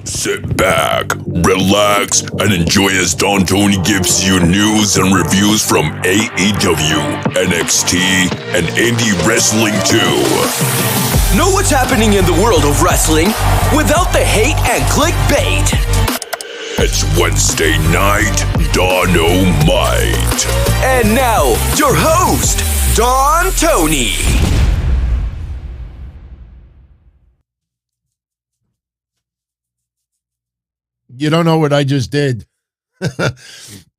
Sit back, relax, and enjoy as Don Tony gives you news and reviews from AEW, NXT, and indie wrestling too. Know what's happening in the world of wrestling without the hate and clickbait. It's Wednesday night, Dynamite. And now, your host, Don Tony. You don't know what I just did. I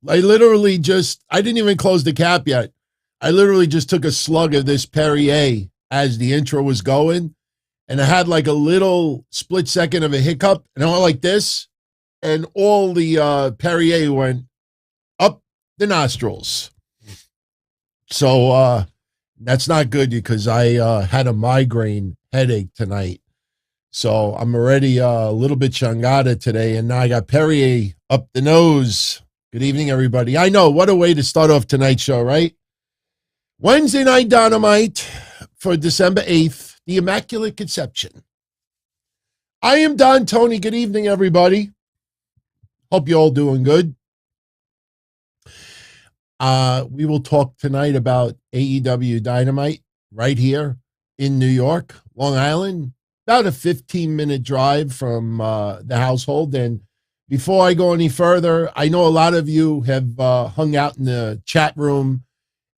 didn't even close the cap yet. I literally just took a slug of this Perrier as the intro was going, and I had like a little split second of a hiccup, and I went like this, and all the Perrier went up the nostrils. So that's not good because I had a migraine headache tonight. So I'm already a little bit shangada today, and now I got Perrier up the nose. Good evening, everybody. I know, what a way to start off tonight's show, right? Wednesday night Dynamite for December 8th, the Immaculate Conception. I am Don Tony. Good evening, everybody. Hope you're all doing good. We will talk tonight about AEW Dynamite right here in New York, Long Island. About a 15-minute drive from the household. And before I go any further, I know a lot of you have hung out in the chat room,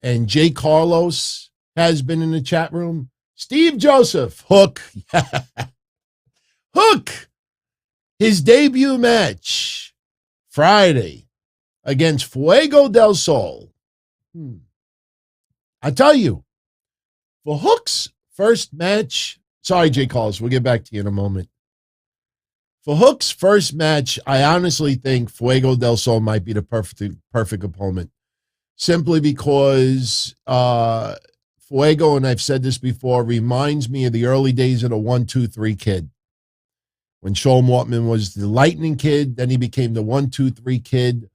and Jay Carlos has been in the chat room. Steve Joseph, Hook. Hook, his debut match Friday against Fuego Del Sol. I tell you, for Hook's first match, sorry, Jay Carlos, we'll get back to you in a moment. For Hook's first match, I honestly think Fuego Del Sol might be the perfect opponent. Simply because Fuego, and I've said this before, reminds me of the early days of the 1-2-3 Kid. When Shoal Mortman was the Lightning Kid, then he became the 1-2-3 Kid.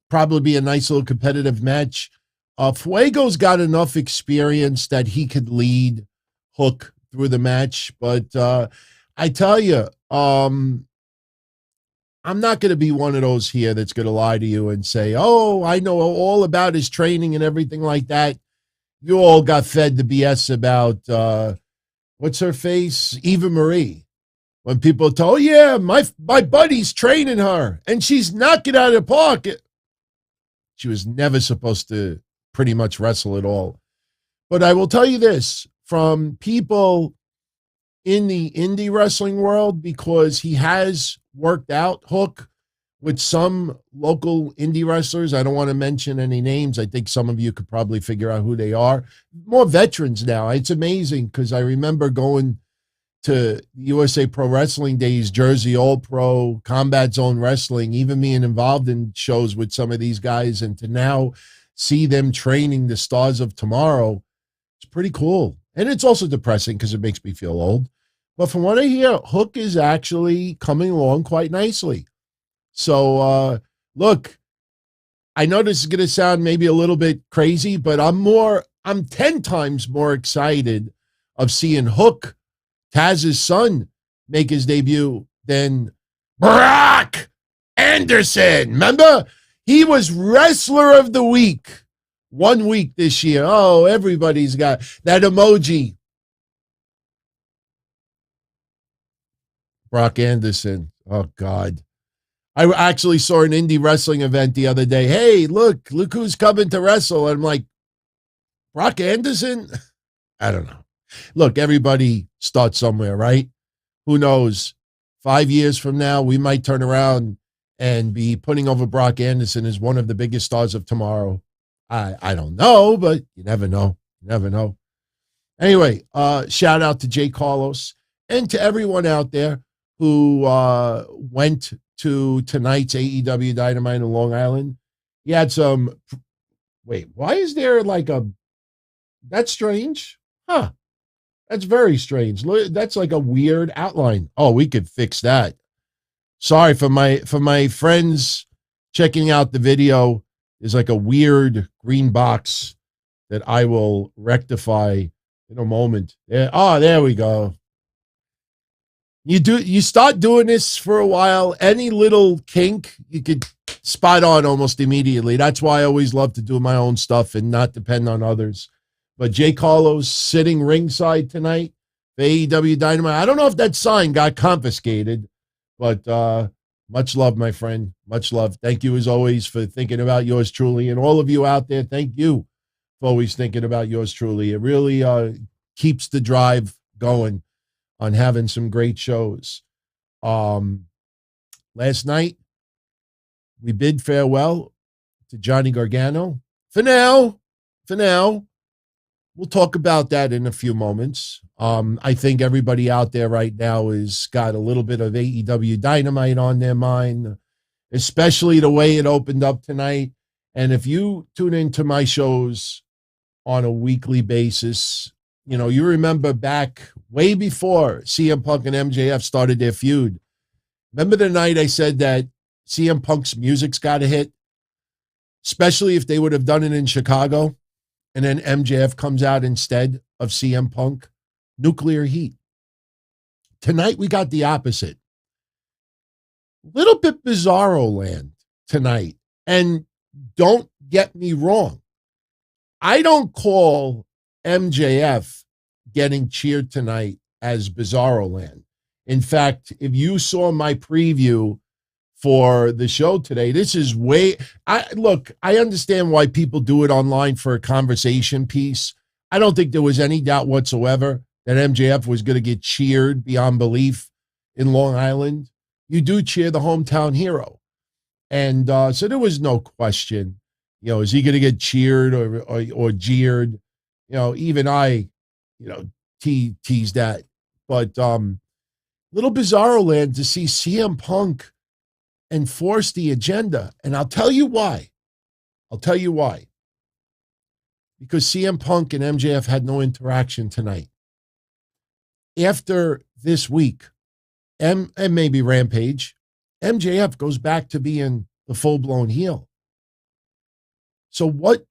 Probably be a nice little competitive match. Fuego's got enough experience that he could lead Hook through the match. But I tell you, I'm not going to be one of those here that's going to lie to you and say, oh, I know all about his training and everything like that. You all got fed the BS about, what's her face? Eva Marie. When people tell, oh, yeah, my buddy's training her, and she's knocking out of the park. She was never supposed to pretty much wrestle at all. But I will tell you this, from people in the indie wrestling world, because he has worked out Hook with some local indie wrestlers. I don't want to mention any names. I think some of you could probably figure out who they are. More veterans now. It's amazing because I remember going to USA Pro Wrestling days, Jersey All Pro, Combat Zone Wrestling, even being involved in shows with some of these guys, and to now see them training the stars of tomorrow, it's pretty cool. And it's also depressing because it makes me feel old. But from what I hear, Hook is actually coming along quite nicely. So, look, I know this is going to sound maybe a little bit crazy, but I'm 10 times more excited of seeing Hook, Taz's son, make his debut than Brock Anderson. Remember? He was Wrestler of the Week 1 week this year. Oh, everybody's got that emoji. Brock Anderson. Oh, God. I actually saw an indie wrestling event the other day. Hey, look who's coming to wrestle. And I'm like, Brock Anderson? I don't know. Look, everybody starts somewhere, right? Who knows? 5 years from now, we might turn around and be putting over Brock Anderson as one of the biggest stars of tomorrow. I don't know, but you never know. You never know. Anyway, shout out to Jay Carlos and to everyone out there who went to tonight's AEW Dynamite in Long Island. He had some, wait, why is there like that's strange? Huh. That's very strange. That's like a weird outline. Oh, we could fix that. Sorry for my friends checking out the video. There's like a weird green box that I will rectify in a moment. There we go. You start doing this for a while, any little kink, you could spot on almost immediately. That's why I always love to do my own stuff and not depend on others. But Jay Carlos sitting ringside tonight for AEW Dynamite. I don't know if that sign got confiscated, but much love, my friend. Much love. Thank you, as always, for thinking about yours truly. And all of you out there, thank you for always thinking about yours truly. It really keeps the drive going on having some great shows. Last night, we bid farewell to Johnny Gargano. For now, we'll talk about that in a few moments. I think everybody out there right now has got a little bit of AEW Dynamite on their mind, especially the way it opened up tonight. And if you tune into my shows on a weekly basis, you know, you remember back way before CM Punk and MJF started their feud. Remember the night I said that CM Punk's music's got to hit, especially if they would have done it in Chicago, and then MJF comes out instead of CM Punk? Nuclear heat. Tonight we got the opposite. Little bit bizarro land tonight. And don't get me wrong, I don't call MJF getting cheered tonight as bizarro land. In fact, if you saw my preview for the show today, this is I understand why people do it online for a conversation piece. I don't think there was any doubt whatsoever that MJF was going to get cheered beyond belief in Long Island. You do cheer the hometown hero. And so there was no question, you know, is he going to get cheered or jeered? You know, even I, you know, tease that. But little bizarro land to see CM Punk enforce the agenda. And I'll tell you why. Because CM Punk and MJF had no interaction tonight. After this week, and maybe Rampage, MJF goes back to being the full-blown heel. So what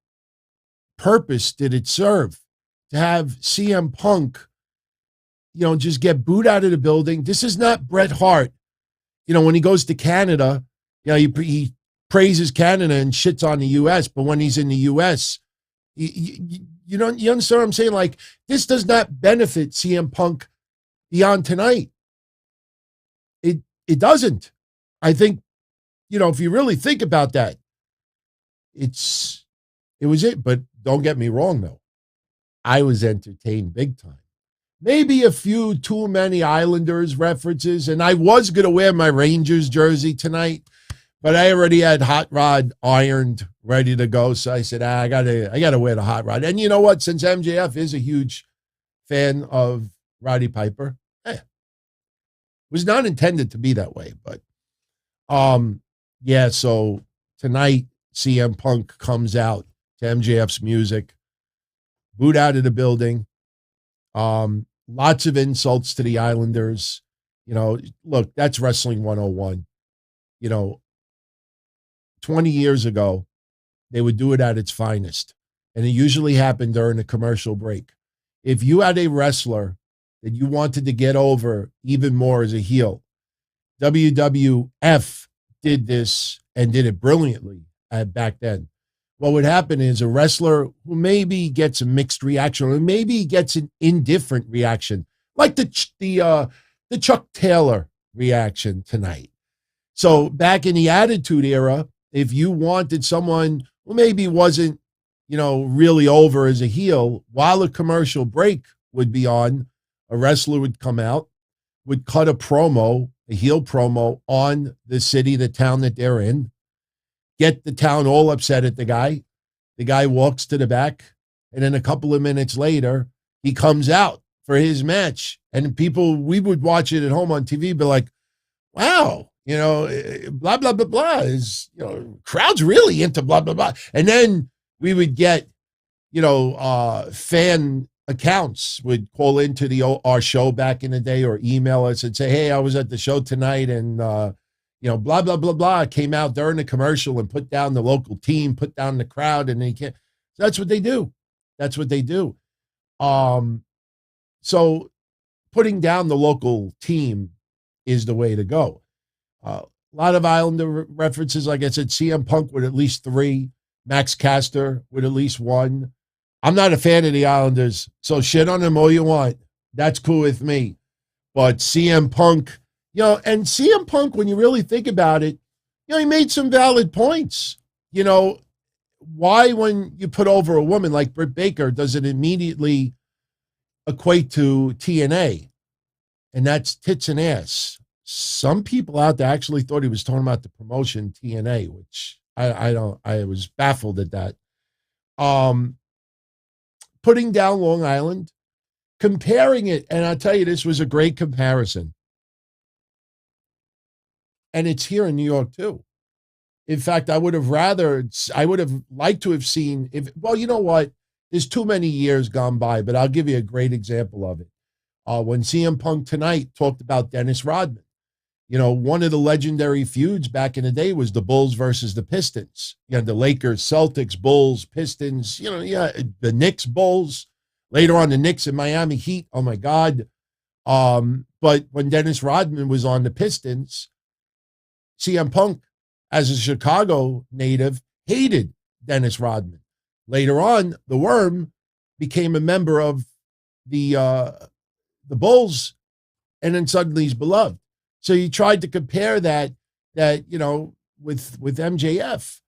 purpose did it serve to have CM Punk, you know, just get booed out of the building? This is not Bret Hart. You know, when he goes to Canada, you know, he praises Canada and shits on the U.S., but when he's in the U.S., you understand what I'm saying? Like, this does not benefit CM Punk beyond tonight. It doesn't. I think, you know, if you really think about that, it was it. But don't get me wrong, though. I was entertained big time. Maybe a few too many Islanders references, and I was going to wear my Rangers jersey tonight, but I already had Hot Rod ironed, ready to go. So I said, I gotta wear the Hot Rod. And you know what? Since MJF is a huge fan of Roddy Piper, was not intended to be that way. But yeah, so tonight CM Punk comes out to MJF's music, booed out of the building. Lots of insults to the Islanders. You know, look, that's Wrestling 101. You know, 20 years ago, they would do it at its finest. And it usually happened during a commercial break. If you had a wrestler that you wanted to get over even more as a heel, WWF did this and did it brilliantly back then. What would happen is a wrestler who maybe gets a mixed reaction or maybe gets an indifferent reaction, like the Chuck Taylor reaction tonight. So back in the Attitude Era, if you wanted someone who maybe wasn't, you know, really over as a heel, while a commercial break would be on, a wrestler would come out, would cut a promo, a heel promo on the city, the town that they're in, get the town all upset at the guy. The guy walks to the back, and then a couple of minutes later, he comes out for his match. And people, we would watch it at home on TV, be like, wow, you know, blah, blah, blah, blah, is, you know, crowd's really into blah, blah, blah. And then we would get, you know, fan accounts would call into our show back in the day or email us and say, hey, I was at the show tonight and, you know, blah, blah, blah, blah, came out during the commercial and put down the local team, put down the crowd, and they can't. So that's what they do. That's what they do. So putting down the local team is the way to go. A lot of Islander references, like I said, CM Punk with at least 3, Max Caster with at least 1. I'm not a fan of the Islanders, so shit on them all you want. That's cool with me. But CM Punk, and CM Punk, when you really think about it, he made some valid points. Why when you put over a woman like Britt Baker, does it immediately equate to TNA? And that's tits and ass. Some people out there actually thought he was talking about the promotion TNA, which I was baffled at that. Putting down Long Island, comparing it, and I'll tell you, this was a great comparison. And it's here in New York too. In fact, I would have liked to have seen, you know what? There's too many years gone by, but I'll give you a great example of it. When CM Punk tonight talked about Dennis Rodman, one of the legendary feuds back in the day was the Bulls versus the Pistons. You had the Lakers, Celtics, Bulls, Pistons, the Knicks, Bulls. Later on, the Knicks and Miami Heat. Oh, my God. But when Dennis Rodman was on the Pistons, CM Punk, as a Chicago native, hated Dennis Rodman. Later on, the Worm became a member of the Bulls, and then suddenly he's beloved. So you tried to compare that with MJF.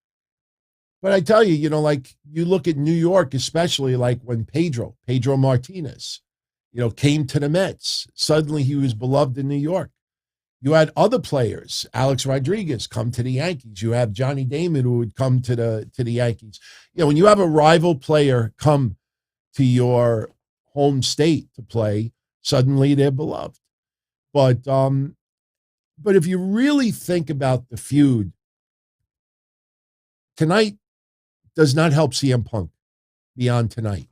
But I tell you, like you look at New York, especially like when Pedro Martinez, came to the Mets. Suddenly he was beloved in New York. You had other players, Alex Rodriguez, come to the Yankees. You have Johnny Damon, who would come to the Yankees. When you have a rival player come to your home state to play, suddenly they're beloved. But if you really think about the feud, tonight does not help CM Punk beyond tonight,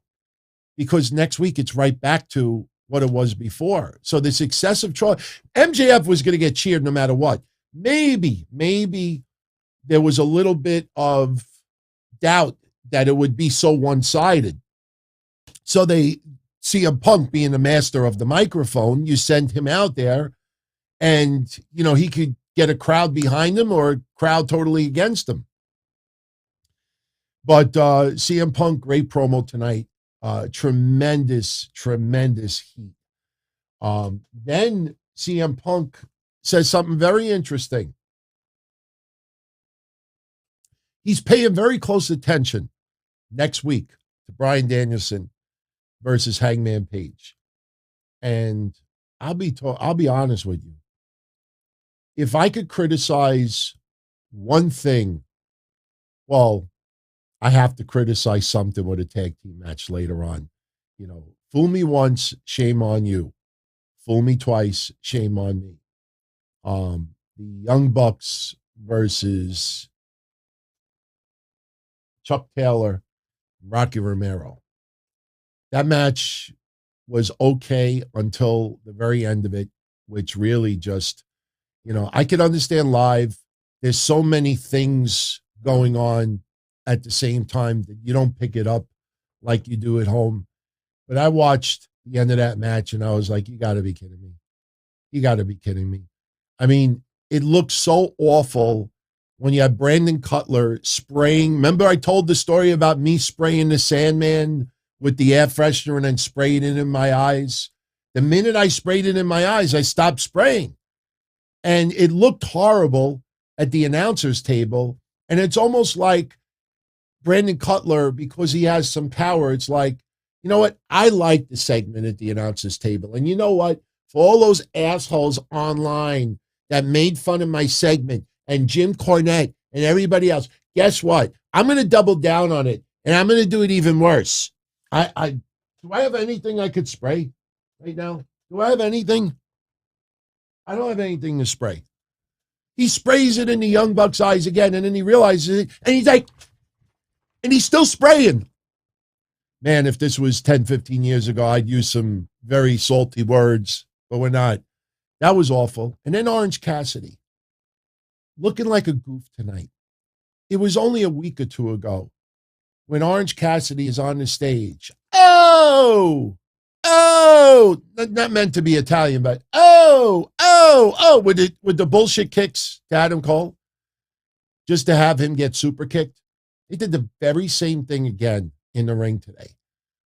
because next week it's right back to what it was before. So this excessive troll, MJF was going to get cheered no matter what. Maybe there was a little bit of doubt that it would be so one-sided. So they CM Punk, being the master of the microphone, you send him out there and, he could get a crowd behind him or a crowd totally against him. But CM Punk, great promo tonight. Tremendous heat. Then CM Punk says something very interesting. He's paying very close attention next week to Bryan Danielson versus Hangman Page. And I'll be honest with you. If I could criticize one thing, I have to criticize something with a tag team match later on. Fool me once, shame on you. Fool me twice, shame on me. The Young Bucks versus Chuck Taylor, Rocky Romero. That match was okay until the very end of it, which really just, I could understand live. There's so many things going on at the same time that you don't pick it up like you do at home. But I watched the end of that match and I was like, you got to be kidding me. You got to be kidding me. I mean, it looked so awful when you had Brandon Cutler spraying. Remember I told the story about me spraying the Sandman with the air freshener and then spraying it in my eyes? The minute I sprayed it in my eyes, I stopped spraying. And it looked horrible at the announcer's table. And it's almost like Brandon Cutler, because he has some power, it's like, you know what? I like the segment at the announcer's table. And you know what? For all those assholes online that made fun of my segment and Jim Cornette and everybody else, guess what? I'm going to double down on it, and I'm going to do it even worse. Do I have anything I could spray right now? Do I have anything? I don't have anything to spray. He sprays it in the Young Bucks' eyes again, and then he realizes it, and he's like, and he's still spraying. Man, if this was 10, 15 years ago, I'd use some very salty words, but we're not. That was awful. And then Orange Cassidy, looking like a goof tonight. It was only a week or two ago when Orange Cassidy is on the stage. Oh, not meant to be Italian, but oh, with the bullshit kicks to Adam Cole, just to have him get super kicked. They did the very same thing again in the ring today.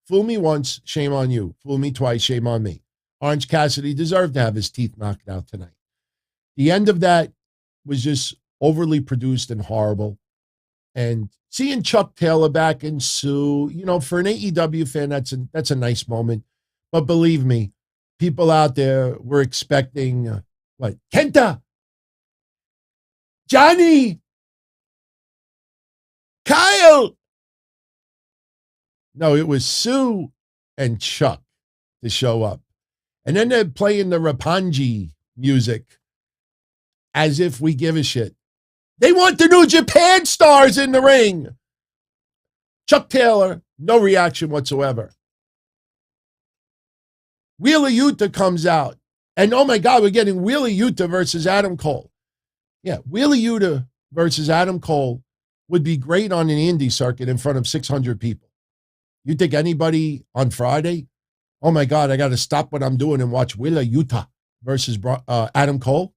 Fool me once, shame on you. Fool me twice, shame on me. Orange Cassidy deserved to have his teeth knocked out tonight. The end of that was just overly produced and horrible. And seeing Chuck Taylor back and Sue, for an AEW fan, that's a nice moment. But believe me, people out there were expecting, Kenta, Johnny, Kyle. No, it was Sue and Chuck to show up. And then they're playing the Rampage music as if we give a shit. They want the New Japan stars in the ring. Chuck Taylor, no reaction whatsoever. Wheeler Yuta comes out. And oh my God, we're getting Wheeler Yuta versus Adam Cole. Yeah, Wheeler Yuta versus Adam Cole would be great on an indie circuit in front of 600 people. You think anybody on Friday, oh my God, I got to stop what I'm doing and watch Wheeler Yuta versus Adam Cole?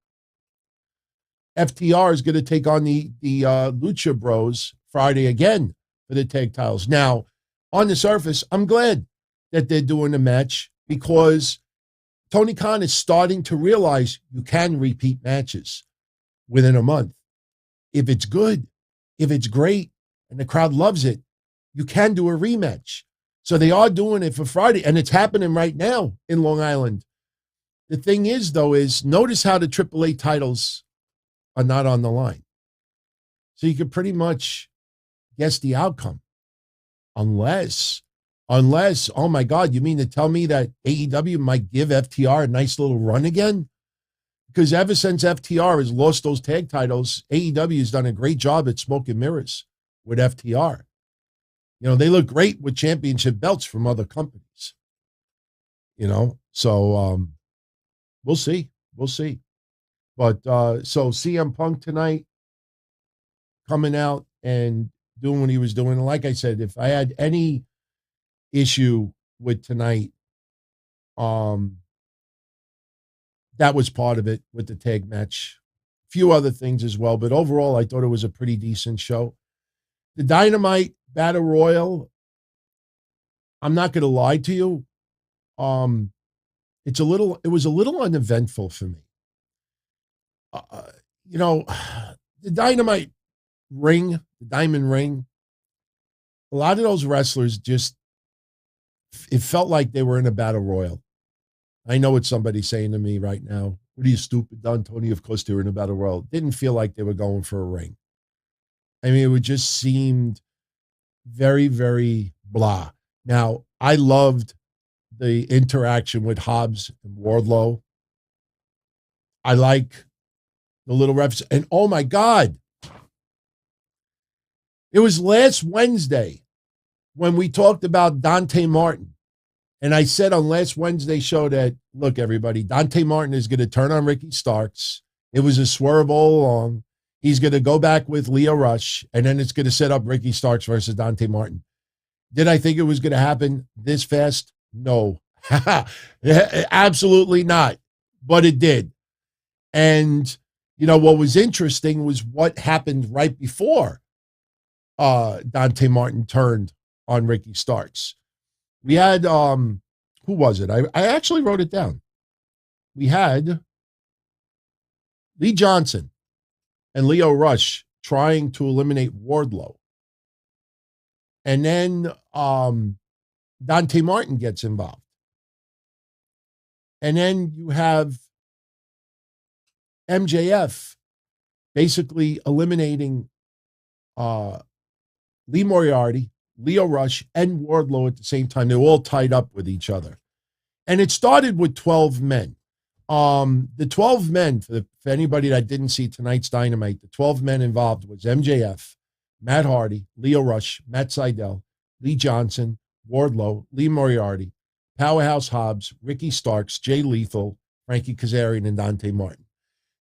FTR is going to take on the Lucha Bros Friday again for the tag titles. Now, on the surface, I'm glad that they're doing a match because Tony Khan is starting to realize you can repeat matches within a month. If it's good, if it's great, and the crowd loves it, you can do a rematch. So they are doing it for Friday, and it's happening right now in Long Island. The thing is, though, is notice how the AAA titles are not on the line. So you could pretty much guess the outcome. Unless, oh my God, you mean to tell me that AEW might give FTR a nice little run again? Because ever since FTR has lost those tag titles, AEW has done a great job at smoke and mirrors with FTR. They look great with championship belts from other companies. So we'll see. We'll see. But so CM Punk tonight coming out and doing what he was doing. And like I said, if I had any issue with tonight, that was part of it with the tag match. A few other things as well. But overall, I thought it was a pretty decent show. The Dynamite Battle Royal, I'm not going to lie to you. It was a little uneventful for me. The Dynamite ring, the diamond ring, a lot of those wrestlers it felt like they were in a battle royal. I know what somebody's saying to me right now. What are you, stupid, Don Tony? Of course they were in a battle royal. Didn't feel like they were going for a ring. I mean, it just seemed very, very blah. Now, I loved the interaction with Hobbs and Wardlow. I like the little refs. And oh my God, it was last Wednesday when we talked about Dante Martin. And I said on last Wednesday's show that, look, everybody, Dante Martin is going to turn on Ricky Starks. It was a swerve all along. He's going to go back with Lio Rush, and then it's going to set up Ricky Starks versus Dante Martin. Did I think it was going to happen this fast? No. Absolutely not. But it did. And, what was interesting was what happened right before Dante Martin turned on Ricky Starks. We had, who was it? I actually wrote it down. We had Lee Johnson and Lio Rush trying to eliminate Wardlow. And then Dante Martin gets involved. And then you have MJF basically eliminating Lee Moriarty, Lio Rush, and Wardlow at the same time. They're all tied up with each other. And it started with 12 men. The 12 men, for anybody that didn't see tonight's Dynamite, the 12 men involved was MJF, Matt Hardy, Lio Rush, Matt Sydal, Lee Johnson, Wardlow, Lee Moriarty, Powerhouse Hobbs, Ricky Starks, Jay Lethal, Frankie Kazarian, and Dante Martin.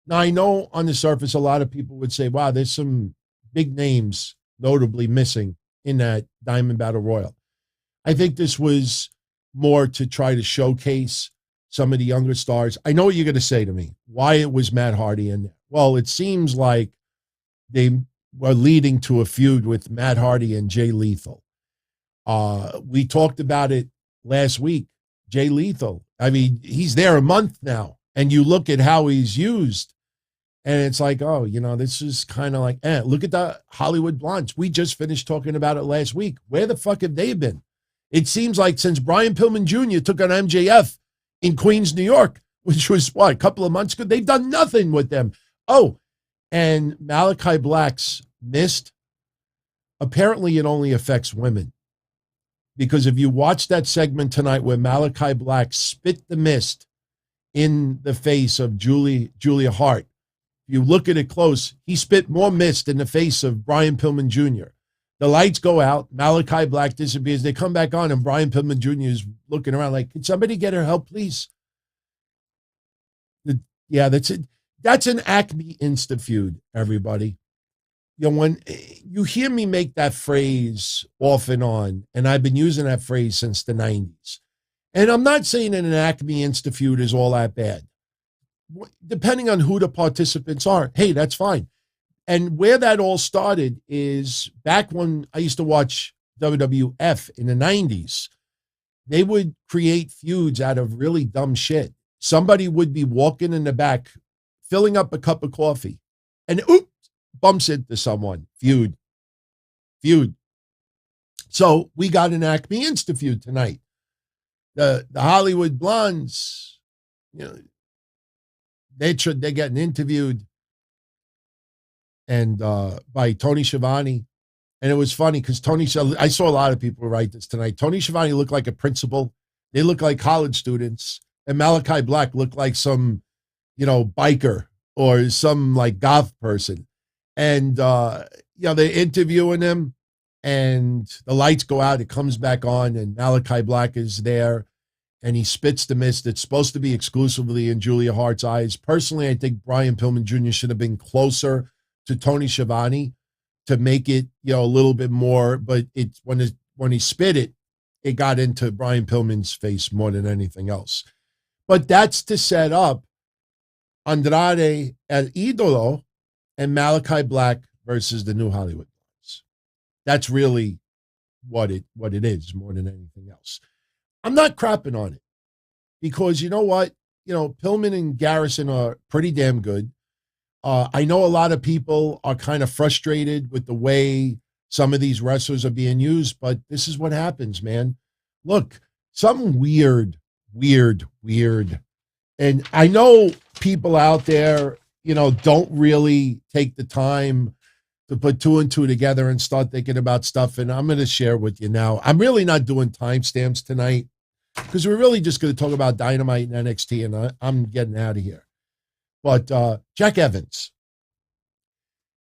Now, I know on the surface, a lot of people would say, wow, there's some big names notably missing in that Diamond Battle Royal. I think this was more to try to showcase some of the younger stars. I know what you're going to say to me. Why it was Matt Hardy in there? Well, it seems like they were leading to a feud with Matt Hardy and Jay Lethal. We talked about it last week. Jay Lethal. I mean, he's there a month now, and you look at how he's used, and it's like, oh, this is kind of like, look at the Hollywood Blondes. We just finished talking about it last week. Where the fuck have they been? It seems like since Brian Pillman Jr. took on MJF in Queens, New York, which was, a couple of months ago, they've done nothing with them. Oh, and Malakai Black's mist, apparently it only affects women. Because if you watch that segment tonight where Malakai Black spit the mist in the face of Julia Hart, if you look at it close, he spit more mist in the face of Brian Pillman Jr. The lights go out, Malakai Black disappears, they come back on, and Brian Pillman Jr. is looking around like, can somebody get her help, please? Yeah, that's it. That's an Acme Insta feud, everybody. When you hear me make that phrase off and on, and I've been using that phrase since the 90s, and I'm not saying that an Acme Insta feud is all that bad. Depending on who the participants are, hey, that's fine. And where that all started is back when I used to watch WWF in the 90s, they would create feuds out of really dumb shit. Somebody would be walking in the back, filling up a cup of coffee, and oops, bumps into someone. Feud. So we got an Acme Insta feud tonight. The Hollywood Blondes, they're getting interviewed and by Tony Schiavone. And it was funny because I saw a lot of people write this tonight. Tony Schiavone looked like a principal. They look like college students. And Malakai Black looked like some, biker or some like goth person. And, they're interviewing him and the lights go out. It comes back on and Malakai Black is there and he spits the mist. It's supposed to be exclusively in Julia Hart's eyes. Personally, I think Brian Pillman Jr. should have been closer to Tony Schiavone to make it, a little bit more. But it's when he spit it, it got into Brian Pillman's face more than anything else. But that's to set up Andrade El Idolo and Malakai Black versus the New Hollywood Blondes. That's really what it is more than anything else. I'm not crapping on it because you know what? Pillman and Garrison are pretty damn good. I know a lot of people are kind of frustrated with the way some of these wrestlers are being used, but this is what happens, man. Look, something weird. And I know people out there, don't really take the time to put two and two together and start thinking about stuff. And I'm going to share with you now. I'm really not doing timestamps tonight because we're really just going to talk about Dynamite and NXT, and I'm getting out of here. But Jack Evans.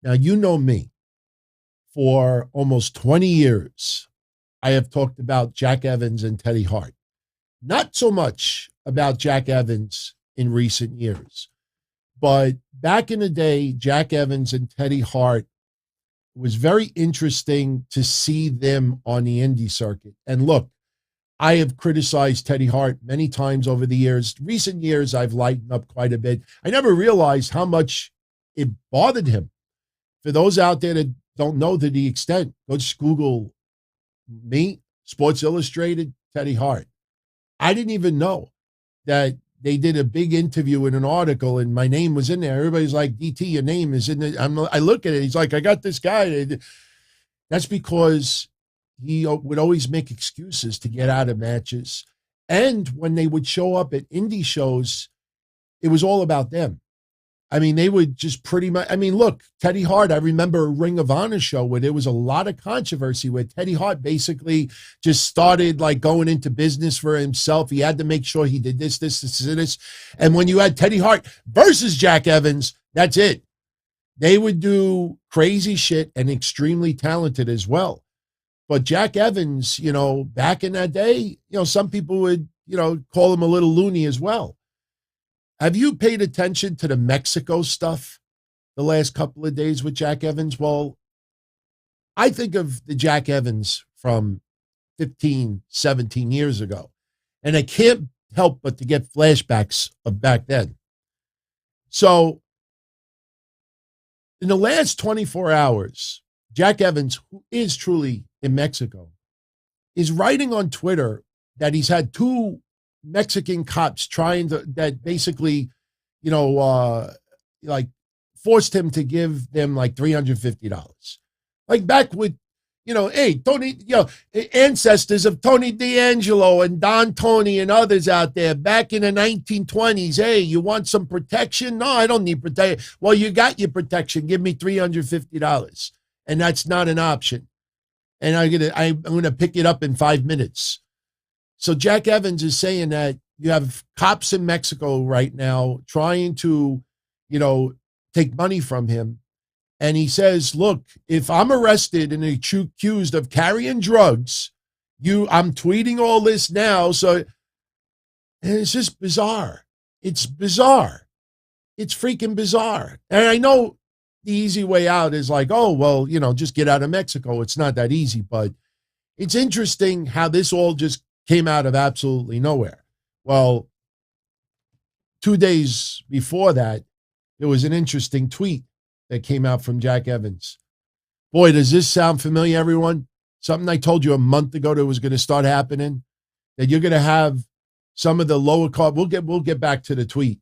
Now, you know me. For almost 20 years, I have talked about Jack Evans and Teddy Hart. Not so much about Jack Evans in recent years. But back in the day, Jack Evans and Teddy Hart, was very interesting to see them on the indie circuit. And look, I have criticized Teddy Hart many times over the years. Recent years, I've lightened up quite a bit. I never realized how much it bothered him. For those out there that don't know to the extent, go just Google me, Sports Illustrated, Teddy Hart. I didn't even know that they did a big interview in an article and my name was in there. Everybody's like, DT, your name is in it. I look at it. He's like, I got this guy. That's because he would always make excuses to get out of matches. And when they would show up at indie shows, it was all about them. I mean, they would just pretty much, look, Teddy Hart, I remember a Ring of Honor show where there was a lot of controversy where Teddy Hart basically just started like going into business for himself. He had to make sure he did this. And when you had Teddy Hart versus Jack Evans, that's it. They would do crazy shit and extremely talented as well. But Jack Evans, back in that day, some people would, call him a little loony as well. Have you paid attention to the Mexico stuff the last couple of days with Jack Evans? Well, I think of the Jack Evans from 15, 17 years ago. And I can't help but to get flashbacks of back then. So in the last 24 hours, Jack Evans, who is truly in Mexico, is writing on Twitter that he's had two Mexican cops that basically, like forced him to give them like $350. Like back with, hey, Tony, ancestors of Tony D'Angelo and Don Tony and others out there back in the 1920s. Hey, you want some protection? No, I don't need protection. Well, you got your protection. Give me $350. And that's not an option. And I'm gonna pick it up in 5 minutes. So Jack Evans is saying that you have cops in Mexico right now trying to, take money from him. And he says, look, if I'm arrested and accused of carrying drugs, I'm tweeting all this now. So and it's just bizarre. It's bizarre. It's freaking bizarre. And I know the easy way out is like, oh, well, just get out of Mexico. It's not that easy, but it's interesting how this all just came out of absolutely nowhere. Well, 2 days before that, there was an interesting tweet that came out from Jack Evans. Boy, does this sound familiar, everyone? Something I told you a month ago that was going to start happening, that you're going to have some of the lower card. We'll get back to the tweet.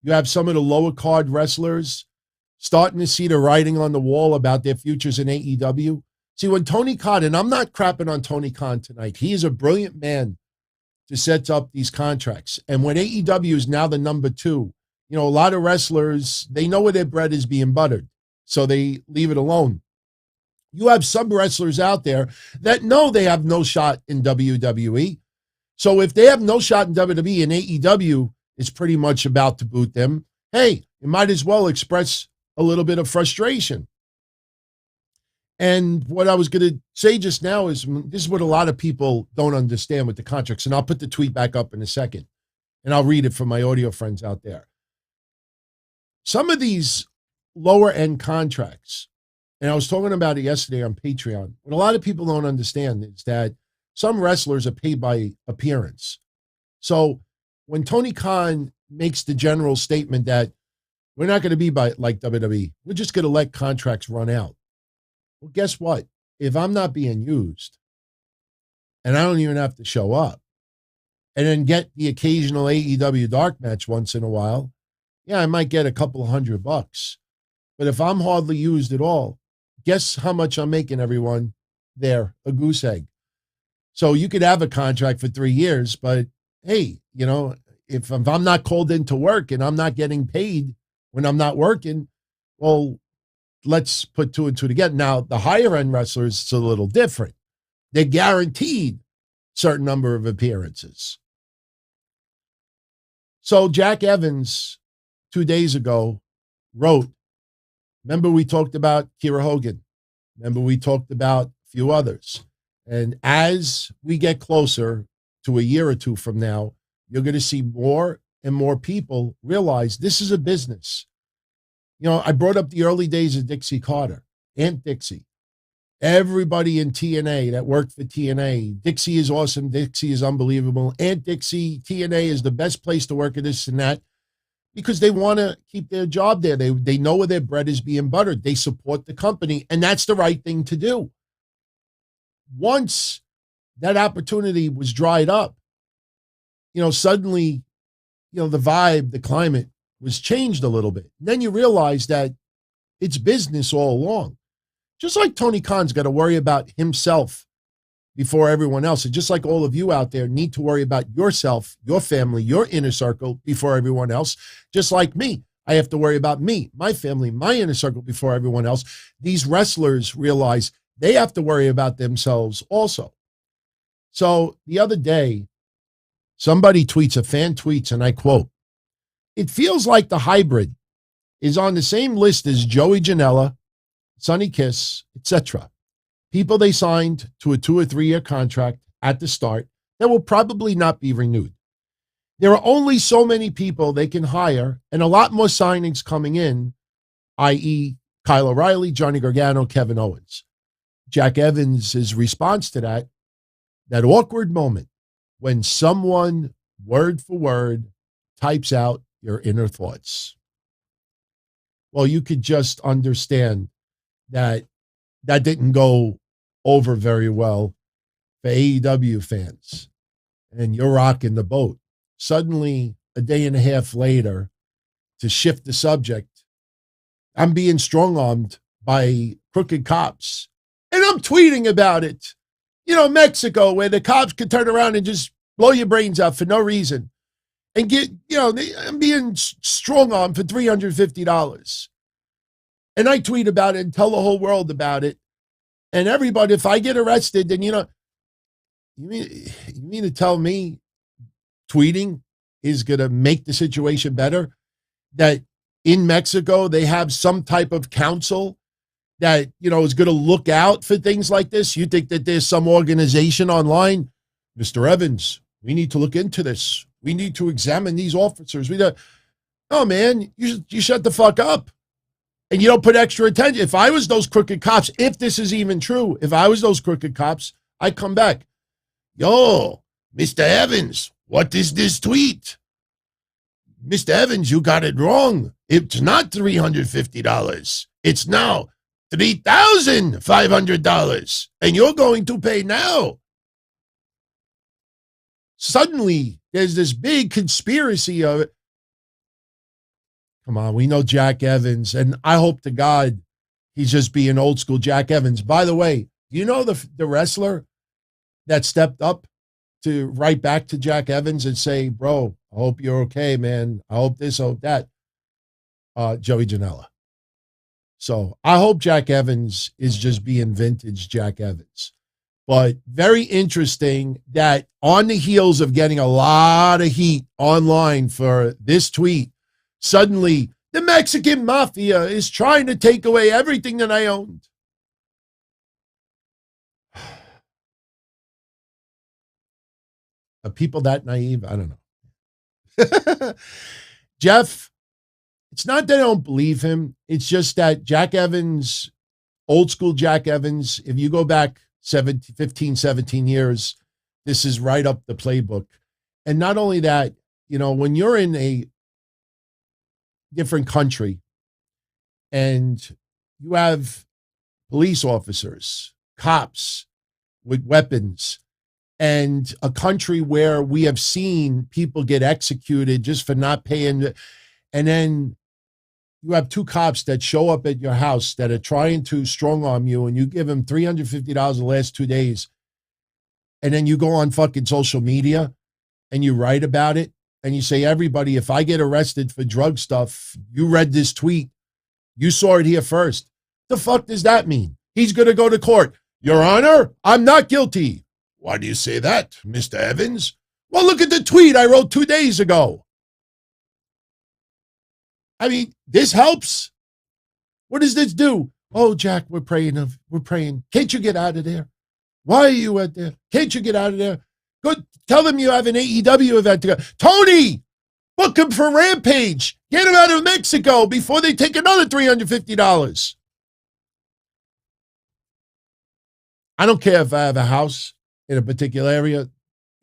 You have some of the lower card wrestlers starting to see the writing on the wall about their futures in AEW. See, when Tony Khan, and I'm not crapping on Tony Khan tonight, he is a brilliant man to set up these contracts. And when AEW is now the number 2, a lot of wrestlers, they know where their bread is being buttered, so they leave it alone. You have some wrestlers out there that know they have no shot in WWE. So if they have no shot in WWE and AEW is pretty much about to boot them, hey, you might as well express a little bit of frustration. And what I was going to say just now is this is what a lot of people don't understand with the contracts. And I'll put the tweet back up in a second, and I'll read it for my audio friends out there. Some of these lower end contracts, and I was talking about it yesterday on Patreon, what a lot of people don't understand is that some wrestlers are paid by appearance. So when Tony Khan makes the general statement that we're not going to be like WWE, we're just going to let contracts run out. Well, guess what? If I'm not being used and I don't even have to show up and then get the occasional AEW dark match once in a while, yeah, I might get a couple of $100. But if I'm hardly used at all, guess how much I'm making, everyone? There, a goose egg. So you could have a contract for 3 years, but hey, if I'm not called into work and I'm not getting paid when I'm not working, well, let's put 2 and 2 together. Now, the higher end wrestlers, it's a little different. They're guaranteed a certain number of appearances. So Jack Evans, 2 days ago, wrote, remember we talked about Kiera Hogan. Remember we talked about a few others. And as we get closer to a year or 2 from now, you're going to see more and more people realize this is a business. I brought up the early days of Dixie Carter, Aunt Dixie. Everybody in TNA that worked for TNA, Dixie is awesome. Dixie is unbelievable. Aunt Dixie, TNA is the best place to work at this and that because they want to keep their job there. They know where their bread is being buttered. They support the company, and that's the right thing to do. Once that opportunity was dried up, suddenly, the vibe, the climate was changed a little bit. And then you realize that it's business all along. Just like Tony Khan's got to worry about himself before everyone else. And just like all of you out there need to worry about yourself, your family, your inner circle before everyone else. Just like me, I have to worry about me, my family, my inner circle before everyone else. These wrestlers realize they have to worry about themselves also. So the other day, somebody tweets, a fan tweets, and I quote, "It feels like the hybrid is on the same list as Joey Janela, Sonny Kiss, etc. People they signed to a 2 or 3 year contract at the start that will probably not be renewed. There are only so many people they can hire and a lot more signings coming in, i.e. Kyle O'Reilly, Johnny Gargano, Kevin Owens." Jack Evans' response to that awkward moment when someone word for word, types out your inner thoughts. Well, you could just understand that that didn't go over very well for AEW fans. And you're rocking the boat. Suddenly, a day and a half later, to shift the subject, I'm being strong-armed by crooked cops. And I'm tweeting about it. Mexico, where the cops could turn around and just blow your brains out for no reason. And I'm being strong-armed for $350. And I tweet about it and tell the whole world about it. And everybody, if I get arrested, then, you mean to tell me tweeting is going to make the situation better? That in Mexico, they have some type of council that, is going to look out for things like this? You think that there's some organization online? Mr. Evans, we need to look into this. We need to examine these officers. No, man, you shut the fuck up. And you don't put extra attention. If I was those crooked cops, if this is even true, if I was those crooked cops, I'd come back. Yo, Mr. Evans, what is this tweet? Mr. Evans, you got it wrong. It's not $350. It's now $3,500. And you're going to pay now. Suddenly, there's this big conspiracy of it. Come on, we know Jack Evans, and I hope to God he's just being old school Jack Evans. By the way, do you know the wrestler that stepped up to write back to Jack Evans and say, bro, I hope you're okay, man. I hope this, I hope that. Joey Janela. So I hope Jack Evans is just being vintage Jack Evans. But very interesting that on the heels of getting a lot of heat online for this tweet, suddenly the Mexican mafia is trying to take away everything that I owned. Are people that naive? I don't know. Jeff, it's not that I don't believe him. It's just that Jack Evans, old school Jack Evans, if you go back 15, 17 years, this is right up the playbook. And not only that, when you're in a different country and you have police officers, cops with weapons, and a country where we have seen people get executed just for not paying. And then you have two cops that show up at your house that are trying to strong arm you, and you give them $350 the last 2 days. And then you go on fucking social media and you write about it. And you say, everybody, if I get arrested for drug stuff, you read this tweet. You saw it here first. The fuck does that mean? He's going to go to court. Your Honor, I'm not guilty. Why do you say that, Mr. Evans? Well, look at the tweet I wrote 2 days ago. I mean, this helps. What does this do? Oh, Jack, we're praying. Can't you get out of there? Why are you out there? Can't you get out of there? Go tell them you have an AEW event to go. Tony, book him for Rampage. Get him out of Mexico before they take another $350. I don't care if I have a house in a particular area.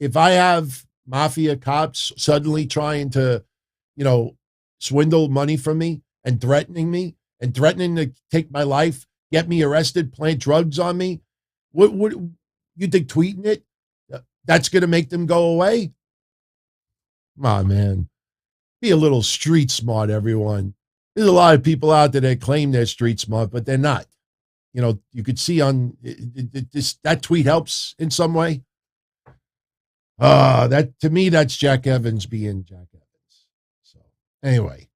If I have mafia cops suddenly trying to, swindle money from me and threatening to take my life, get me arrested, plant drugs on me, what you think tweeting it? That's going to make them go away? Come on, man. Be a little street smart, everyone. There's a lot of people out there that claim they're street smart, but they're not. You could see on that tweet helps in some way. That to me, that's Jack Evans being Jack Evans. So anyway,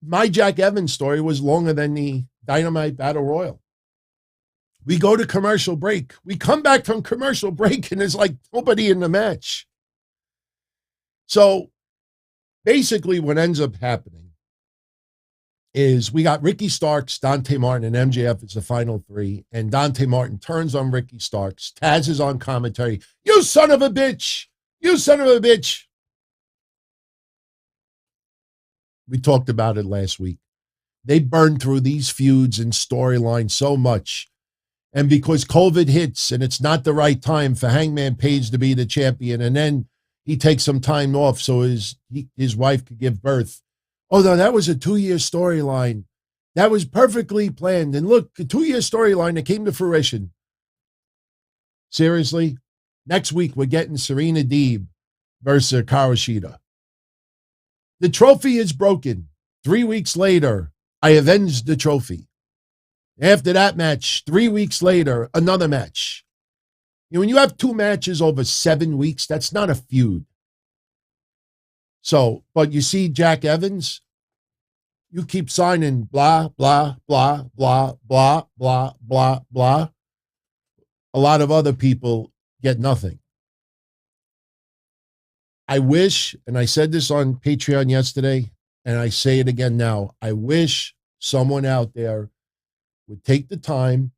my Jack Evans story was longer than the Dynamite Battle Royal. We go to commercial break. We come back from commercial break, and there's like nobody in the match. So basically what ends up happening is we got Ricky Starks, Dante Martin, and MJF as the final three, and Dante Martin turns on Ricky Starks. Taz is on commentary. You son of a bitch! You son of a bitch! We talked about it last week. They burned through these feuds and storylines so much. And because COVID hits and it's not the right time for Hangman Page to be the champion, and then he takes some time off so his wife could give birth. Oh, no, that was a 2-year storyline. That was perfectly planned. And look, a 2-year storyline that came to fruition. Seriously? Next week, we're getting Serena Deeb versus Hikaru Shida. The trophy is broken. 3 weeks later, I avenged the trophy. After that match, 3 weeks later, another match. You know, when you have 2 matches over 7 weeks, that's not a feud. So, but you see Jack Evans, you keep signing blah, blah, blah, blah, blah, blah, blah, blah. A lot of other people get nothing. I wish, and I said this on Patreon yesterday, and I say it again now, I wish someone out there would take the time,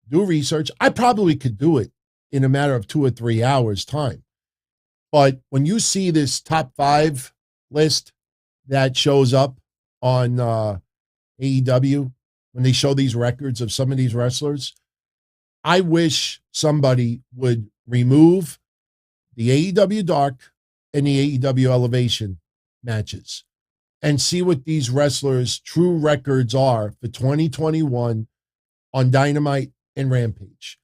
do research. I probably could do it in a matter of 2 or 3 hours time. But when you see this top 5 list that shows up on AEW, when they show these records of some of these wrestlers, I wish somebody would remove the AEW Dark and the AEW Elevation matches and see what these wrestlers' true records are for 2021 on Dynamite and Rampage.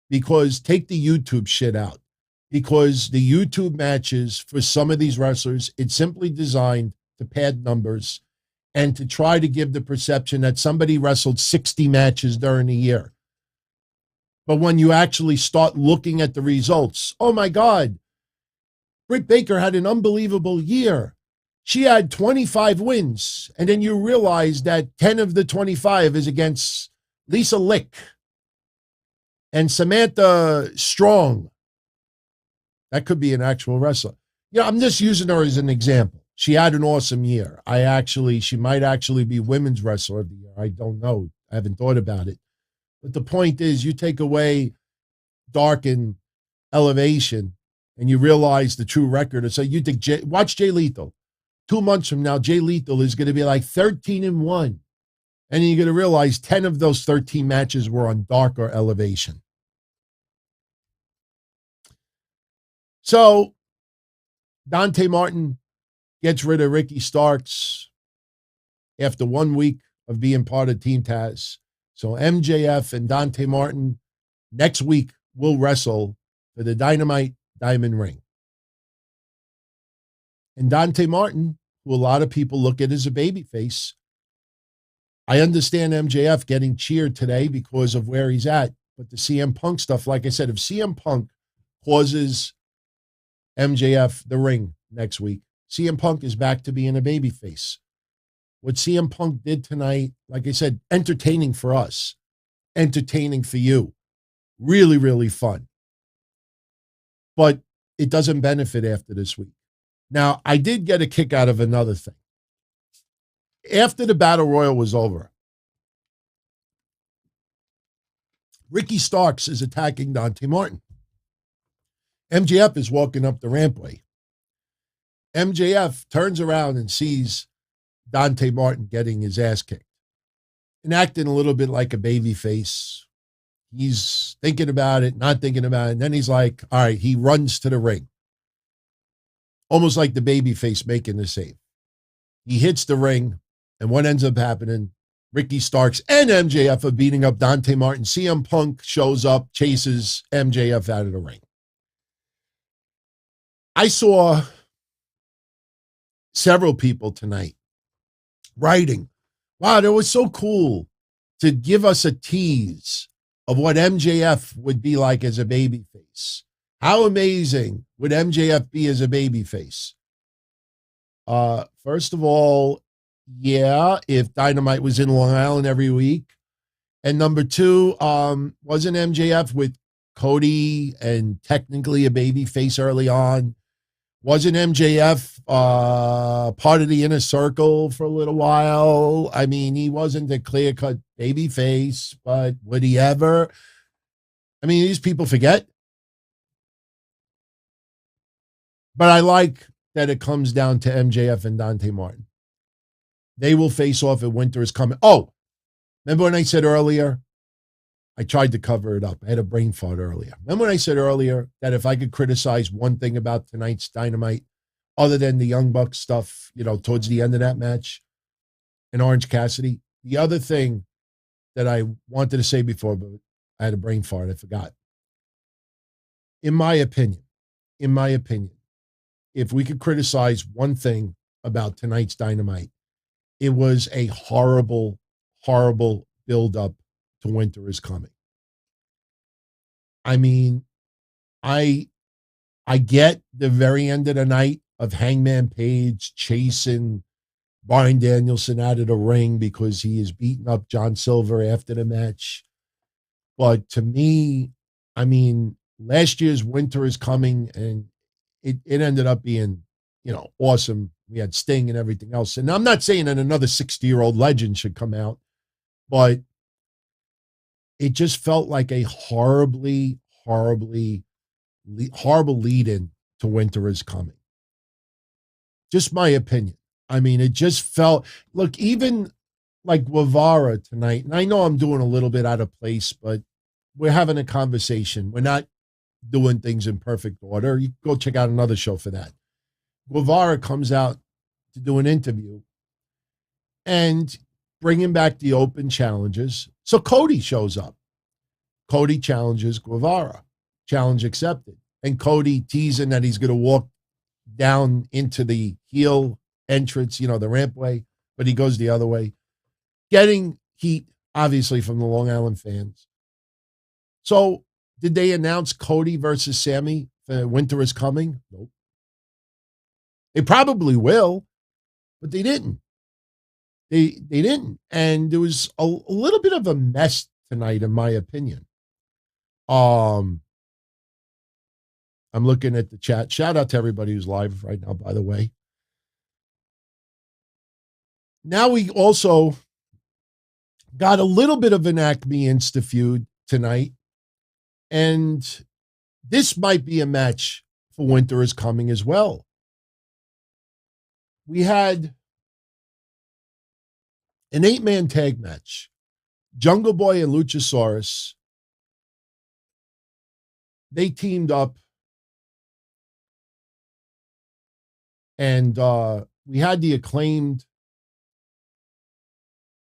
Because take the YouTube shit out. Because the YouTube matches for some of these wrestlers, it's simply designed to pad numbers and to try to give the perception that somebody wrestled 60 matches during the year. But when you actually start looking at the results, oh my God, Britt Baker had an unbelievable year. She had 25 wins. And then you realize that 10 of the 25 is against Lisa Lick and Samantha Strong. That could be an actual wrestler. Yeah, I'm just using her as an example. She had an awesome year. She might actually be women's wrestler of the year. I don't know. I haven't thought about it. But the point is, you take away Dark and Elevation, and you realize the true record. So you think, watch Jay Lethal. 2 months from now, Jay Lethal is going to be like 13-1. And then you're going to realize 10 of those 13 matches were on Dark or Elevation. So Dante Martin gets rid of Ricky Starks after 1 week of being part of Team Taz. So MJF and Dante Martin next week will wrestle for the Dynamite Diamond Ring. And Dante Martin, who a lot of people look at as a babyface, I understand MJF getting cheered today because of where he's at. But the CM Punk stuff, like I said, if CM Punk causes MJF the ring next week, CM Punk is back to being a babyface. What CM Punk did tonight, like I said, entertaining for us, entertaining for you. Really, really fun. But it doesn't benefit after this week. Now, I did get a kick out of another thing. After the Battle Royal was over, Ricky Starks is attacking Dante Martin. MJF is walking up the rampway. MJF turns around and sees Dante Martin getting his ass kicked and acting a little bit like a baby face. He's thinking about it, not thinking about it. And then he's like, all right, he runs to the ring. Almost like the baby face making the save. He hits the ring, and what ends up happening, Ricky Starks and MJF are beating up Dante Martin. CM Punk shows up, chases MJF out of the ring. I saw several people tonight writing, wow, that was so cool to give us a tease of what MJF would be like as a babyface. How amazing would MJF be as a babyface? First of all, yeah, if Dynamite was in Long Island every week. And number two, wasn't MJF with Cody and technically a babyface early on? Wasn't MJF part of the Inner Circle for a little while? I mean, he wasn't a clear-cut babyface, but would he ever? I mean, these people forget. But I like that it comes down to MJF and Dante Martin. They will face off at Winter is Coming. Oh, remember when I said earlier, I tried to cover it up. I had a brain fart earlier. Remember when I said earlier that if I could criticize one thing about tonight's Dynamite, other than the Young Bucks stuff, towards the end of that match in Orange Cassidy, the other thing that I wanted to say before, but I had a brain fart, I forgot. In my opinion, if we could criticize one thing about tonight's Dynamite, it was a horrible, horrible build-up to Winter is Coming. I mean, I get the very end of the night of Hangman Page chasing Bryan Danielson out of the ring because he is beating up John Silver after the match. But to me, I mean, last year's Winter is Coming, and it ended up being, awesome. We had Sting and everything else. And I'm not saying that another 60-year-old legend should come out, but it just felt like a horrible lead-in to Winter is Coming. Just my opinion. I mean, it just felt, look, even like Guevara tonight, and I know I'm doing a little bit out of place, but we're having a conversation. We're not doing things in perfect order. You go check out another show for that. Guevara comes out to do an interview and bringing back the open challenges. So Cody shows up. Cody challenges Guevara. Challenge accepted. And Cody teasing that he's going to walk down into the heel entrance, the rampway, but he goes the other way. Getting heat, obviously, from the Long Island fans. So, did they announce Cody versus Sammy? Winter is Coming? Nope. They probably will, but they didn't. They didn't. And there was a little bit of a mess tonight, in my opinion. I'm looking at the chat. Shout out to everybody who's live right now, by the way. Now we also got a little bit of an Acme Insta feud tonight. And this might be a match for Winter is Coming as well. We had an 8-man tag match. Jungle Boy and Luchasaurus. They teamed up. And we had the Acclaimed.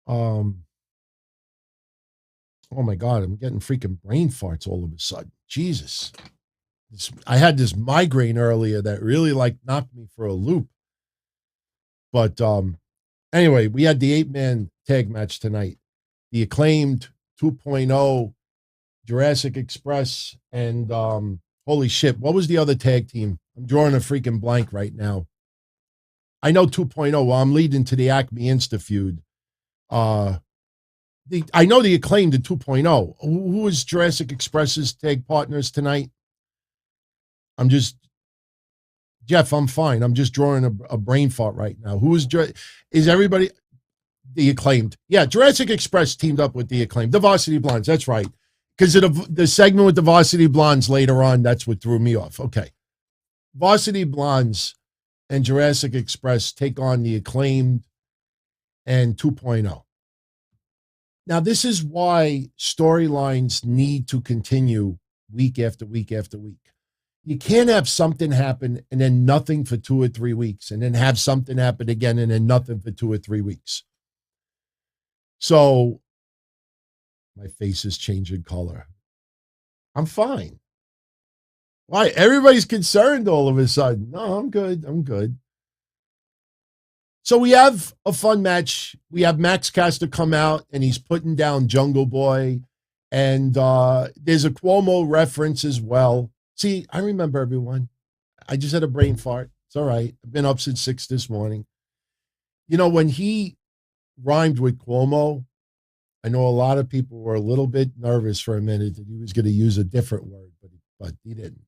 Oh my God, I'm getting freaking brain farts all of a sudden. Jesus. I had this migraine earlier that really knocked me for a loop. But anyway, we had the 8-man tag match tonight. The Acclaimed 2.0, Jurassic Express, and holy shit, what was the other tag team? I'm drawing a freaking blank right now. I know 2.0. Well, I'm leading to the Acme Insta feud. I know the Acclaimed in 2.0. Who was Jurassic Express's tag partners tonight? Jeff, I'm fine. I'm just drawing a brain fart right now. Is everybody the Acclaimed? Yeah, Jurassic Express teamed up with the Acclaimed. The Varsity Blondes, that's right. Because of the segment with the Varsity Blondes later on, that's what threw me off. Okay. Varsity Blondes and Jurassic Express take on the Acclaimed and 2.0. Now, this is why storylines need to continue week after week after week. You can't have something happen and then nothing for 2 or 3 weeks, and then have something happen again and then nothing for 2 or 3 weeks. So, my face is changing color. I'm fine. Why? Everybody's concerned all of a sudden. No, I'm good. I'm good. So we have a fun match. We have Max Caster come out, and he's putting down Jungle Boy. And there's a Cuomo reference as well. See, I remember everyone. I just had a brain fart. It's all right. I've been up since 6 this morning. When he rhymed with Cuomo, I know a lot of people were a little bit nervous for a minute that he was going to use a different word, but he didn't.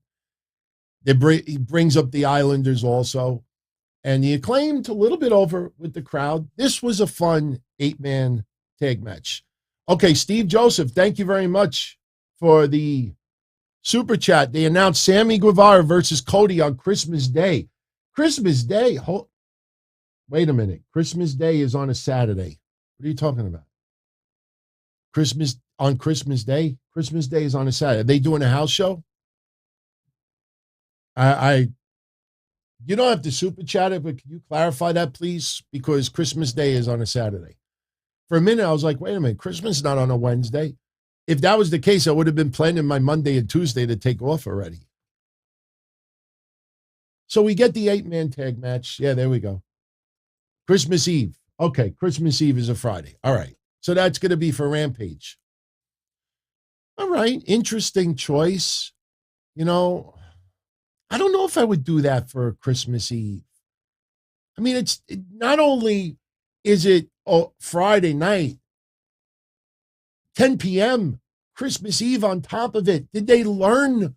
He brings up the Islanders also. And the Acclaimed a little bit over with the crowd. This was a fun 8-man tag match. Okay, Steve Joseph, thank you very much for the super chat. They announced Sammy Guevara versus Cody on Christmas Day. Christmas Day? Wait a minute. Christmas Day is on a Saturday. What are you talking about? On Christmas Day? Christmas Day is on a Saturday. Are they doing a house show? You don't have to super chat it, but can you clarify that, please? Because Christmas Day is on a Saturday. For a minute, I was like, wait a minute, Christmas is not on a Wednesday. If that was the case, I would have been planning my Monday and Tuesday to take off already. So we get the 8-man tag match. Yeah, there we go. Christmas Eve. Okay, Christmas Eve is a Friday. All right. So that's going to be for Rampage. All right, interesting choice. I don't know if I would do that for Christmas Eve. I mean, not only is it Friday night, 10 p.m., Christmas Eve on top of it. Did they learn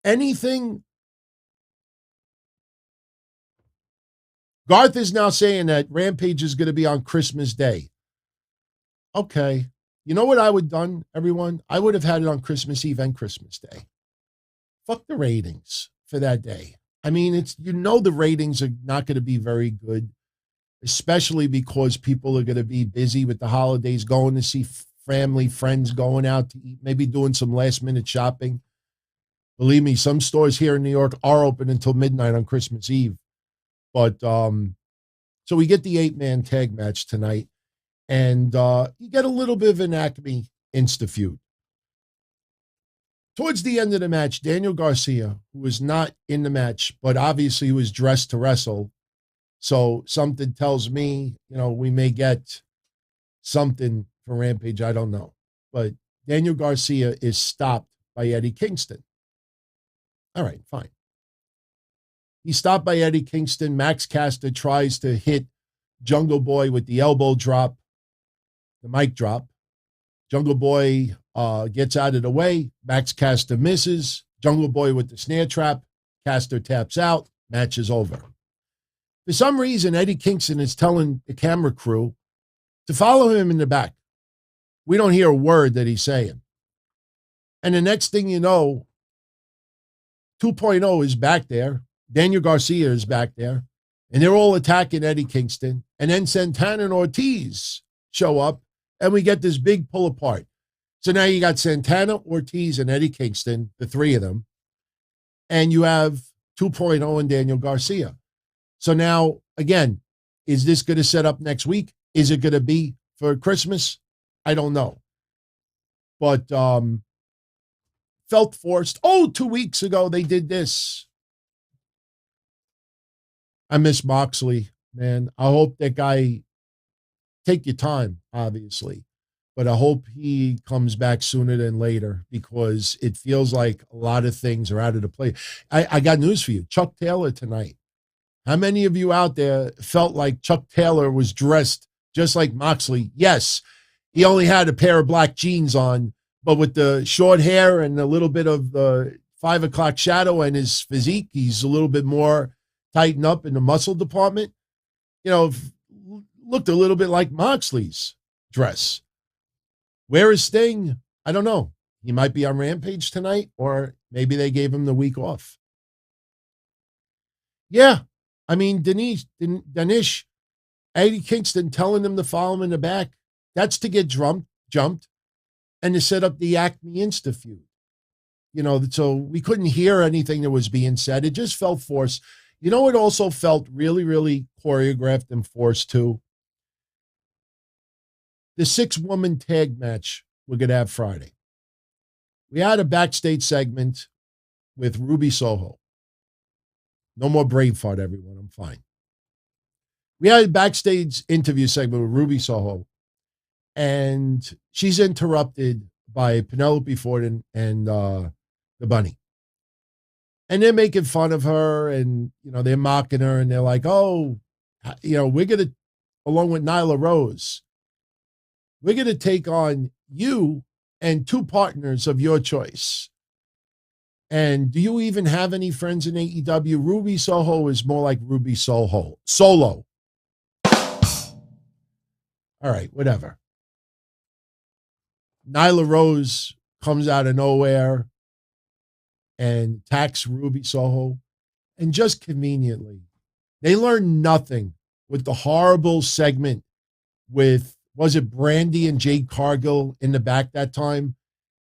anything? Garth is now saying that Rampage is going to be on Christmas Day. Okay. You know what I would have done, everyone? I would have had it on Christmas Eve and Christmas Day. Fuck the ratings for that day. I mean, the ratings are not going to be very good, especially because people are going to be busy with the holidays, going to see family, friends, going out to eat, maybe doing some last-minute shopping. Believe me, some stores here in New York are open until midnight on Christmas Eve. But so we get the 8-man tag match tonight, and you get a little bit of an Acme Insta-feud. Towards the end of the match, Daniel Garcia, who was not in the match, but obviously was dressed to wrestle, so something tells me, we may get something for Rampage. I don't know. But Daniel Garcia is stopped by Eddie Kingston. All right, fine. He's stopped by Eddie Kingston. Max Caster tries to hit Jungle Boy with the elbow drop, the mic drop. Jungle Boy gets out of the way. Max Caster misses. Jungle Boy with the snare trap. Caster taps out. Match is over. For some reason, Eddie Kingston is telling the camera crew to follow him in the back. We don't hear a word that he's saying. And the next thing you know, 2.0 is back there. Daniel Garcia is back there. And they're all attacking Eddie Kingston. And then Santana and Ortiz show up. And we get this big pull apart. So now you got Santana, Ortiz, and Eddie Kingston, the three of them. And you have 2.0 and Daniel Garcia. So now, again, is this going to set up next week? Is it going to be for Christmas? I don't know. But felt forced. 2 weeks ago they did this. I miss Moxley, man. I hope that guy, take your time, obviously. But I hope he comes back sooner than later because it feels like a lot of things are out of the play. I got news for you. Chuck Taylor tonight. How many of you out there felt like Chuck Taylor was dressed just like Moxley? Yes, he only had a pair of black jeans on, but with the short hair and a little bit of the 5 o'clock shadow and his physique, he's a little bit more tightened up in the muscle department. Looked a little bit like Moxley's dress. Where is Sting? I don't know. He might be on Rampage tonight, or maybe they gave him the week off. Yeah, I mean, Danish, Eddie Kingston telling them to follow him in the back. That's to get jumped and to set up the Acme Insta feud. So we couldn't hear anything that was being said. It just felt forced. It also felt really, really choreographed and forced too. The 6-woman tag match we're going to have Friday. We had a backstage segment with Ruby Soho. No more brain fart, everyone. I'm fine. We had a backstage interview segment with Ruby Soho, and she's interrupted by Penelope Ford and the Bunny. And they're making fun of her, and, they're mocking her, and they're like, we're going to, along with Nyla Rose, we're going to take on you and 2 partners of your choice. And do you even have any friends in AEW? Ruby Soho is more like Ruby Soho. Solo. All right, whatever. Nyla Rose comes out of nowhere and attacks Ruby Soho. And just conveniently, they learn nothing with the horrible segment with Was it Brandy and Jade Cargill in the back that time?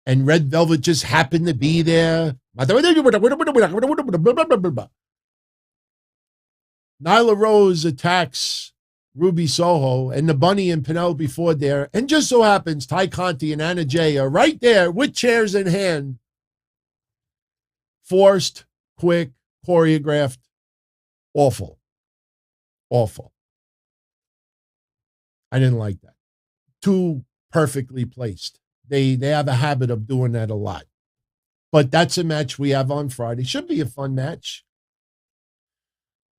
And Red Velvet just happened to be there. Nyla Rose attacks Ruby Soho, and the Bunny and Penelope Ford there. And just so happens Ty Conti and Anna Jay are right there with chairs in hand. Forced, quick, choreographed. Awful. Awful. I didn't like that. Too perfectly placed. They have a habit of doing that a lot. But that's a match we have on Friday. Should be a fun match.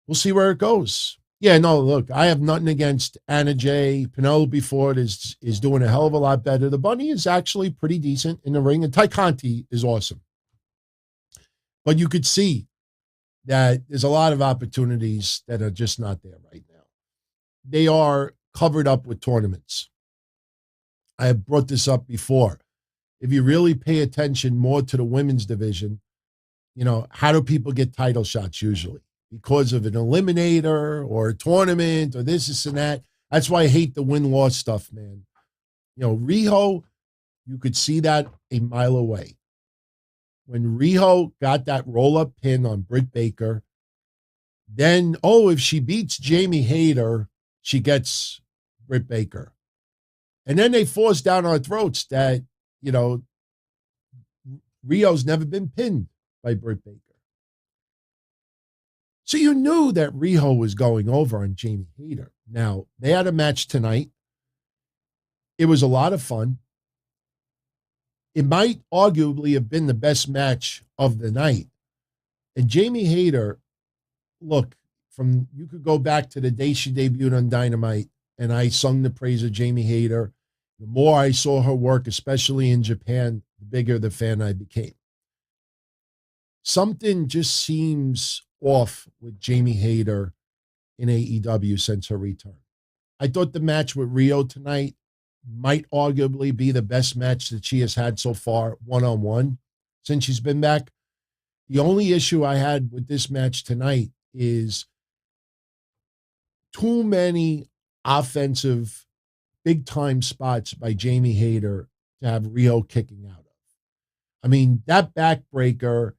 We'll see where it goes. Yeah, no, look, I have nothing against Anna Jay. Penelope Ford is doing a hell of a lot better. The Bunny is actually pretty decent in the ring, and Ty Conti is awesome. But you could see that there's a lot of opportunities that are just not there right now. They are covered up with tournaments. I have brought this up before. If you really pay attention more to the women's division, how do people get title shots usually? Because of an eliminator or a tournament or this and that. That's why I hate the win-loss stuff, man. Riho, you could see that a mile away. When Riho got that roll-up pin on Britt Baker, then, if she beats Jamie Hayter, she gets Britt Baker. And then they force down our throats that, Riho's never been pinned by Britt Baker. So you knew that Riho was going over on Jamie Hayter. Now, they had a match tonight. It was a lot of fun. It might arguably have been the best match of the night. And Jamie Hayter, look, you could go back to the day she debuted on Dynamite, and I sung the praise of Jamie Hayter. The more I saw her work, especially in Japan, the bigger the fan I became. Something just seems off with Jamie Hayter in AEW since her return. I thought the match with Riho tonight might arguably be the best match that she has had so far, one-on-one, since she's been back. The only issue I had with this match tonight is too many offensive, big-time spots by Jamie Hayter to have Riho kicking out of. I mean, that backbreaker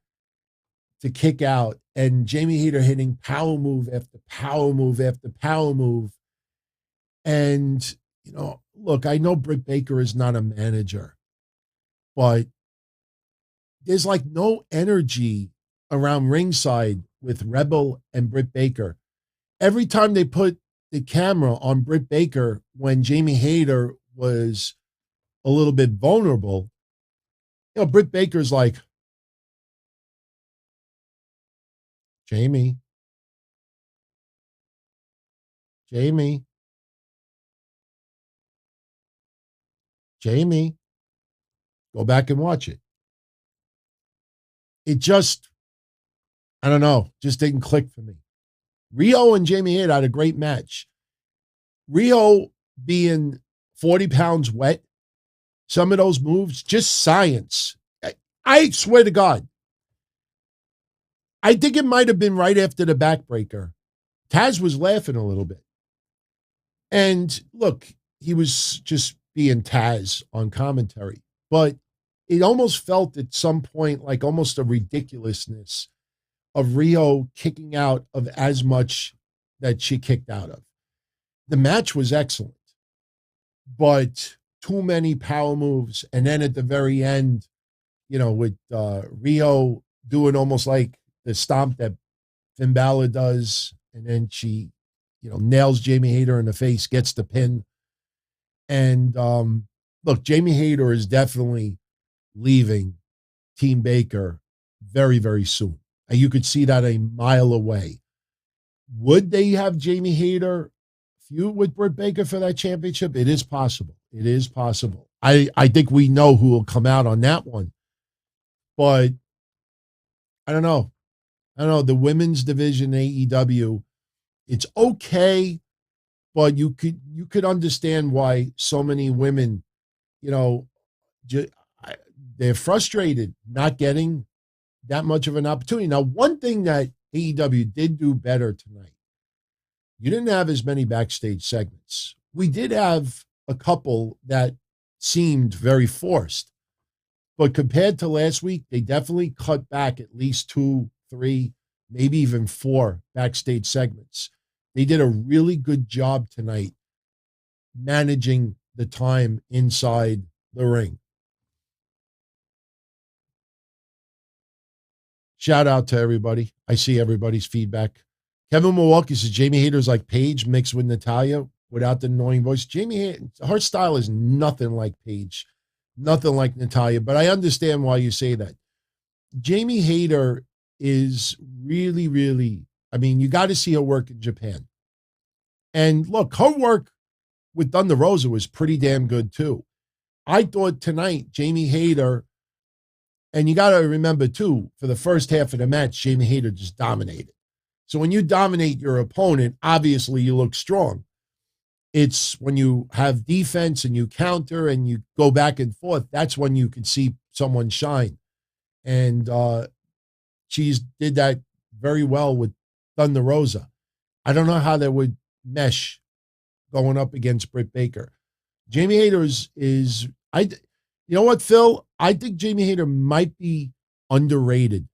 to kick out, and Jamie Hayter hitting power move after power move after power move. And, look, I know Britt Baker is not a manager, but there's like no energy around ringside with Rebel and Britt Baker. Every time they put the camera on Britt Baker when Jamie Hayter was a little bit vulnerable, Britt Baker's like, Jamie, go back and watch it. It just, I don't know, just didn't click for me. Riho and Jamie Hayter had a great match. Riho being 40 pounds wet, some of those moves, just science. I swear to God. I think it might have been right after the backbreaker. Taz was laughing a little bit. And look, he was just being Taz on commentary. But it almost felt at some point like almost a ridiculousness of Riho kicking out of as much that she kicked out of. The match was excellent, but too many power moves. And then at the very end, with Riho doing almost like the stomp that Finn Balor does, and then she, nails Jamie Hayter in the face, gets the pin. And look, Jamie Hayter is definitely leaving Team Baker very, very soon. And you could see that a mile away. Would they have Jamie Hayter feud with Britt Baker for that championship? It is possible. It is possible. I think we know who will come out on that one. But I don't know. The women's division AEW, it's okay, but you could understand why so many women, they're frustrated not getting that much of an opportunity. Now, one thing that AEW did do better tonight, you didn't have as many backstage segments. We did have a couple that seemed very forced. But compared to last week, they definitely cut back at least 2, 3, maybe even 4 backstage segments. They did a really good job tonight managing the time inside the ring. Shout out to everybody. I see everybody's feedback. Kevin Milwaukee says Jamie Hayter's like Paige mixed with Natalia without the annoying voice. Jamie Hayter, her style is nothing like Paige, nothing like Natalia, but I understand why you say that. Jamie Hayter is really, really, I mean, you got to see her work in Japan. And look, her work with Thunder Rosa was pretty damn good too. I thought tonight, Jamie Hayter, and you got to remember too, for the first half of the match, Jamie Hayter just dominated. So when you dominate your opponent, obviously you look strong. It's when you have defense and you counter and you go back and forth, that's when you can see someone shine. And she's did that very well with Thunder Rosa. I don't know how that would mesh going up against Britt Baker. Jamie Hayter is you know what, Phil? I think Jamie Hayter might be underrated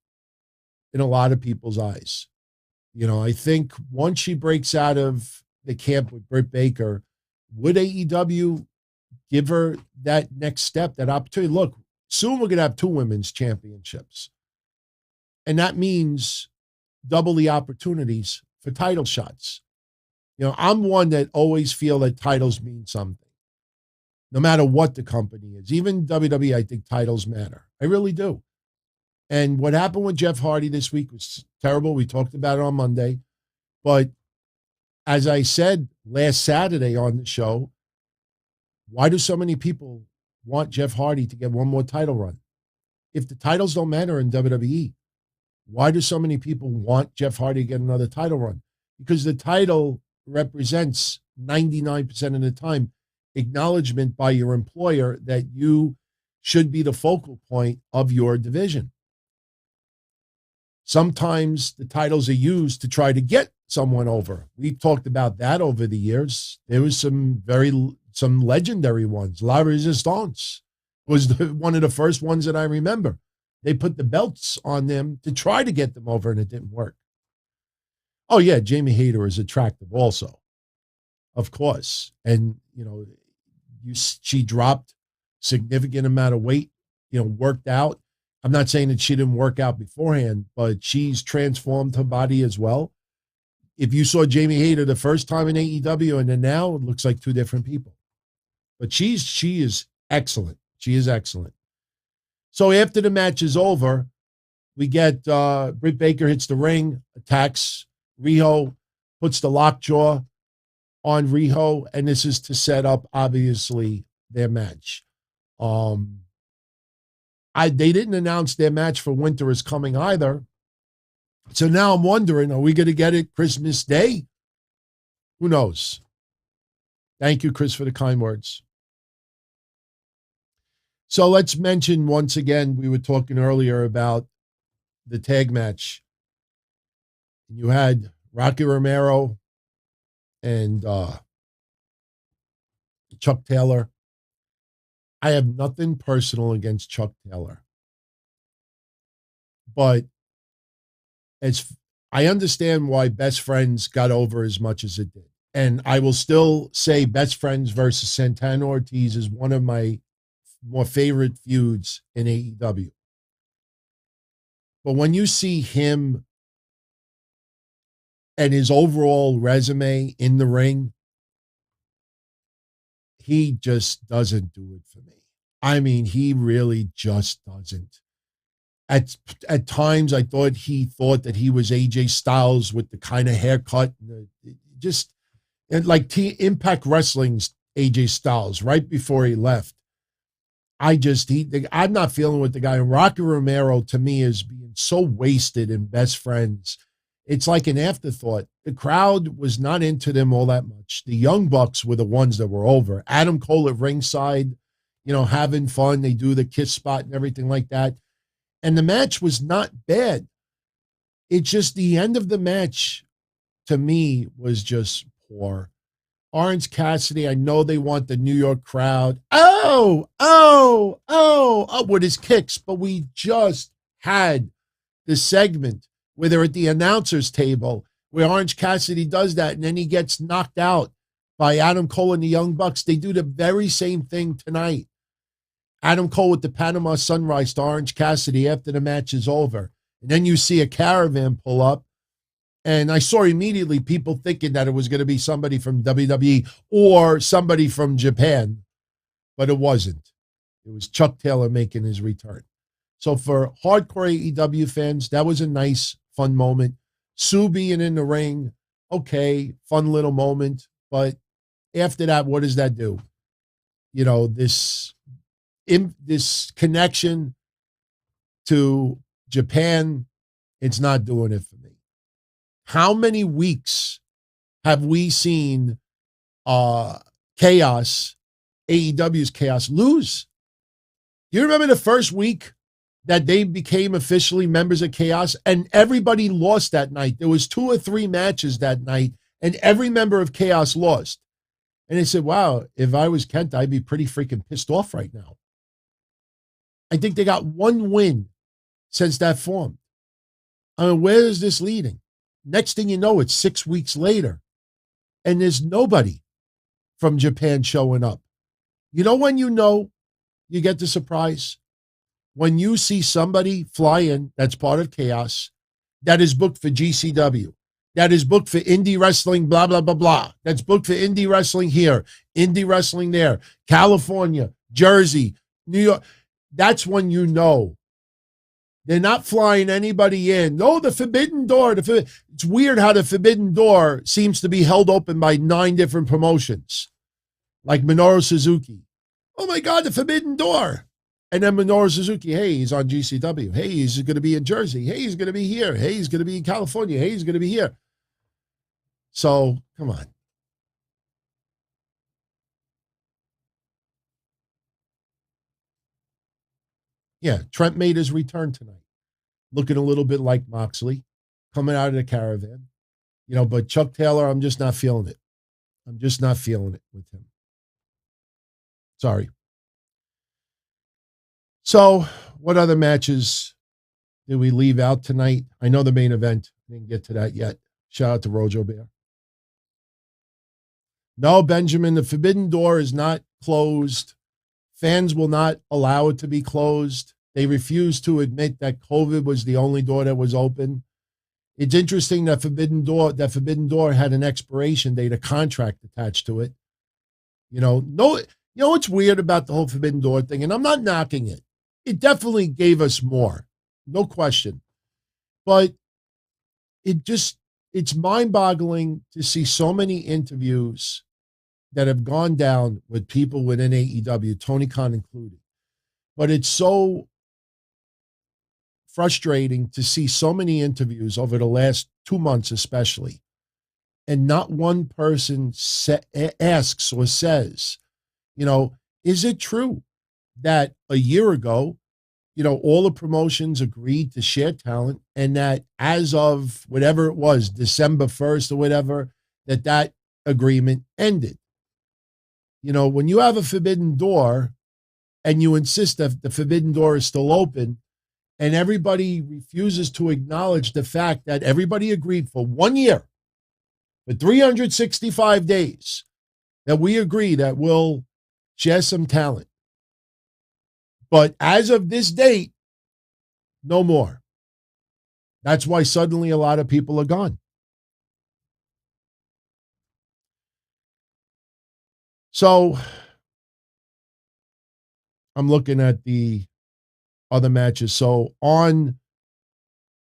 in a lot of people's eyes. You know, I think once she breaks out of the camp with Britt Baker, would AEW give her that next step, that opportunity? Look, soon we're going to have 2 women's championships. And that means double the opportunities for title shots. You know, I'm one that always feel that titles mean something, no matter what the company is. Even WWE, I think titles matter. I really do. And what happened with Jeff Hardy this week was terrible. We talked about it on Monday. But as I said last Saturday on the show, why do so many people want Jeff Hardy to get one more title run? If the titles don't matter in WWE, why do so many people want Jeff Hardy to get another title run? Because the title represents 99% of the time acknowledgement by your employer that you should be the focal point of your division. Sometimes the titles are used to try to get someone over. We've talked about that over the years. There was some legendary ones. La Resistance was one of the first ones that I remember. They put the belts on them to try to get them over, and it didn't work. Oh, yeah, Jamie Hayter is attractive also, of course. And, you know, she dropped significant amount of weight, you know, worked out. I'm not saying that she didn't work out beforehand, but she's transformed her body as well. If you saw Jamie Hayter the first time in AEW and then now, it looks like 2 different people. But she is excellent. She is excellent. So after the match is over, we get Britt Baker hits the ring, attacks Riho, puts the lockjaw on Riho, and this is to set up, obviously, their match. They didn't announce their match for Winter is Coming either. So now I'm wondering, are we going to get it Christmas Day? Who knows? Thank you, Chris, for the kind words. So let's mention once again, we were talking earlier about the tag match. You had Rocky Romero and Chuck Taylor. I have nothing personal against Chuck Taylor. But I understand why Best Friends got over as much as it did. And I will still say Best Friends versus Santana Ortiz is one of my more favorite feuds in AEW. But when you see him and his overall resume in the ring, he just doesn't do it for me. I mean, he really just doesn't. At times, I thought that he was AJ Styles with the kind of haircut, and like Impact Wrestling's AJ Styles right before he left. I'm not feeling with the guy. Rocky Romero, to me, is being so wasted in Best Friends. It's like an afterthought. The crowd was not into them all that much. The Young Bucks were the ones that were over. Adam Cole at ringside, having fun. They do the kiss spot and everything like that. And the match was not bad. It's just the end of the match, to me, was just poor. Orange Cassidy, I know they want the New York crowd. With his kicks, but we just had the segment where they're at the announcer's table where Orange Cassidy does that and then he gets knocked out by Adam Cole and the Young Bucks. They do the very same thing tonight. Adam Cole with the Panama Sunrise to Orange Cassidy after the match is over. And then you see a caravan pull up. And I saw immediately people thinking that it was going to be somebody from WWE or somebody from Japan, but it wasn't. It was Chuck Taylor making his return. So for hardcore AEW fans, that was a nice, fun moment. Sue being in the ring, okay, fun little moment. But after that, what does that do? You know, this connection to Japan, it's not doing it for me. How many weeks have we seen Chaos, AEW's Chaos, lose? Do you remember the first week that they became officially members of Chaos and everybody lost that night? There was 2 or 3 matches that night and every member of Chaos lost. And they said, wow, if I was Kent, I'd be pretty freaking pissed off right now. I think they got 1 win since that formed. I mean, where is this leading? Next thing you know, it's 6 weeks later, and there's nobody from Japan showing up. You know you get the surprise? When you see somebody fly in that's part of Chaos, that is booked for GCW, that is booked for indie wrestling, blah, blah, blah, blah. That's booked for indie wrestling here, indie wrestling there, California, Jersey, New York. That's when you know. They're not flying anybody in. No, the Forbidden Door. It's weird how the Forbidden Door seems to be held open by 9 different promotions, like Minoru Suzuki. Oh, my God, the Forbidden Door. And then Minoru Suzuki, hey, he's on GCW. Hey, he's going to be in Jersey. Hey, he's going to be here. Hey, he's going to be in California. Hey, he's going to be here. So, come on. Yeah, Trent made his return tonight. Looking a little bit like Moxley, coming out of the caravan. You know, but Chuck Taylor, I'm just not feeling it. I'm just not feeling it with him. Sorry. So, what other matches did we leave out tonight? I know the main event. Didn't get to that yet. Shout out to Rojo Bear. No, Benjamin, the Forbidden Door is not closed. Fans will not allow it to be closed. They refuse to admit that COVID was the only door that was open. It's interesting that Forbidden Door had an expiration date, a contract attached to it. You know what's weird about the whole Forbidden Door thing, and I'm not knocking it. It definitely gave us more, no question. But it's mind-boggling to see so many interviews that have gone down with people within AEW, Tony Khan included. But it's so frustrating to see so many interviews over the last 2 months especially, and not one person asks or says, is it true that a year ago, all the promotions agreed to share talent and that as of whatever it was, December 1st or whatever, that agreement ended? When you have a Forbidden Door and you insist that the Forbidden Door is still open and everybody refuses to acknowledge the fact that everybody agreed for 1 year, for 365 days, that we agree that we'll share some talent. But as of this date, no more. That's why suddenly a lot of people are gone. So I'm looking at the other matches. So on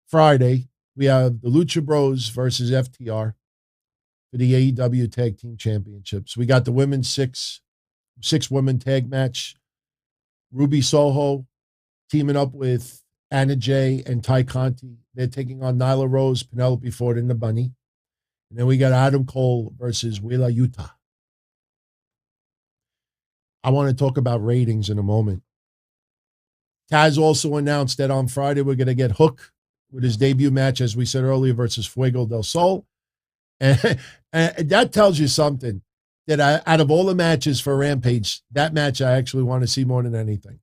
Friday, we have the Lucha Bros versus FTR for the AEW Tag Team Championships. We got the women's six women tag match. Ruby Soho teaming up with Anna Jay and Ty Conti. They're taking on Nyla Rose, Penelope Ford, and the Bunny. And then we got Adam Cole versus Wheeler Yuta. I want to talk about ratings in a moment. Taz also announced that on Friday we're going to get Hook with his debut match, as we said earlier, versus Fuego del Sol. And that tells you something. that out of all the matches for Rampage, that match I actually want to see more than anything.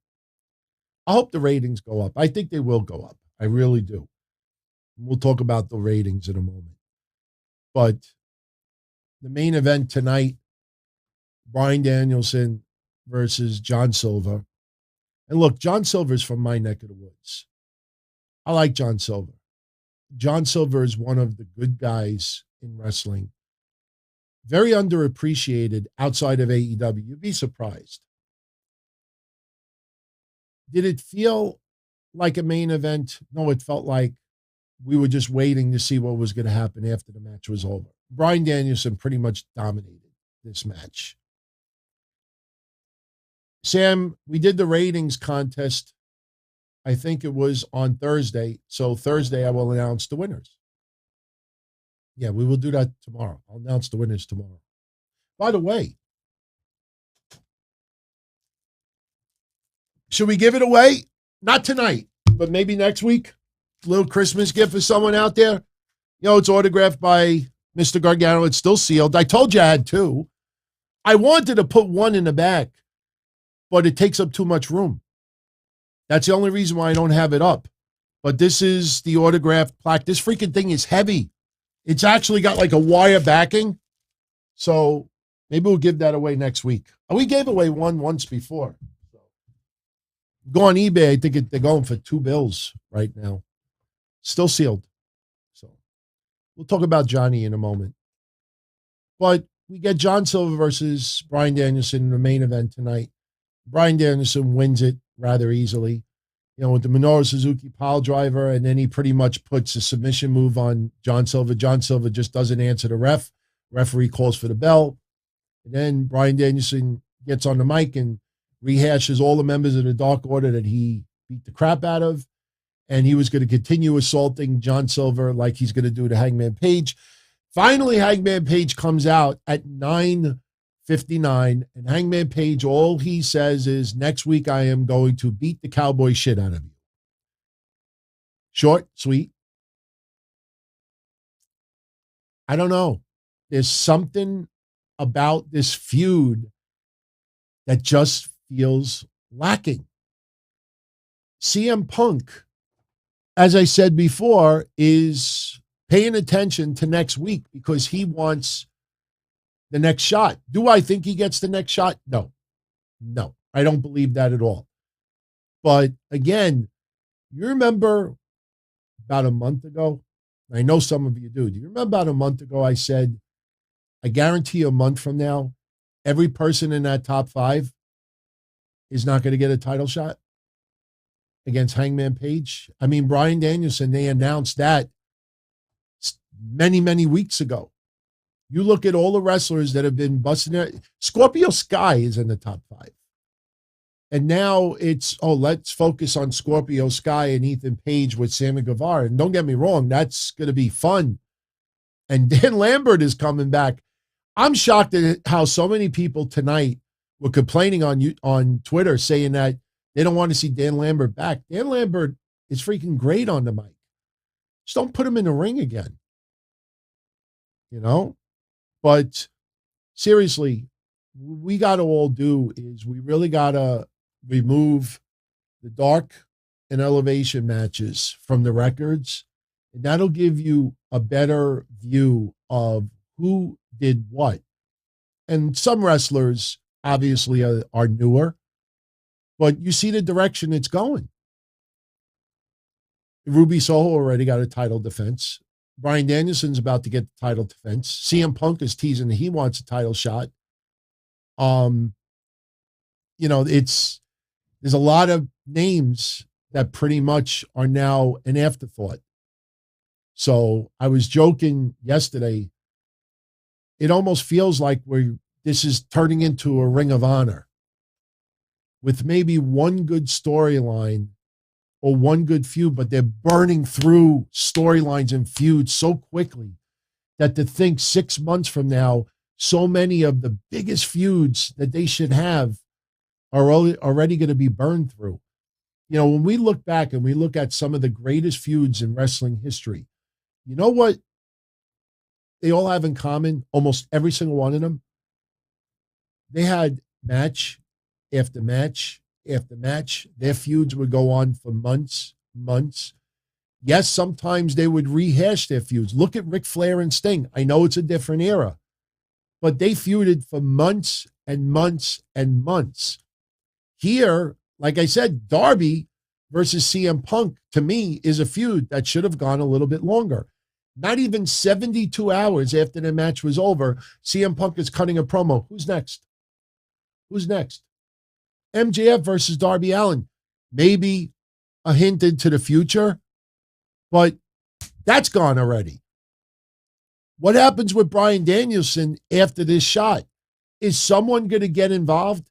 I hope the ratings go up. I think they will go up. I really do. We'll talk about the ratings in a moment. But the main event tonight, Bryan Danielson versus John Silver. And look, John Silver's from my neck of the woods. I like John Silver. John Silver is one of the good guys in wrestling. Very underappreciated outside of AEW. You'd be surprised. Did it feel like a main event? No, it felt like we were just waiting to see what was going to happen after the match was over. Bryan Danielson pretty much dominated this match. Sam, we did the ratings contest. I think it was on Thursday. So Thursday, I will announce the winners. Yeah, we will do that tomorrow. I'll announce the winners tomorrow. By the way, should we give it away? Not tonight, but maybe next week. Little Christmas gift for someone out there. You know, it's autographed by Mr. Gargano. It's still sealed. I told you I had two. I wanted to put one in the back, but it takes up too much room. That's the only reason why I don't have it up. But this is the autographed plaque. This freaking thing is heavy. It's actually got like a wire backing. So maybe we'll give that away next week. We gave away one once before. Go on eBay. I think they're going for $2 right now. Still sealed. So we'll talk about Johnny in a moment. But we get John Silver versus Bryan Danielson in the main event tonight. Bryan Danielson wins it rather easily, you know, with the Minoru Suzuki pile driver, and then he pretty much puts a submission move on John Silver. John Silver just doesn't answer the ref. Referee calls for the bell. And then Bryan Danielson gets on the mic and rehashes all the members of the Dark Order that he beat the crap out of. And he was going to continue assaulting John Silver like he's going to do to Hangman Page. Finally, Hangman Page comes out at 9:59, and Hangman Page, all he says is, next week I am going to beat the cowboy shit out of you. Short, sweet. I don't know. There's something about this feud that just feels lacking. CM Punk, as I said before, is paying attention to next week because he wants the next shot. Do I think he gets the next shot? No. No, I don't believe that at all. But again, you remember about a month ago, I know some of you do. Do you remember about a month ago I said, I guarantee you a month from now, every person in that top 5 is not going to get a title shot against Hangman Page? I mean, Bryan Danielson, they announced that many, many weeks ago. You look at all the wrestlers that have been busting their... Scorpio Sky is in the top 5. And now it's, let's focus on Scorpio Sky and Ethan Page with Sammy Guevara. And don't get me wrong, that's going to be fun. And Dan Lambert is coming back. I'm shocked at how so many people tonight were complaining on Twitter saying that they don't want to see Dan Lambert back. Dan Lambert is freaking great on the mic. Just don't put him in the ring again. You know? But seriously, what we got to all do is we really got to remove the dark and elevation matches from the records. And that'll give you a better view of who did what. And some wrestlers obviously are newer, but you see the direction it's going. Ruby Soho already got a title defense. Bryan Danielson's about to get the title defense. CM Punk is teasing that he wants a title shot. You know, there's a lot of names that pretty much are now an afterthought. So I was joking yesterday. It almost feels like this is turning into a Ring of Honor with maybe one good storyline or one good feud, but they're burning through storylines and feuds so quickly that to think 6 months from now, so many of the biggest feuds that they should have are already going to be burned through. You know, when we look back and we look at some of the greatest feuds in wrestling history, you know what they all have in common? Almost every single one of them. They had match after match after match. Their feuds would go on for months. Yes, sometimes they would rehash their feuds. Look at Ric Flair and Sting. I know it's a different era, but they feuded for months and months and months. Here, like I said, Darby versus CM Punk, to me, is a feud that should have gone a little bit longer. Not even 72 hours after the match was over, CM Punk is cutting a promo. Who's next? MJF versus Darby Allin. Maybe a hint into the future, but that's gone already. What happens with Bryan Danielson after this shot? Is someone going to get involved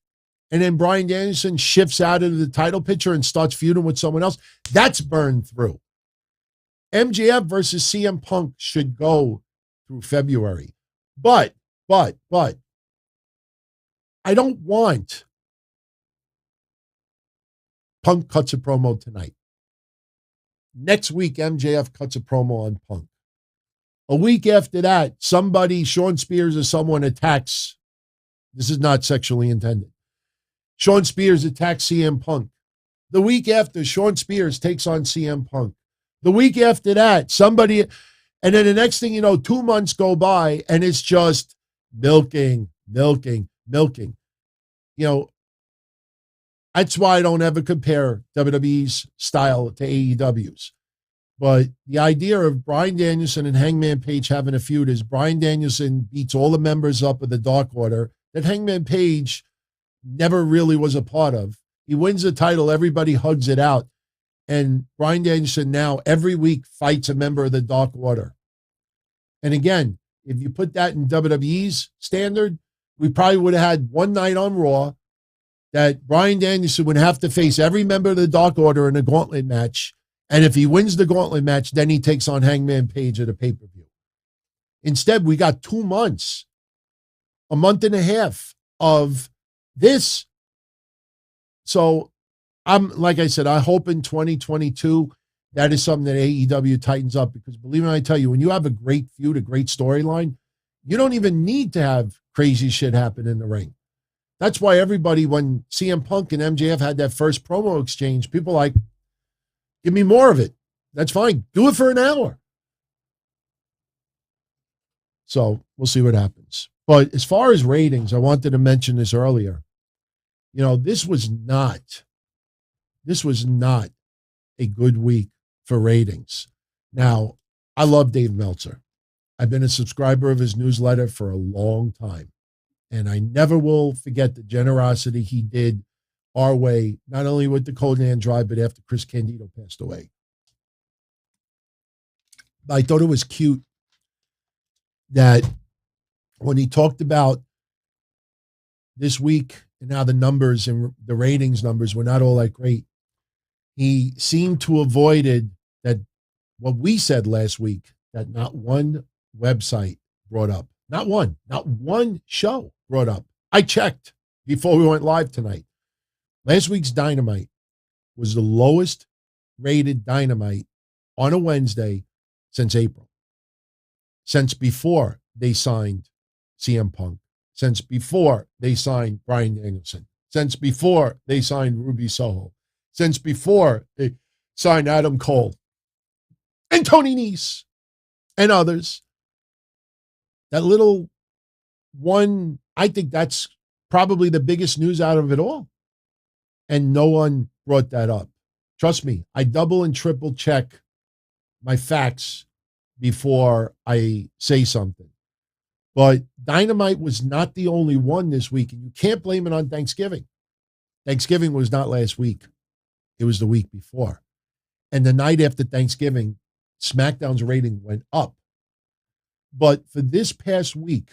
and then Bryan Danielson shifts out of the title picture and starts feuding with someone else? That's burned through. MJF versus CM Punk should go through February. But, I don't want Punk cuts a promo tonight. Next week, MJF cuts a promo on Punk. A week after that, somebody, Sean Spears or someone attacks. This is not sexually intended. Sean Spears attacks CM Punk. The week after, Sean Spears takes on CM Punk. The week after that, somebody, and then the next thing you know, 2 months go by and it's just milking. You know, that's why I don't ever compare WWE's style to AEW's. But the idea of Bryan Danielson and Hangman Page having a feud is Bryan Danielson beats all the members up of the Dark Order that Hangman Page never really was a part of. He wins the title, everybody hugs it out. And Bryan Danielson now every week fights a member of the Dark Order. And again, if you put that in WWE's standard, we probably would have had one night on Raw that Bryan Danielson would have to face every member of the Dark Order in a gauntlet match. And if he wins the gauntlet match, then he takes on Hangman Page at a pay-per-view. Instead, we got 2 months, a month and a half of this. So like I said, I hope in 2022, that is something that AEW tightens up, because believe me when I tell you, when you have a great feud, a great storyline, you don't even need to have crazy shit happen in the ring. That's why everybody, when CM Punk and MJF had that first promo exchange, people like, give me more of it. That's fine. Do it for an hour. So we'll see what happens. But as far as ratings, I wanted to mention this earlier. You know, this was not a good week for ratings. Now, I love Dave Meltzer. I've been a subscriber of his newsletter for a long time. And I never will forget the generosity he did our way, not only with the Conan Drive, but after Chris Candido passed away. I thought it was cute that when he talked about this week and how the numbers and the ratings numbers were not all that great, he seemed to avoided that what we said last week, that not one website brought up, not one show brought up. I checked before we went live tonight. Last week's Dynamite was the lowest rated Dynamite on a Wednesday since April. Since before they signed CM Punk. Since before they signed Bryan Danielson. Since before they signed Ruby Soho. Since before they signed Adam Cole. And Tony Nese. And others. That little one, I think that's probably the biggest news out of it all. And no one brought that up. Trust me, I double and triple check my facts before I say something. But Dynamite was not the only one this week, and you can't blame it on Thanksgiving. Thanksgiving was not last week. It was the week before. And the night after Thanksgiving, SmackDown's rating went up. But for this past week,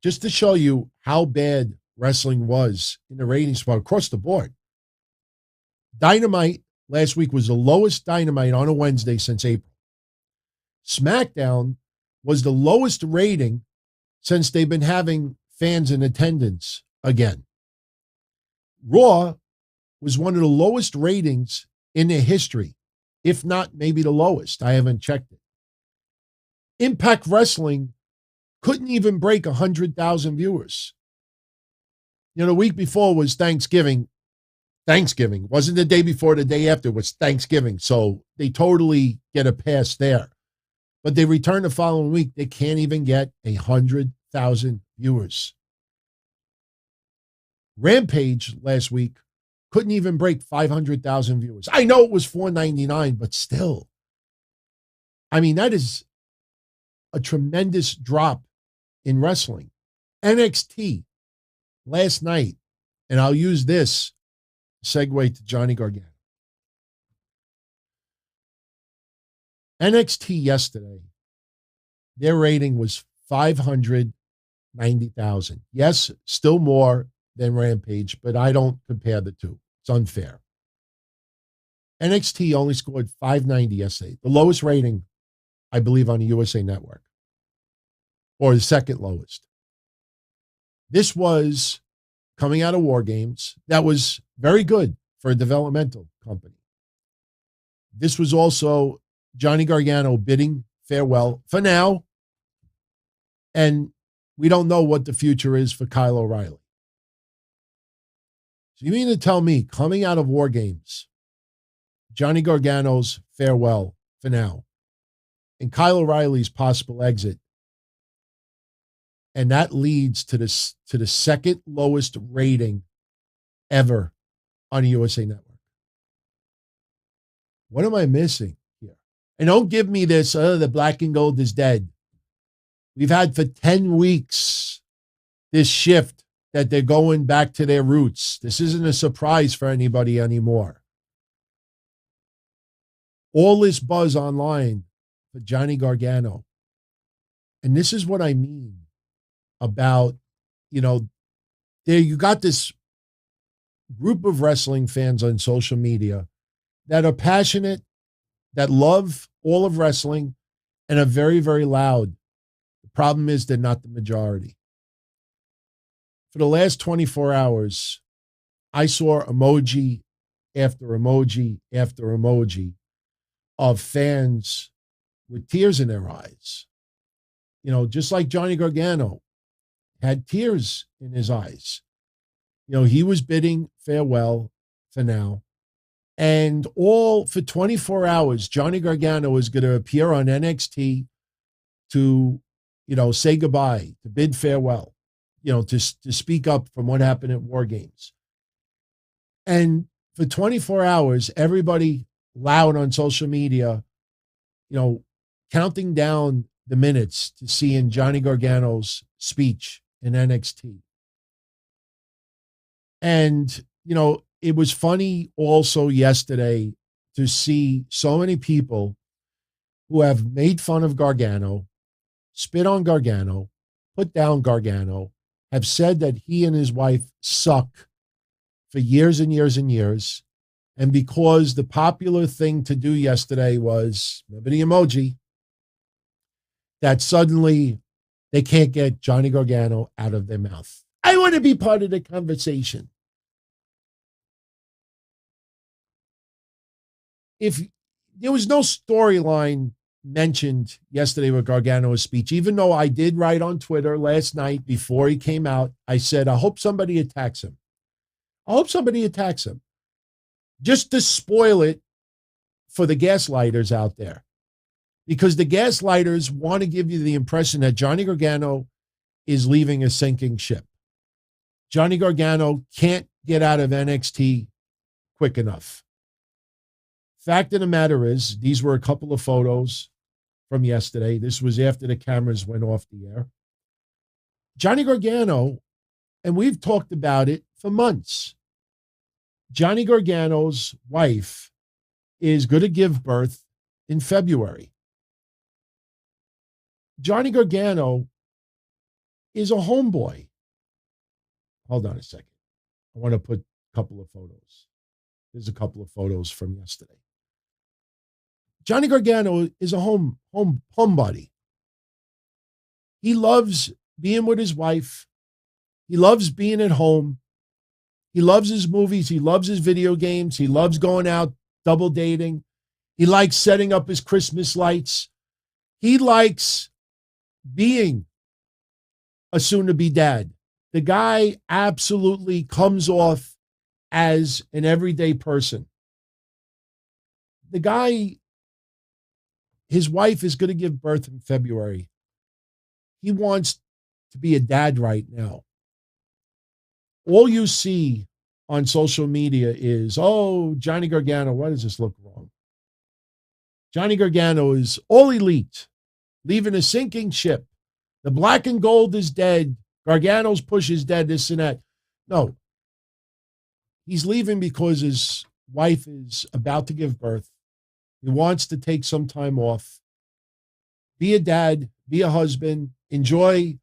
just to show you how bad wrestling was in the ratings spot across the board, Dynamite last week was the lowest Dynamite on a Wednesday since April. SmackDown was the lowest rating since they've been having fans in attendance again. Raw was one of the lowest ratings in their history, if not maybe the lowest. I haven't checked it. Impact Wrestling couldn't even break 100,000 viewers. The week before was Thanksgiving. Thanksgiving wasn't the day before, the day after was Thanksgiving. So they totally get a pass there. But they return the following week. They can't even get 100,000 viewers. Rampage last week couldn't even break 500,000 viewers. I know it was $4.99, but still. I mean, that is a tremendous drop in wrestling. NXT last night, and I'll use this segue to Johnny Gargano. NXT yesterday, their rating was 590,000. Yes, still more than Rampage, but I don't compare the two. It's unfair. NXT only scored 590 yesterday, the lowest rating, I believe, on the USA Network, or the second lowest. This was coming out of War Games. That was very good for a developmental company. This was also Johnny Gargano bidding farewell for now, and we don't know what the future is for Kyle O'Reilly. So you mean to tell me, coming out of War Games, Johnny Gargano's farewell for now, and Kyle O'Reilly's possible exit, and that leads to the second lowest rating ever on the USA Network? What am I missing here? And don't give me this, the black and gold is dead. We've had for 10 weeks this shift that they're going back to their roots. This isn't a surprise for anybody anymore. All this buzz online for Johnny Gargano. And this is what I mean about, there you got this group of wrestling fans on social media that are passionate, that love all of wrestling, and are very, very loud. The problem is they're not the majority. For the last 24 hours, I saw emoji after emoji after emoji of fans with tears in their eyes. Just like Johnny Gargano had tears in his eyes. He was bidding farewell for now. And all for 24 hours, Johnny Gargano is going to appear on NXT to, say goodbye, to bid farewell, to speak up from what happened at War Games. And for 24 hours, everybody loud on social media, counting down the minutes to seeing Johnny Gargano's speech in NXT. And, it was funny also yesterday to see so many people who have made fun of Gargano, spit on Gargano, put down Gargano, have said that he and his wife suck for years and years and years. And because the popular thing to do yesterday was, remember the emoji, that suddenly they can't get Johnny Gargano out of their mouth. I want to be part of the conversation. If there was no storyline mentioned yesterday with Gargano's speech, even though I did write on Twitter last night before he came out, I said, I hope somebody attacks him. I hope somebody attacks him. Just to spoil it for the gaslighters out there. Because the gaslighters want to give you the impression that Johnny Gargano is leaving a sinking ship. Johnny Gargano can't get out of NXT quick enough. Fact of the matter is, these were a couple of photos from yesterday. This was after the cameras went off the air. Johnny Gargano, and we've talked about it for months, Johnny Gargano's wife is going to give birth in February. Johnny Gargano is a homeboy. Hold on a second. I want to put a couple of photos. There's a couple of photos from yesterday. Johnny Gargano is a homebody. He loves being with his wife. He loves being at home. He loves his movies. He loves his video games. He loves going out, double dating. He likes setting up his Christmas lights. He likes being a soon-to-be dad. The guy absolutely comes off as an everyday person. The guy, his wife is going to give birth in February. He wants to be a dad right now. All you see on social media is, oh, Johnny Gargano, why does this look wrong? Johnny Gargano is all elite, leaving a sinking ship. The black and gold is dead. Gargano's push is dead, this and that. No. He's leaving because his wife is about to give birth. He wants to take some time off, be a dad, be a husband, enjoy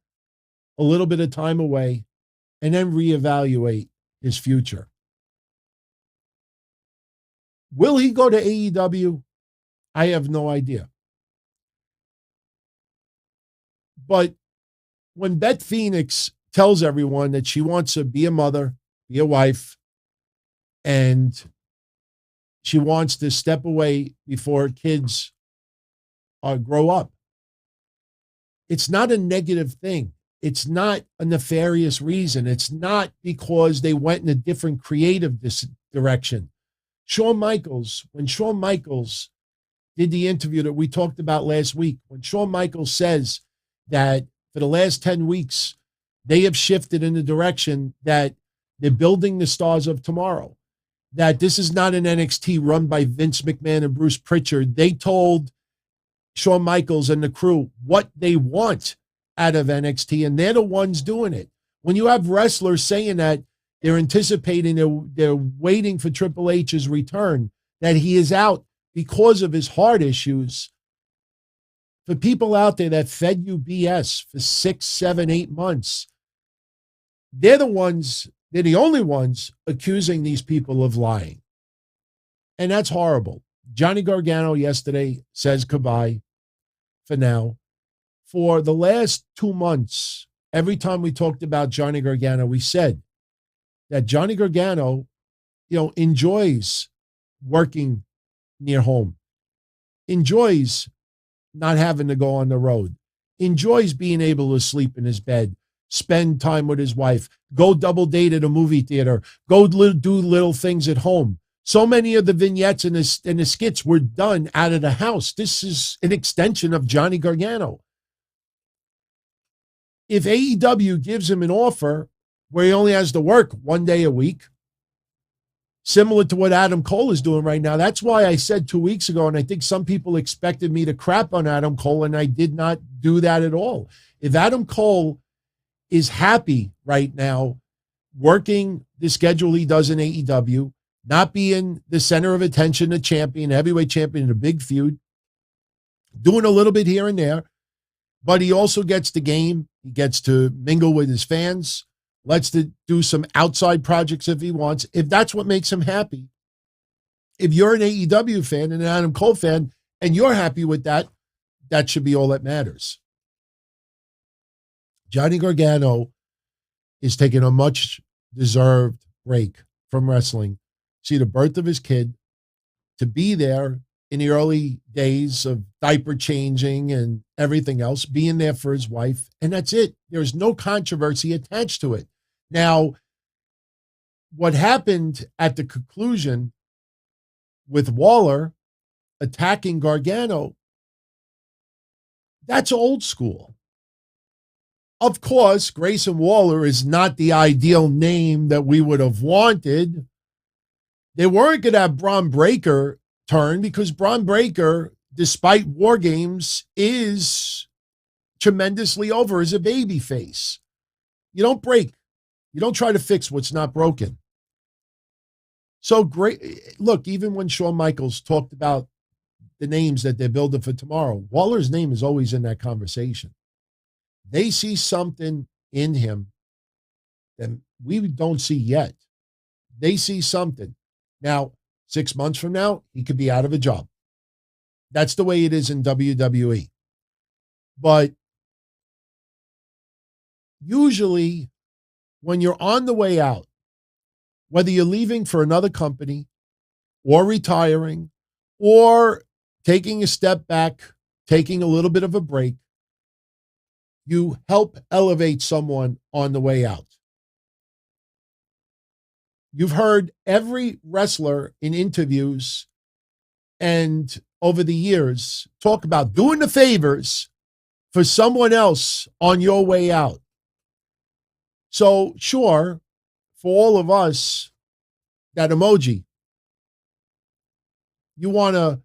a little bit of time away, and then reevaluate his future. Will he go to AEW? I have no idea. But when Beth Phoenix tells everyone that she wants to be a mother, be a wife, and she wants to step away before kids grow up, it's not a negative thing. It's not a nefarious reason. It's not because they went in a different creative direction. Shawn Michaels, when Shawn Michaels did the interview that we talked about last week, when Shawn Michaels says that for the last 10 weeks, they have shifted in the direction that they're building the stars of tomorrow, that this is not an NXT run by Vince McMahon and Bruce Pritchard. They told Shawn Michaels and the crew what they want out of NXT, and they're the ones doing it. When you have wrestlers saying that they're anticipating, they're waiting for Triple H's return, that he is out because of his heart issues, for people out there that fed you BS for 6, 7, 8 months, they're the only ones accusing these people of lying. And that's horrible. Johnny Gargano yesterday says goodbye for now. For the last 2 months, every time we talked about Johnny Gargano, we said that Johnny Gargano, enjoys working near home, enjoys not having to go on the road, enjoys being able to sleep in his bed, spend time with his wife, go double date at a movie theater, go do little things at home. So many of the vignettes and the skits were done out of the house. This is an extension of Johnny Gargano. If AEW gives him an offer where he only has to work 1 day a week, similar to what Adam Cole is doing right now, that's why I said 2 weeks ago, and I think some people expected me to crap on Adam Cole, and I did not do that at all. If Adam Cole is happy right now working the schedule he does in AEW, not being the center of attention, the champion, heavyweight champion in a big feud, doing a little bit here and there, but he also gets the game. He gets to mingle with his fans, lets to do some outside projects if he wants. If that's what makes him happy, if you're an AEW fan and an Adam Cole fan and you're happy with that, that should be all that matters. Johnny Gargano is taking a much-deserved break from wrestling. See the birth of his kid, to be there in the early days of diaper changing and everything else, being there for his wife, and that's it. There's no controversy attached to it. Now, what happened at the conclusion with Waller attacking Gargano, that's old school. Of course, Grayson Waller is not the ideal name that we would have wanted. They weren't going to have Braun Breaker turn because Braun Breaker, despite War Games, is tremendously over as a baby face. You don't break. You don't try to fix what's not broken. So great. Look, even when Shawn Michaels talked about the names that they're building for tomorrow, Waller's name is always in that conversation. They see something in him that we don't see yet. They see something. Now, 6 months from now, he could be out of a job. That's the way it is in WWE. But usually, when you're on the way out, whether you're leaving for another company or retiring or taking a step back, taking a little bit of a break, you help elevate someone on the way out. You've heard every wrestler in interviews and over the years talk about doing the favors for someone else on your way out. So sure, for all of us, that emoji, you want a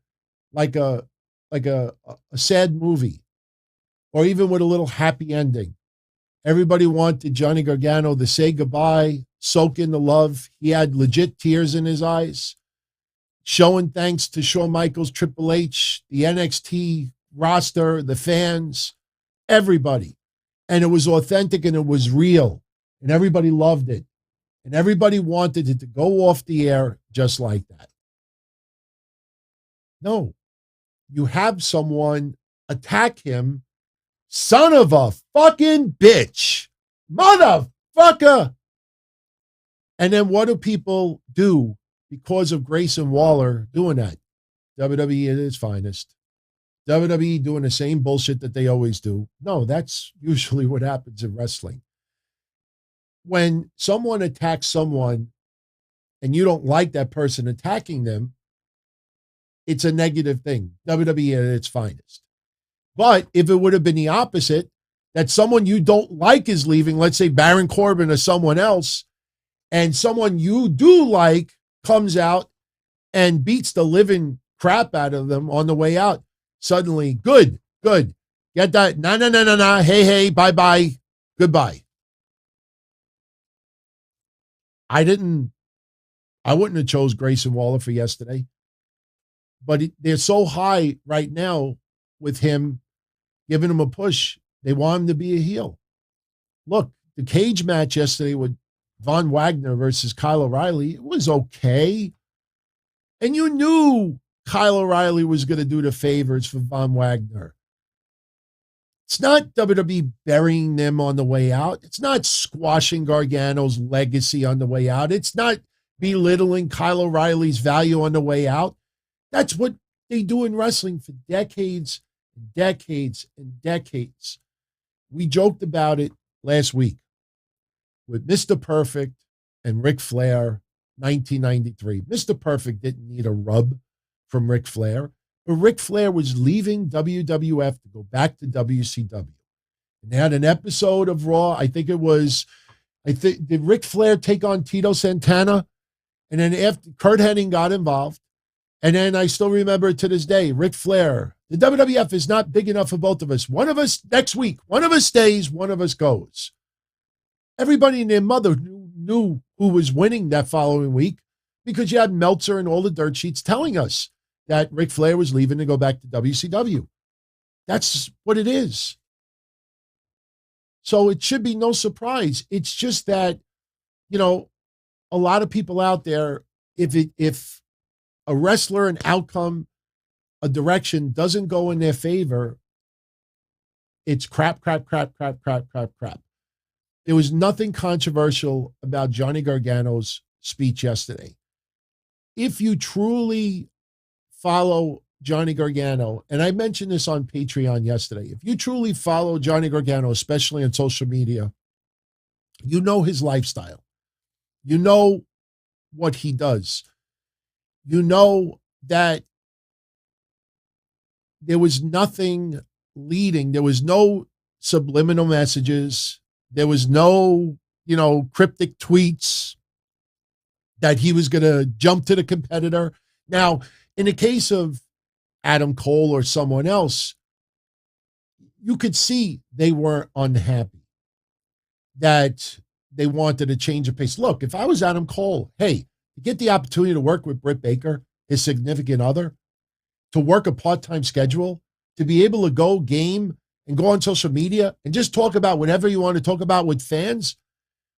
sad movie, or even with a little happy ending. Everybody wanted Johnny Gargano to say goodbye, soak in the love. He had legit tears in his eyes, showing thanks to Shawn Michaels, Triple H, the NXT roster, the fans, everybody. And it was authentic and it was real. And everybody loved it. And everybody wanted it to go off the air just like that. No, you have someone attack him. Son of a fucking bitch. Motherfucker. And then what do people do because of Grayson Waller doing that? WWE at its finest. WWE doing the same bullshit that they always do. No, that's usually what happens in wrestling. When someone attacks someone and you don't like that person attacking them, it's a negative thing. WWE at its finest. But if it would have been the opposite, that someone you don't like is leaving, let's say Baron Corbin or someone else, and someone you do like comes out and beats the living crap out of them on the way out, suddenly, good. Get that, nah, hey, bye, goodbye. I wouldn't have chose Grayson Waller for yesterday, but they're so high right now with him, giving him a push. They want him to be a heel. Look, the cage match yesterday with Von Wagner versus Kyle O'Reilly, it was okay. And you knew Kyle O'Reilly was going to do the favors for Von Wagner. It's not WWE burying them on the way out. It's not squashing Gargano's legacy on the way out. It's not belittling Kyle O'Reilly's value on the way out. That's what they do in wrestling for decades and decades and decades. We joked about it last week with Mr. Perfect and Ric Flair, 1993. Mr. Perfect didn't need a rub from Ric Flair, but Ric Flair was leaving WWF to go back to WCW. And they had an episode of Raw. Did Ric Flair take on Tito Santana? And then after Kurt Hennig got involved, and then I still remember to this day, Ric Flair, the WWF is not big enough for both of us. One of us next week, one of us stays, one of us goes. Everybody and their mother knew who was winning that following week because you had Meltzer and all the dirt sheets telling us that Ric Flair was leaving to go back to WCW. That's what it is. So it should be no surprise. It's just that, a lot of people out there, if a wrestler, an outcome, a direction doesn't go in their favor, it's crap. There was nothing controversial about Johnny Gargano's speech yesterday. If you truly follow Johnny Gargano, and I mentioned this on Patreon yesterday, if you truly follow Johnny Gargano, especially on social media, you know his lifestyle. You know what he does. You know that there was nothing leading. There was no subliminal messages. There was no, cryptic tweets that he was going to jump to the competitor. Now, in the case of Adam Cole or someone else, you could see they were unhappy, that they wanted to change of pace. Look, if I was Adam Cole, hey, to get the opportunity to work with Britt Baker, his significant other, to work a part-time schedule, to be able to go game and go on social media and just talk about whatever you want to talk about with fans,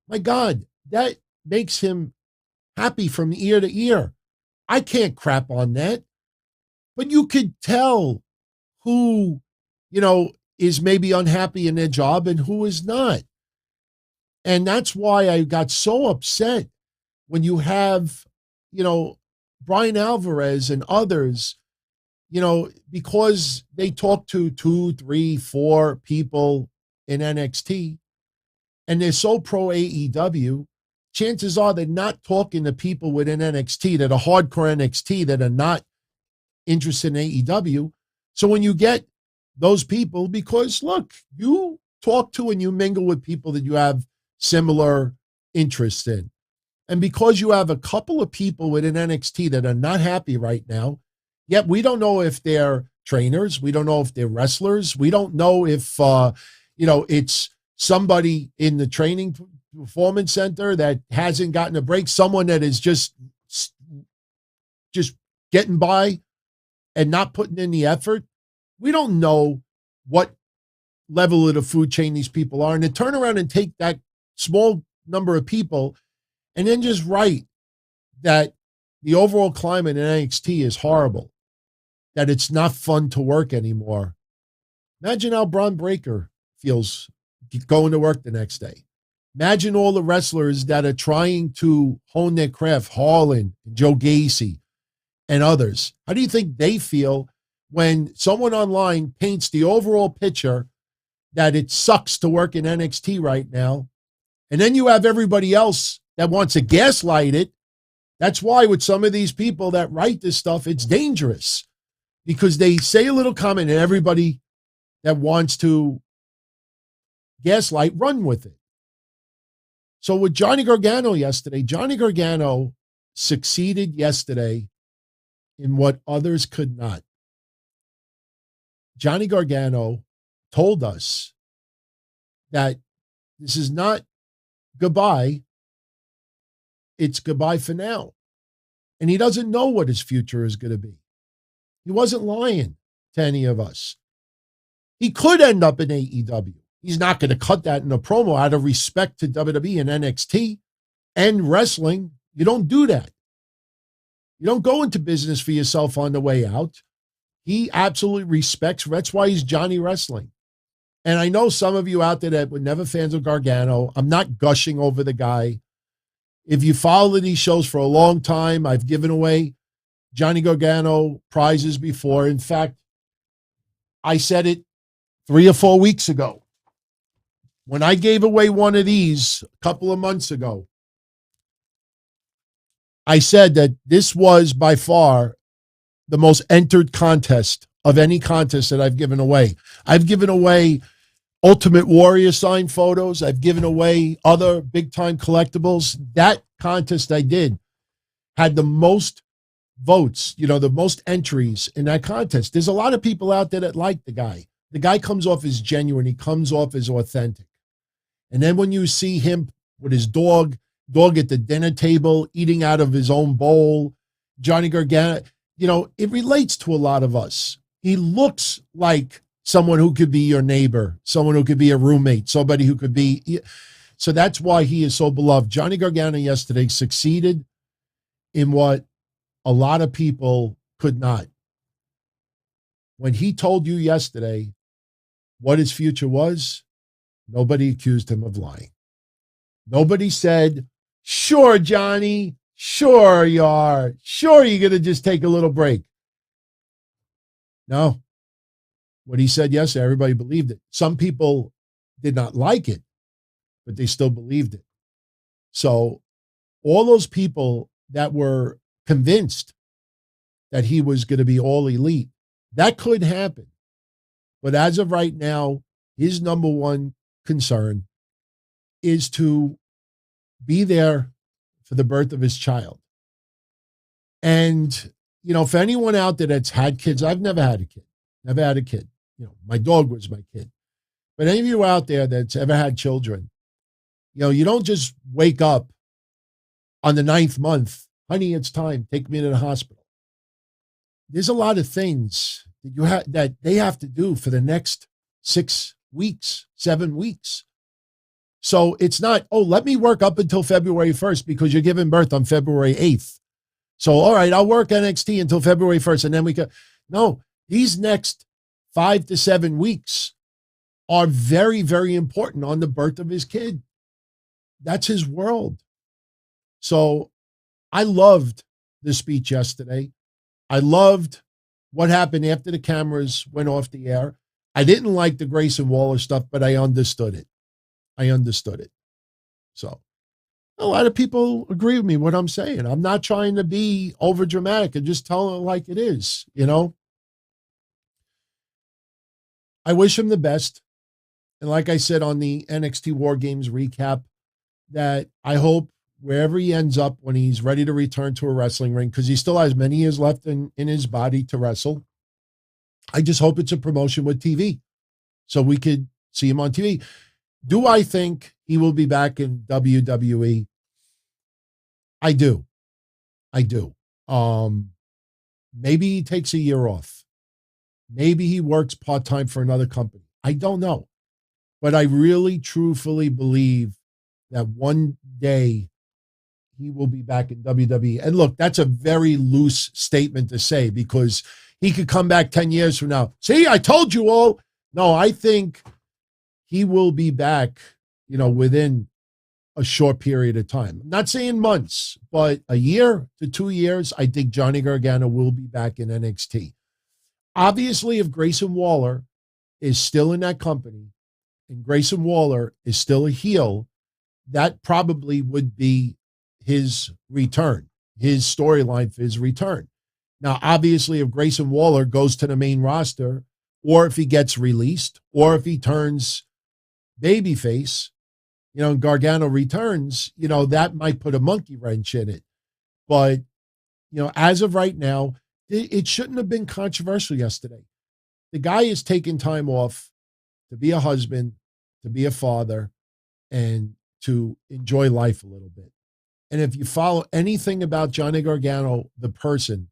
my God, that makes him happy from ear to ear. I can't crap on that. But you could tell who, is maybe unhappy in their job and who is not. And that's why I got so upset when you have, Brian Alvarez and others, because they talk to 2, 3, 4 people in NXT and they're so pro AEW, chances are they're not talking to people within NXT that are hardcore NXT that are not interested in AEW. So when you get those people, because look, you talk to and you mingle with people that you have similar interests in. And because you have a couple of people within NXT that are not happy right now, yet we don't know if they're trainers. We don't know if they're wrestlers. We don't know if, it's somebody in the training performance center that hasn't gotten a break, someone that is just getting by and not putting in the effort. We don't know what level of the food chain these people are. And to turn around and take that small number of people and then just write that the overall climate in NXT is horrible, that it's not fun to work anymore. Imagine how Braun Breaker feels going to work the next day. Imagine all the wrestlers that are trying to hone their craft, Harlan, Joe Gacy, and others. How do you think they feel when someone online paints the overall picture that it sucks to work in NXT right now? And then you have everybody else that wants to gaslight it. That's why with some of these people that write this stuff, it's dangerous because they say a little comment and everybody that wants to gaslight run with it. So with Johnny Gargano yesterday, Johnny Gargano succeeded yesterday in what others could not. Johnny Gargano told us that this is not goodbye, it's goodbye for now. And he doesn't know what his future is going to be. He wasn't lying to any of us. He could end up in AEW. He's not going to cut that in a promo out of respect to WWE and NXT and wrestling. You don't do that. You don't go into business for yourself on the way out. He absolutely respects. That's why he's Johnny Wrestling. And I know some of you out there that were never fans of Gargano. I'm not gushing over the guy. If you follow these shows for a long time, I've given away Johnny Gargano prizes before. In fact, I said it 3 or 4 weeks ago. When I gave away one of these a couple of months ago, I said that this was by far the most entered contest of any contest that I've given away. I've given away Ultimate Warrior signed photos. I've given away other big-time collectibles. That contest I did had the most votes, the most entries in that contest. There's a lot of people out there that like the guy. The guy comes off as genuine. He comes off as authentic. And then when you see him with his dog at the dinner table, eating out of his own bowl, Johnny Gargano, it relates to a lot of us. He looks like someone who could be your neighbor, someone who could be a roommate, somebody who could be. So that's why he is so beloved. Johnny Gargano yesterday succeeded in what a lot of people could not. When he told you yesterday what his future was, nobody accused him of lying. Nobody said, sure, Johnny, sure you are. Sure you're going to just take a little break. No. What he said yesterday, everybody believed it. Some people did not like it, but they still believed it. So all those people that were convinced that he was going to be all elite, that could happen. But as of right now, his number one concern is to be there for the birth of his child. And, for anyone out there that's had kids, I've never had a kid. Never had a kid. My dog was my kid. But any of you out there that's ever had children, you don't just wake up on the 9th month, honey, it's time, take me to the hospital. There's a lot of things that they have to do for the next 6 weeks, 7 weeks. So it's not, let me work up until February 1st because you're giving birth on February 8th. So, all right, I'll work NXT until February 1st and then we can. No, these next 5 to 7 weeks are very, very important on the birth of his kid. That's his world. So I loved the speech yesterday. I loved what happened after the cameras went off the air. I didn't like the Grayson Waller stuff, but I understood it. So A lot of people agree with me what I'm saying. I'm not trying to be over dramatic and just tell it like it is, you know. I wish him the best. And like I said on the NXT War Games recap, that I hope wherever he ends up when he's ready to return to a wrestling ring, because he still has many years left in his body to wrestle. I just hope it's a promotion with TV so we could see him on TV. Do I think he will be back in WWE? I do. Maybe he takes a year off. Maybe he works part-time for another company. I don't know. But I really, truthfully believe that one day he will be back in WWE. And look, that's a very loose statement to say because he could come back 10 years from now. See, I told you all. No, I think he will be back, within a short period of time. I'm not saying months, but a year to 2 years, I think Johnny Gargano will be back in NXT. Obviously, if Grayson Waller is still in that company and Grayson Waller is still a heel, that probably would be his return, his storyline for his return. Now, obviously, if Grayson Waller goes to the main roster, or if he gets released, or if he turns babyface, and Gargano returns, that might put a monkey wrench in it. But, as of right now, it shouldn't have been controversial yesterday. The guy is taking time off to be a husband, to be a father, and to enjoy life a little bit. And if you follow anything about Johnny Gargano, the person,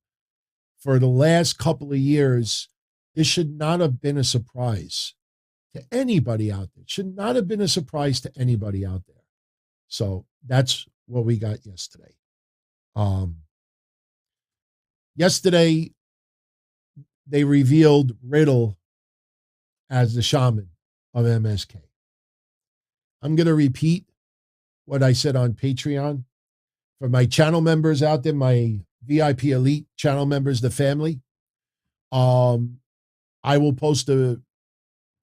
for the last couple of years, this should not have been a surprise to anybody out there. It should not have been a surprise to anybody out there. So that's what we got yesterday. Yesterday, they revealed Riddle as the Shaman of MSK. I'm going to repeat what I said on Patreon. For my channel members out there, my VIP Elite channel members, the family, I will post a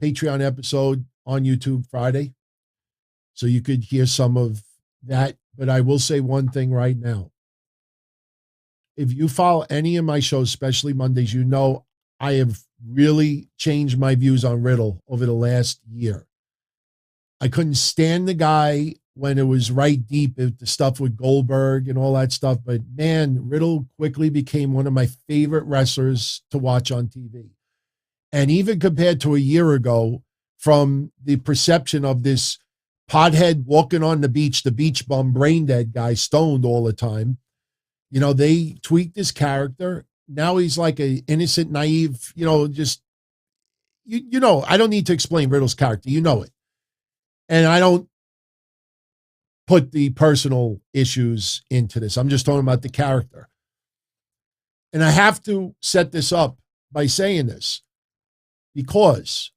Patreon episode on YouTube Friday, so you could hear some of that. But I will say one thing right now. If you follow any of my shows, especially Mondays, I have really changed my views on Riddle over the last year. I couldn't stand the guy when it was right deep with the stuff with Goldberg and all that stuff. But man, Riddle quickly became one of my favorite wrestlers to watch on TV. And even compared to a year ago, from the perception of this pothead walking on the beach bum, brain dead guy, stoned all the time, they tweaked his character. Now he's like an innocent, naive, just, I don't need to explain Riddle's character. You know it. And I don't put the personal issues into this. I'm just talking about the character. And I have to set this up by saying this, because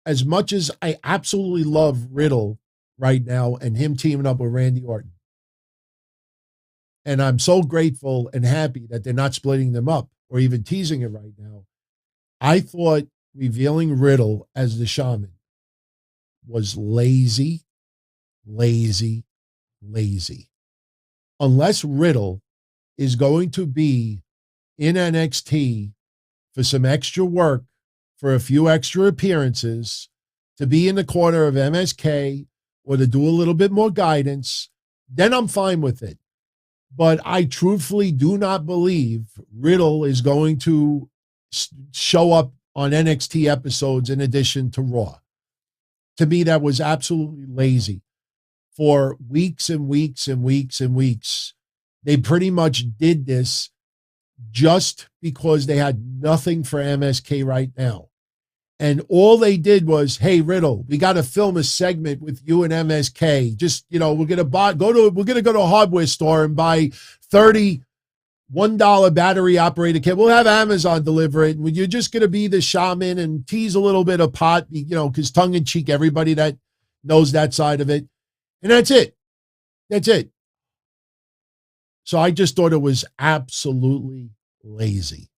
as much as I absolutely love Riddle right now and him teaming up with Randy Orton, and I'm so grateful and happy that they're not splitting them up or even teasing it right now, I thought revealing Riddle as the Shaman was lazy. Unless Riddle is going to be in NXT for some extra work, for a few extra appearances, to be in the corner of MSK or to do a little bit more guidance, then I'm fine with it. But I truthfully do not believe Riddle is going to show up on NXT episodes in addition to Raw. To me, that was absolutely lazy. For weeks and weeks and weeks and weeks, they pretty much did this just because they had nothing for MSK right now. And all they did was, hey, Riddle, we got to film a segment with you and MSK. Just, we're going to go to a hardware store and buy 30 $1 battery operated kit. We'll have Amazon deliver it. And you're just going to be the Shaman and tease a little bit of pot, because tongue in cheek, everybody that knows that side of it. And that's it. So I just thought it was absolutely lazy.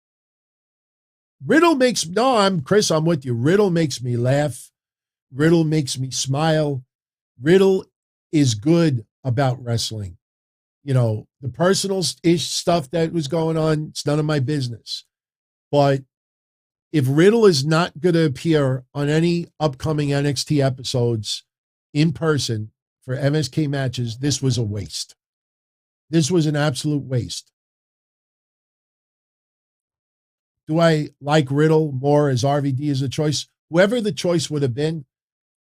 Riddle I'm with you. Riddle makes me laugh. Riddle makes me smile. Riddle is good about wrestling. You know, the personal-ish stuff that was going on, it's none of my business. But if Riddle is not going to appear on any upcoming NXT episodes in person for MSK matches, this was a waste. This was an absolute waste. Do I like Riddle more as RVD as a choice? Whoever the choice would have been,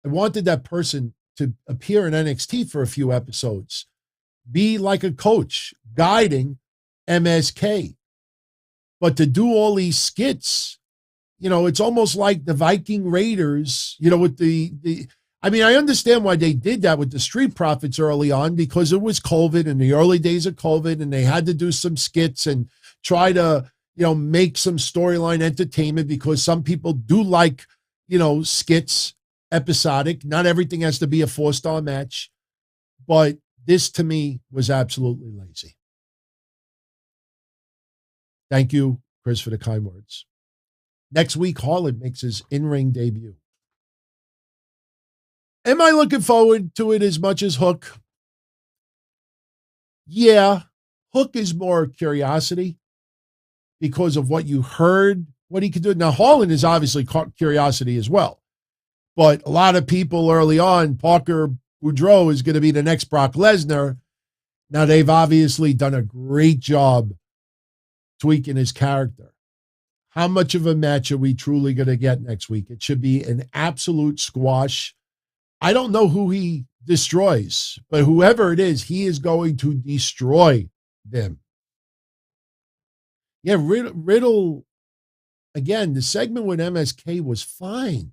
I wanted that person to appear in NXT for a few episodes, be like a coach guiding MSK. But to do all these skits, you know, it's almost like the Viking Raiders, you know, with I mean, I understand why they did that with the Street Profits early on, because it was COVID in the early days of COVID, and they had to do some skits and try to, you know, make some storyline entertainment, because some people do like, you know, skits, episodic. Not everything has to be a 4-star match, but this to me was absolutely lazy. Thank you, Chris, for the kind words. Next week, Harlan makes his in-ring debut. Am I looking forward to it as much as Hook? Yeah, Hook is more curiosity because of what you heard, what he could do. Now, Harlan is obviously curiosity as well. But a lot of people early on, Parker Boudreaux is going to be the next Brock Lesnar. Now, they've obviously done a great job tweaking his character. How much of a match are we truly going to get next week? It should be an absolute squash. I don't know who he destroys, but whoever it is, he is going to destroy them. Yeah, Riddle, again, the segment with MSK was fine.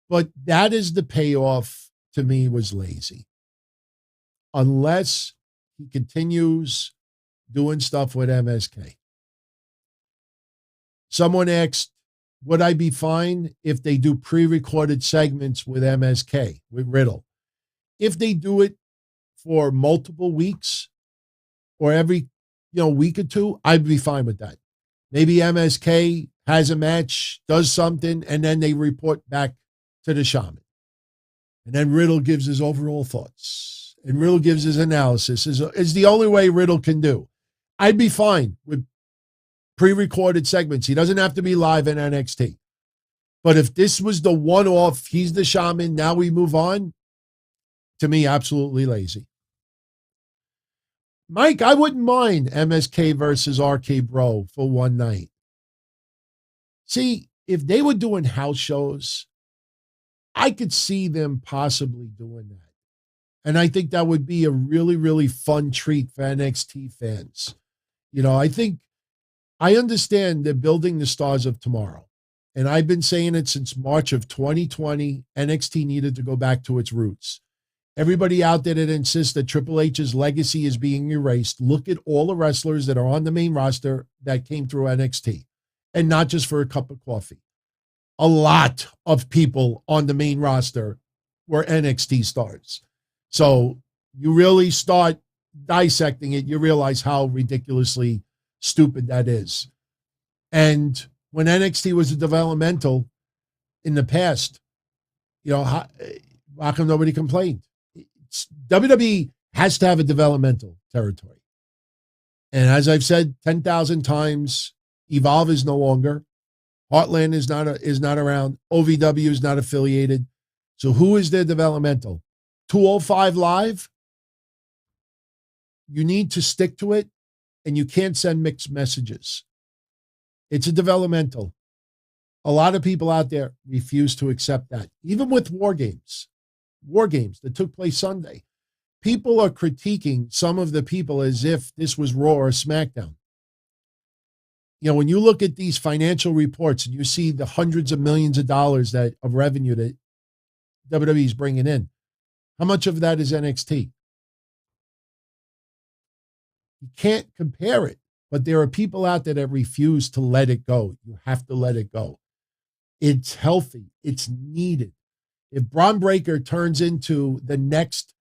But that is the payoff, to me, was lazy. Unless he continues doing stuff with MSK. Someone asked, would I be fine if they do pre-recorded segments with MSK, with Riddle? If they do it for multiple weeks or every, week or two, I'd be fine with that. Maybe MSK has a match, does something, and then they report back to the Shaman. And then Riddle gives his overall thoughts. And Riddle gives his analysis. Is the only way Riddle can do. I'd be fine with pre-recorded segments. He doesn't have to be live in NXT. But if this was the one-off, he's the Shaman, now we move on, to me, absolutely lazy. Mike, I wouldn't mind MSK versus RK Bro for one night. See, if they were doing house shows, I could see them possibly doing that. And I think that would be a really, really fun treat for NXT fans. I understand they're building the stars of tomorrow. And I've been saying it since March of 2020. NXT needed to go back to its roots. Everybody out there that insists that Triple H's legacy is being erased, look at all the wrestlers that are on the main roster that came through NXT. And not just for a cup of coffee. A lot of people on the main roster were NXT stars. So you really start dissecting it, you realize how ridiculously stupid that is. And when NXT was a developmental in the past, how come nobody complained? WWE has to have a developmental territory. And as I've said 10,000 times, Evolve is no longer. Heartland is not around. OVW is not affiliated. So who is their developmental? 205 Live? You need to stick to it, and you can't send mixed messages. It's a developmental. A lot of people out there refuse to accept that. Even with war games that took place Sunday, people are critiquing some of the people as if this was Raw or SmackDown. When you look at these financial reports and you see the hundreds of millions of dollars of revenue that WWE is bringing in, how much of that is NXT? You can't compare it, but there are people out there that refuse to let it go. You have to let it go. It's healthy. It's needed. If Braun Breaker turns into the next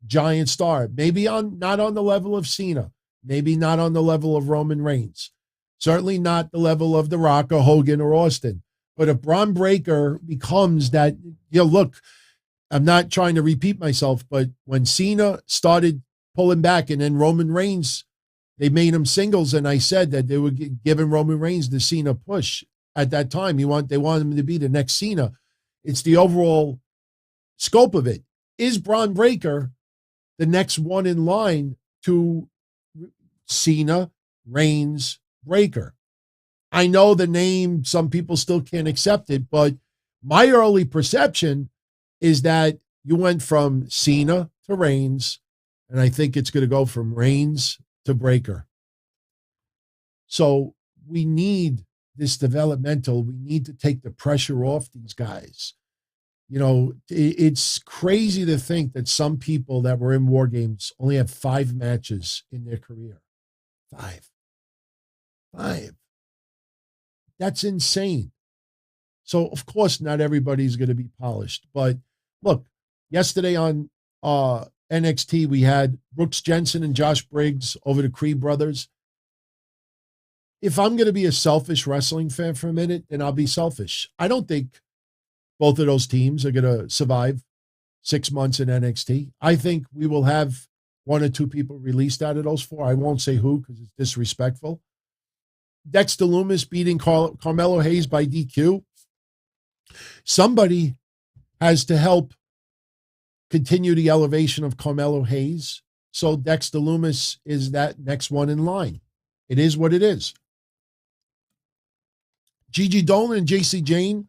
giant star, maybe not on the level of Cena, maybe not on the level of Roman Reigns, certainly not the level of The Rock or Hogan or Austin. But if Braun Breaker becomes that, look, I'm not trying to repeat myself, but when Cena started pulling back and then Roman Reigns, they made him singles, and I said that they were giving Roman Reigns the Cena push at that time. They wanted him to be the next Cena. It's the overall scope of it. Is Braun Breaker the next one in line to Cena, Reigns, Breaker? I know the name, some people still can't accept it, but my early perception is that you went from Cena to Reigns, and I think it's going to go from Reigns to Breaker. So we need this developmental. We need to take the pressure off these guys. You know, it's crazy to think that some people that were in War Games only have 5 matches in their career. 5. That's insane. So, of course, not everybody's going to be polished. But look, yesterday on NXT, we had Brooks Jensen and Josh Briggs over the Creed brothers. If I'm going to be a selfish wrestling fan for a minute, then I'll be selfish. I don't think both of those teams are going to survive 6 months in NXT. I think we will have 1 or 2 people released out of those 4. I won't say who because it's disrespectful. Dexter Lumis beating Carmelo Hayes by DQ. Somebody has to help continue the elevation of Carmelo Hayes. So Dexter Lumis is that next one in line. It is what it is. Gigi Dolan and JC Jane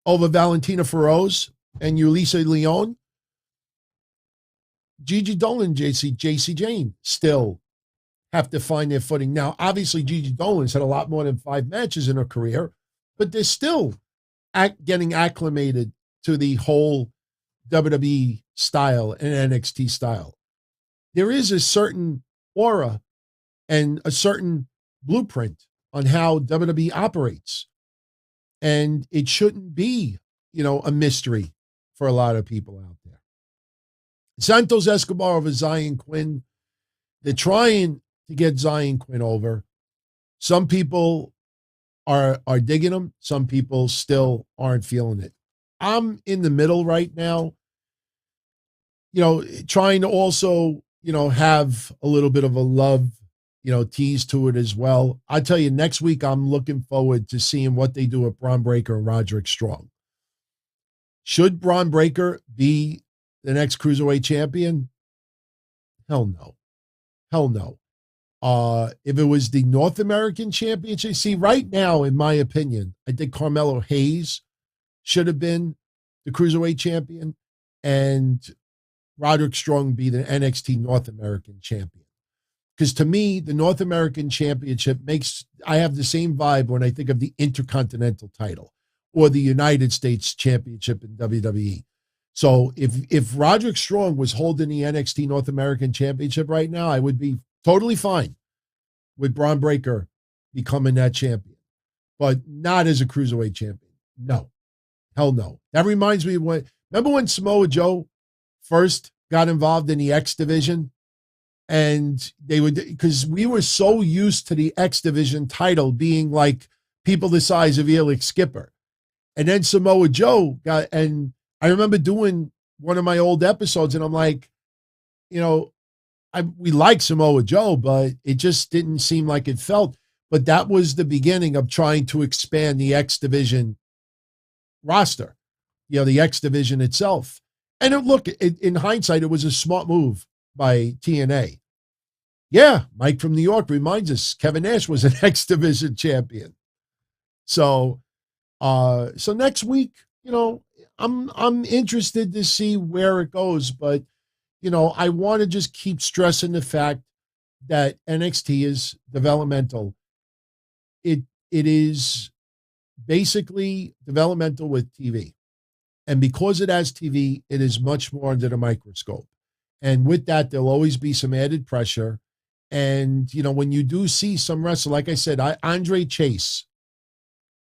over Valentina Feroz and Yulisa Leon. Gigi Dolan and JC Jane still have to find their footing. Now, obviously, Gigi Dolan's had a lot more than 5 matches in her career, but they're still getting acclimated to the whole WWE style and NXT style. There is a certain aura and a certain blueprint on how WWE operates. And it shouldn't be, a mystery for a lot of people out there. Santos Escobar over Zion Quinn. They're trying to get Zion Quinn over. Some people are digging him. Some people still aren't feeling it. I'm in the middle right now, trying to also, have a little bit of a love, tease to it as well. I tell you, next week, I'm looking forward to seeing what they do with Braun Breaker and Roderick Strong. Should Braun Breaker be the next Cruiserweight champion? Hell no. Hell no. If it was the North American Championship, see, right now, in my opinion, I think Carmelo Hayes should have been the Cruiserweight champion and Roderick Strong be the NXT North American champion. Because to me, the North American Championship I have the same vibe when I think of the Intercontinental title or the United States Championship in WWE. So if Roderick Strong was holding the NXT North American Championship right now, I would be totally fine with Braun Breaker becoming that champion, but not as a Cruiserweight champion. No, hell no. That reminds me of remember when Samoa Joe first got involved in the X division, and because we were so used to the X division title being like people the size of Elix Skipper, and then Samoa Joe and I remember doing one of my old episodes, and I'm like, we like Samoa Joe, but it just didn't seem like it felt. But that was the beginning of trying to expand the X division roster, the X division itself. And in hindsight, it was a smart move by TNA. Yeah, Mike from New York reminds us Kevin Nash was an X division champion. So next week, I'm interested to see where it goes, but I want to just keep stressing the fact that NXT is developmental. It is basically developmental with TV. And because it has TV, it is much more under the microscope. And with that, there'll always be some added pressure. And, when you do see some wrestler, like I said, Andre Chase,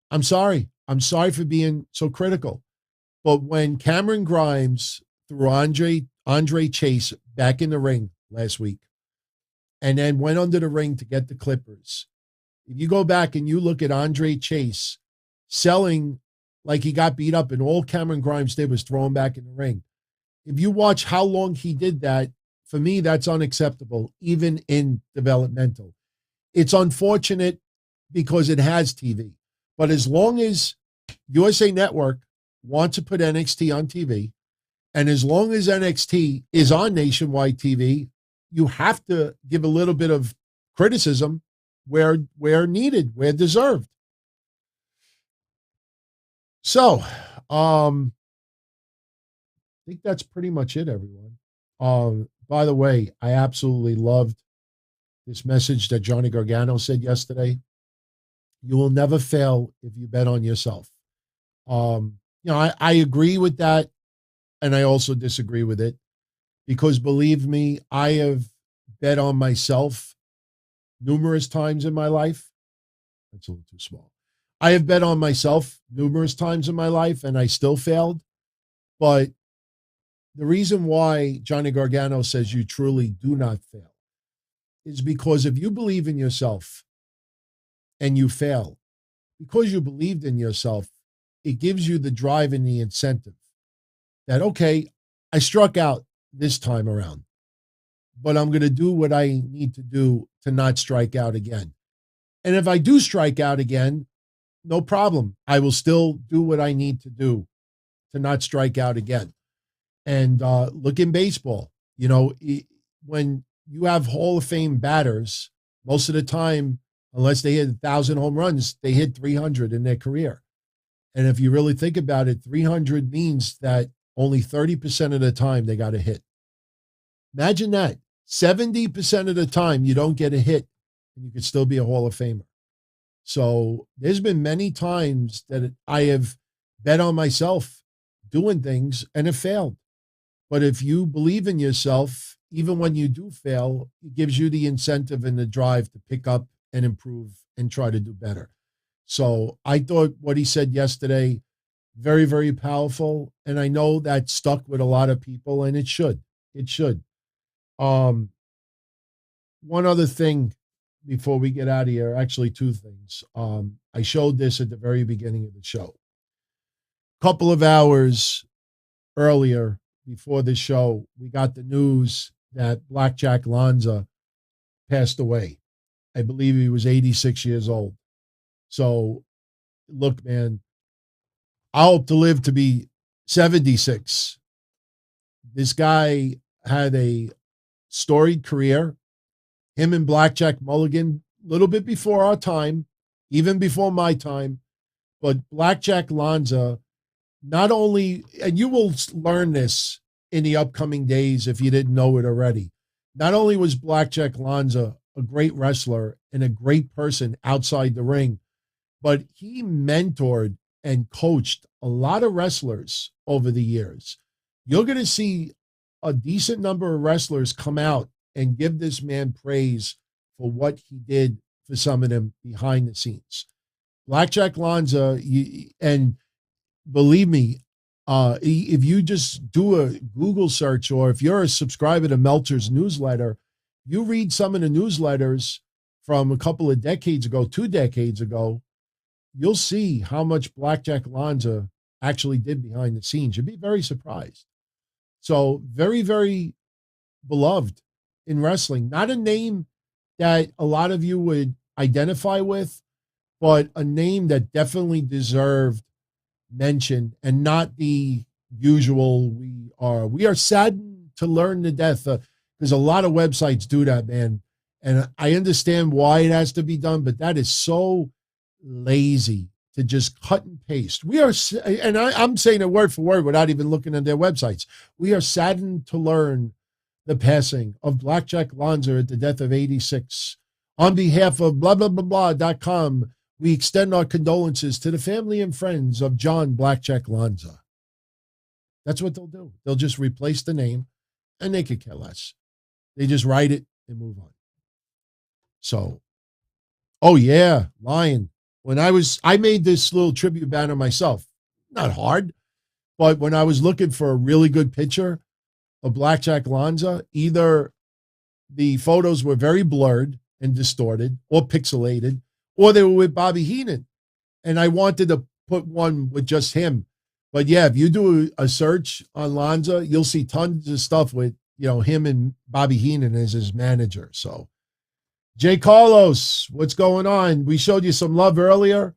I'm sorry for being so critical. But when Cameron Grimes threw Andre Chase back in the ring last week and then went under the ring to get the Clippers, if you go back and you look at Andre Chase selling like he got beat up and all Cameron Grimes did was throw him back in the ring, If you watch how long he did that, for me, that's unacceptable, even in developmental. It's unfortunate because it has TV. But as long as USA Network wants to put NXT on TV, and as long as NXT is on nationwide TV, you have to give a little bit of criticism where needed, where deserved. So, I think that's pretty much it, everyone. By the way, I absolutely loved this message that Johnny Gargano said yesterday. You will never fail if you bet on yourself. I agree with that, and I also disagree with it, because believe me, I have bet on myself numerous times in my life. That's a little too small. I have bet on myself numerous times in my life, and I still failed. But the reason why Johnny Gargano says you truly do not fail is because if you believe in yourself and you fail, because you believed in yourself, it gives you the drive and the incentive that, okay, I struck out this time around, but I'm going to do what I need to do to not strike out again. And if I do strike out again, no problem. I will still do what I need to do to not strike out again. And look in baseball, when you have Hall of Fame batters, most of the time, unless they hit 1,000 home runs, they hit 300 in their career. And if you really think about it, 300 means that only 30% of the time they got a hit. Imagine that. 70% of the time you don't get a hit and you could still be a Hall of Famer. So there's been many times that I have bet on myself doing things and have failed. But if you believe in yourself, even when you do fail, it gives you the incentive and the drive to pick up and improve and try to do better. So I thought what he said yesterday, very, very powerful. And I know that stuck with a lot of people, and it should. It should. One other thing before we get out of here, actually two things. I showed this at the very beginning of the show. A couple of hours earlier before the show, we got the news that Blackjack Lanza passed away. I believe he was 86 years old. So, look, man, I hope to live to be 76. This guy had a storied career. Him and Blackjack Mulligan, a little bit before our time, even before my time. But Blackjack Lanza, not only, and you will learn this in the upcoming days if you didn't know it already, not only was Blackjack Lanza a great wrestler and a great person outside the ring, but he mentored and coached a lot of wrestlers over the years. You're going to see a decent number of wrestlers come out and give this man praise for what he did for some of them behind the scenes. Blackjack Lanza, and believe me, if you just do a Google search, or if you're a subscriber to Meltzer's newsletter, you read some of the newsletters from a couple of decades ago, 2 decades ago, you'll see how much Blackjack Lanza actually did behind the scenes. You'd be very surprised. So very, very beloved in wrestling. Not a name that a lot of you would identify with, but a name that definitely deserved mention, and not the usual we are saddened to learn the death. There's a lot of websites do that, man. And I understand why it has to be done, but that is so lazy to just cut and paste. I'm saying it word for word without even looking at their websites. We are saddened to learn the passing of Blackjack Lanza at the death of 86. On behalf of blah, blah, blah, blah.com, we extend our condolences to the family and friends of John Blackjack Lanza. That's what they'll do. They'll just replace the name, and they could care less. They just write it and move on. So, oh yeah, Lion. When I made this little tribute banner myself. Not hard, but when I was looking for a really good picture of Blackjack Lanza, either the photos were very blurred and distorted or pixelated, or they were with Bobby Heenan. And I wanted to put one with just him. But yeah, if you do a search on Lanza, you'll see tons of stuff with, him and Bobby Heenan as his manager. So, Jay Carlos, what's going on? We showed you some love earlier.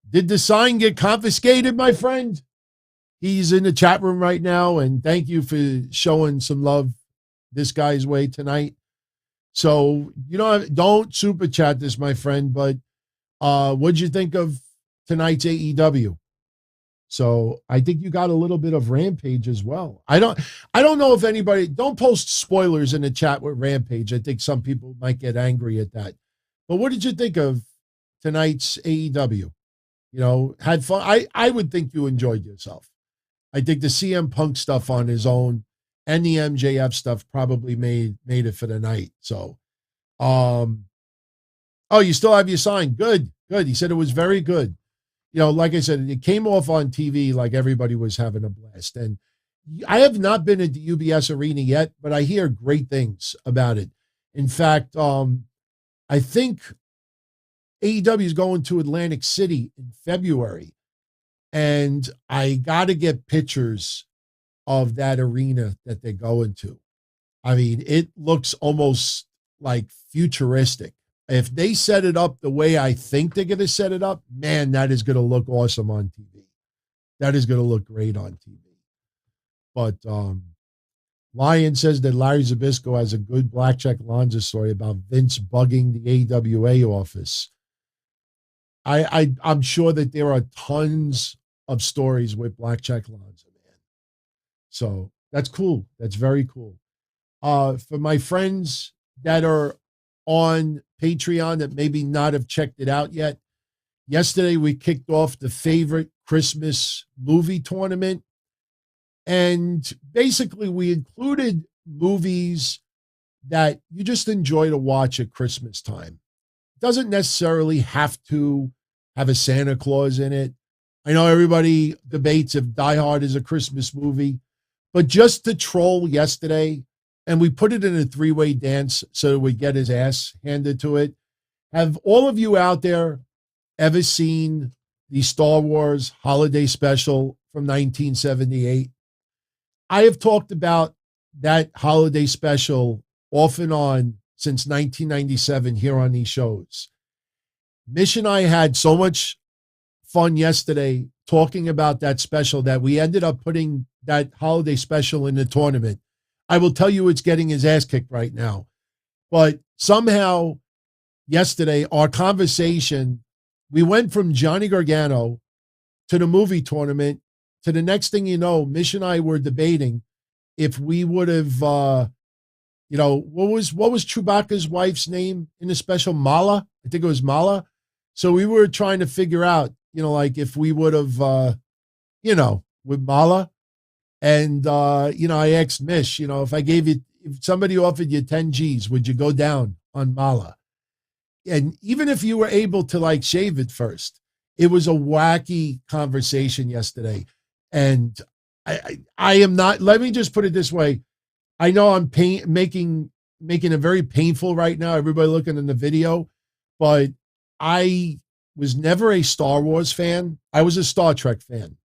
Did the sign get confiscated, my friend? He's in the chat room right now, and thank you for showing some love this guy's way tonight. So, don't super chat this, my friend, but what'd you think of tonight's AEW? So I think you got a little bit of Rampage as well. I don't know if anybody, don't post spoilers in the chat with Rampage. I think some people might get angry at that. But what did you think of tonight's AEW? Had fun. I would think you enjoyed yourself. I think the CM Punk stuff on his own and the MJF stuff probably made it for the night. So, oh, you still have your sign. Good. He said it was very good. Like I said, it came off on TV like everybody was having a blast. And I have not been at the UBS Arena yet, but I hear great things about it. In fact, I think AEW is going to Atlantic City in February. And I got to get pictures of that arena that they're going to. I mean, it looks almost like futuristic. If they set it up the way I think they're going to set it up, man, that is going to look awesome on TV. That is going to look great on TV. But Lion says that Larry Zbyszko has a good Blackjack Lanza story about Vince bugging the AWA office. I'm sure that there are tons of stories with Blackjack Lanza, man. So that's cool. That's very cool. For my friends that are on Patreon that maybe not have checked it out yet, yesterday we kicked off the favorite Christmas movie tournament. And basically we included movies that you just enjoy to watch at Christmas time. It doesn't necessarily have to have a Santa Claus in it. I know everybody debates if Die Hard is a Christmas movie, but just to troll yesterday, and we put it in a three-way dance so we get his ass handed to it. Have all of you out there ever seen the Star Wars holiday special from 1978? I have talked about that holiday special off and on since 1997 here on these shows. Mish and I had so much fun yesterday talking about that special that we ended up putting that holiday special in the tournament. I will tell you it's getting his ass kicked right now. But somehow yesterday, our conversation, we went from Johnny Gargano to the movie tournament to the next thing you know, Mish and I were debating if we would have, what was Chewbacca's wife's name in the special? Mala? I think it was Mala. So we were trying to figure out, like if we would have, with Mala. And, I asked Mish, if somebody offered you 10 G's, would you go down on Mala? And even if you were able to shave it first, it was a wacky conversation yesterday. And I am not, let me just put it this way. I know I'm making it very painful right now, everybody looking in the video, but I was never a Star Wars fan. I was a Star Trek fan.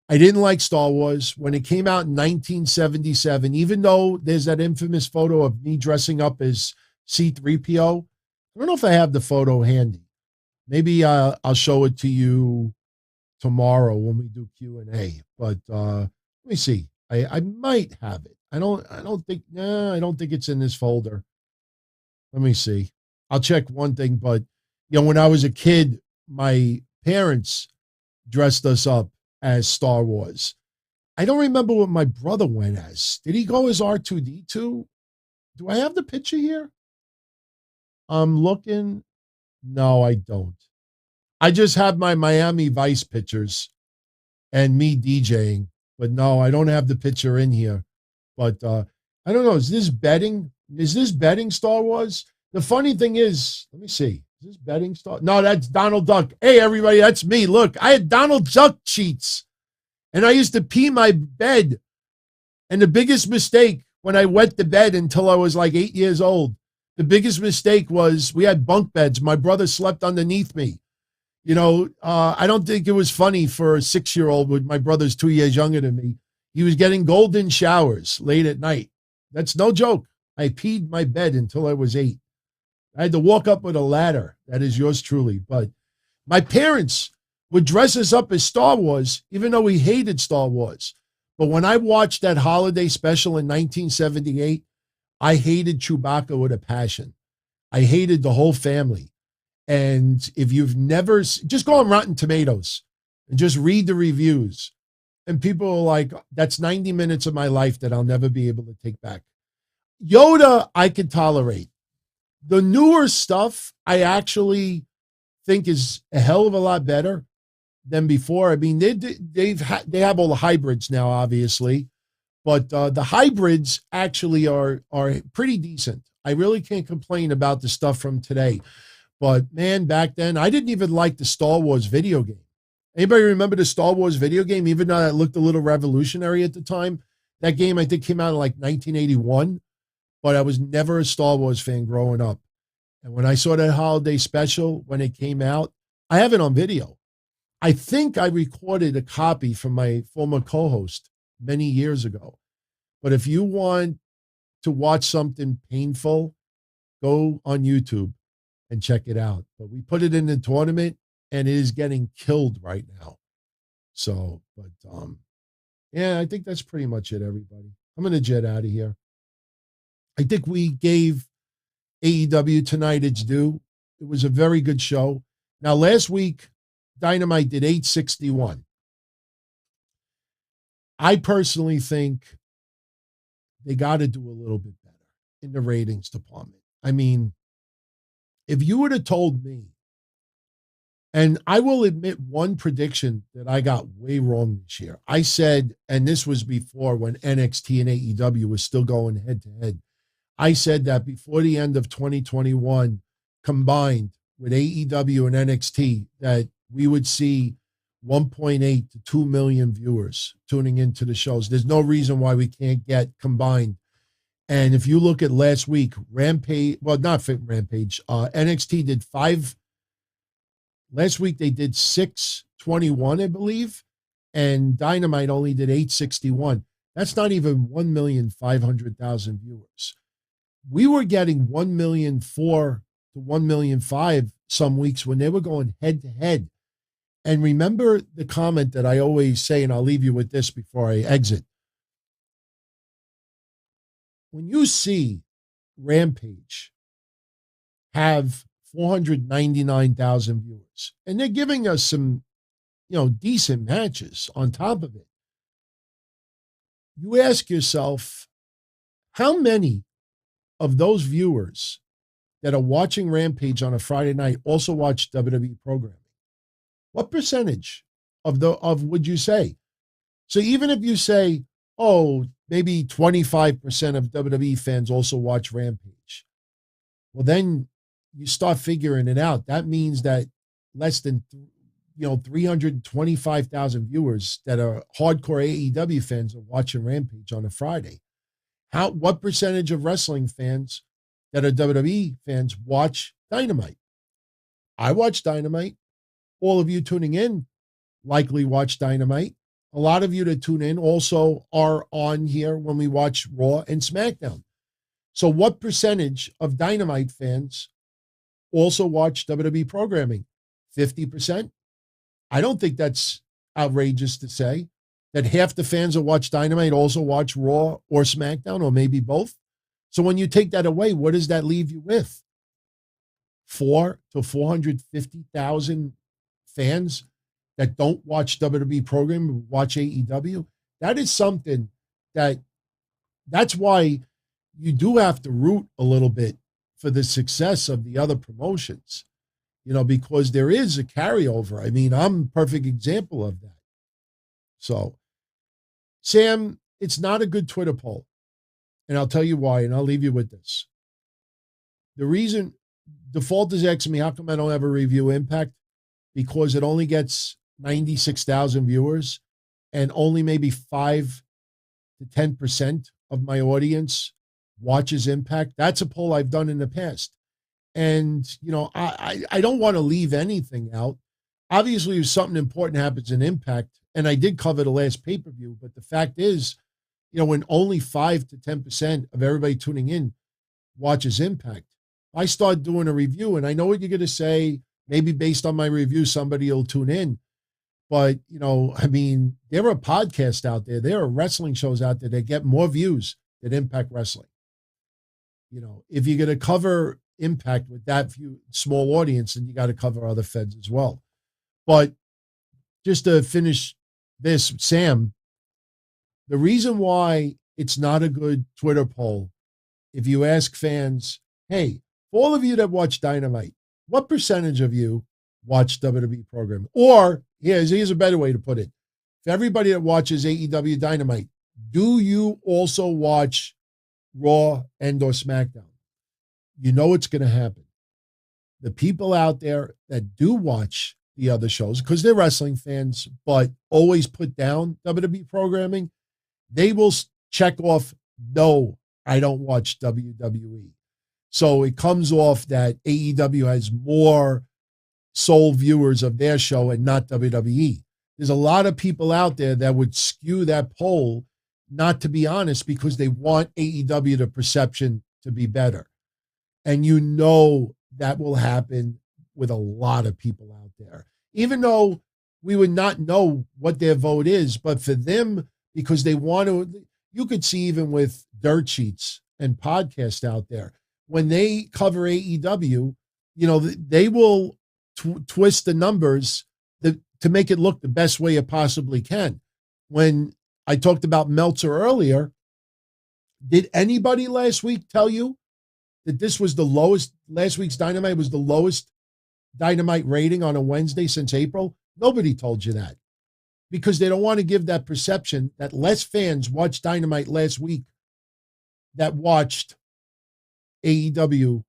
I didn't like Star Wars when it came out in 1977, even though there's that infamous photo of me dressing up as C-3PO. I don't know if I have the photo handy. Maybe I'll show it to you tomorrow when we do Q&A. But let me see. I might have it. I don't think it's in this folder. Let me see. I'll check one thing, but when I was a kid, my parents dressed us up as Star Wars. I don't remember what my brother went as. Did he go as R2-D2? Do I have the picture here? I'm looking. No, I don't. I just have my Miami Vice pictures and me DJing, but no, I don't have the picture in here. But I don't know. Is this betting? Is this betting Star Wars? The funny thing is, let me see. Is this betting Star? No, that's Donald Duck. Hey, everybody, that's me. Look, I had Donald Duck cheats, and I used to pee my bed. And the biggest mistake when I wet the bed until I was 8 years old, the biggest mistake was we had bunk beds. My brother slept underneath me. I don't think it was funny for a 6-year-old with my brother's 2 years younger than me. He was getting golden showers late at night. That's no joke. I peed my bed until I was 8. I had to walk up with a ladder. That is yours truly. But my parents would dress us up as Star Wars, even though we hated Star Wars. But when I watched that holiday special in 1978, I hated Chewbacca with a passion. I hated the whole family. And if you've never, just go on Rotten Tomatoes and just read the reviews. And people are like, that's 90 minutes of my life that I'll never be able to take back. Yoda, I could tolerate. The newer stuff, I actually think is a hell of a lot better than before. I mean, they have all the hybrids now, obviously, but the hybrids actually are pretty decent. I really can't complain about the stuff from today. But man, back then, I didn't even like the Star Wars video game. Anybody remember the Star Wars video game? Even though that looked a little revolutionary at the time, that game I think came out in like 1981. But I was never a Star Wars fan growing up. And when I saw that holiday special, when it came out, I have it on video. I think I recorded a copy from my former co-host many years ago. But if you want to watch something painful, go on YouTube and check it out. But we put it in the tournament, and it is getting killed right now. So, but yeah, I think that's pretty much it, everybody. I'm going to jet out of here. I think we gave AEW tonight its due. It was a very good show. Now, last week, Dynamite did 861. I personally think they got to do a little bit better in the ratings department. I mean, if you would have told me, and I will admit one prediction that I got way wrong this year. I said, and this was before when NXT and AEW was still going head to head. I said that before the end of 2021, combined with AEW and NXT, that we would see 1.8 to 2 million viewers tuning into the shows. There's no reason why we can't get combined. And if you look at last week, Rampage, well, not Rampage, NXT did 5. Last week they did 621, I believe, and Dynamite only did 861. That's not even 1,500,000 viewers. We were getting 1,000,004 to 1,000,005 some weeks when they were going head to head. And remember the comment that I always say, and I'll leave you with this before I exit. When you see Rampage have 499,000 viewers, and they're giving us some, decent matches on top of it, you ask yourself, how many of those viewers that are watching Rampage on a Friday night also watch WWE programming? What percentage of would you say? So even if you say, oh, maybe 25% of WWE fans also watch Rampage, well, then you start figuring it out. That means that less than 325,000 viewers that are hardcore AEW fans are watching Rampage on a Friday. What percentage of wrestling fans that are WWE fans watch Dynamite? I watch Dynamite. All of you tuning in likely watch Dynamite. A lot of you that tune in also are on here when we watch Raw and SmackDown. So what percentage of Dynamite fans also watch WWE programming? 50%? I don't think that's outrageous to say that half the fans that watch Dynamite also watch Raw or SmackDown, or maybe both. So when you take that away, what does that leave you with? 400 to 450,000 fans that don't watch WWE programming, watch AEW. That is something that's why you do have to root a little bit for the success of the other promotions, because there is a carryover. I mean, I'm a perfect example of that. So, Sam, it's not a good Twitter poll. And I'll tell you why, and I'll leave you with this. The reason Default is asking me, how come I don't ever review Impact? Because it only gets 96,000 viewers, and only maybe 5 to 10% of my audience watches Impact. That's a poll I've done in the past. And, I don't want to leave anything out. obviously if something important happens in Impact, and I did cover the last pay-per-view, but the fact is, when only 5 to 10% of everybody tuning in watches Impact, I start doing a review, and I know what you're going to say. Maybe based on my review, somebody will tune in. But, there are podcasts out there. There are wrestling shows out there that get more views than Impact Wrestling. If you're going to cover Impact with that small audience, then you got to cover other feds as well. But just to finish this, Sam, the reason why it's not a good Twitter poll, if you ask fans, hey, for all of you that watch Dynamite, what percentage of you watch WWE programming? Or here's a better way to put it. For everybody that watches AEW Dynamite, do you also watch Raw and or SmackDown? You know what's going to happen. The people out there that do watch the other shows, because they're wrestling fans, but always put down WWE programming, they will check off, no, I don't watch WWE. So it comes off that AEW has more sole viewers of their show and not WWE. There's a lot of people out there that would skew that poll, not to be honest, because they want AEW, the perception, to be better. And that will happen with a lot of people out there. Even though we would not know what their vote is, but for them, because they want to, you could see even with dirt sheets and podcasts out there, when they cover AEW, they will twist the numbers to make it look the best way it possibly can. When I talked about Meltzer earlier, did anybody last week tell you that this was the lowest, last week's Dynamite was the lowest Dynamite rating on a Wednesday since April? Nobody told you that, because they don't want to give that perception that less fans watched Dynamite last week that watched AEW,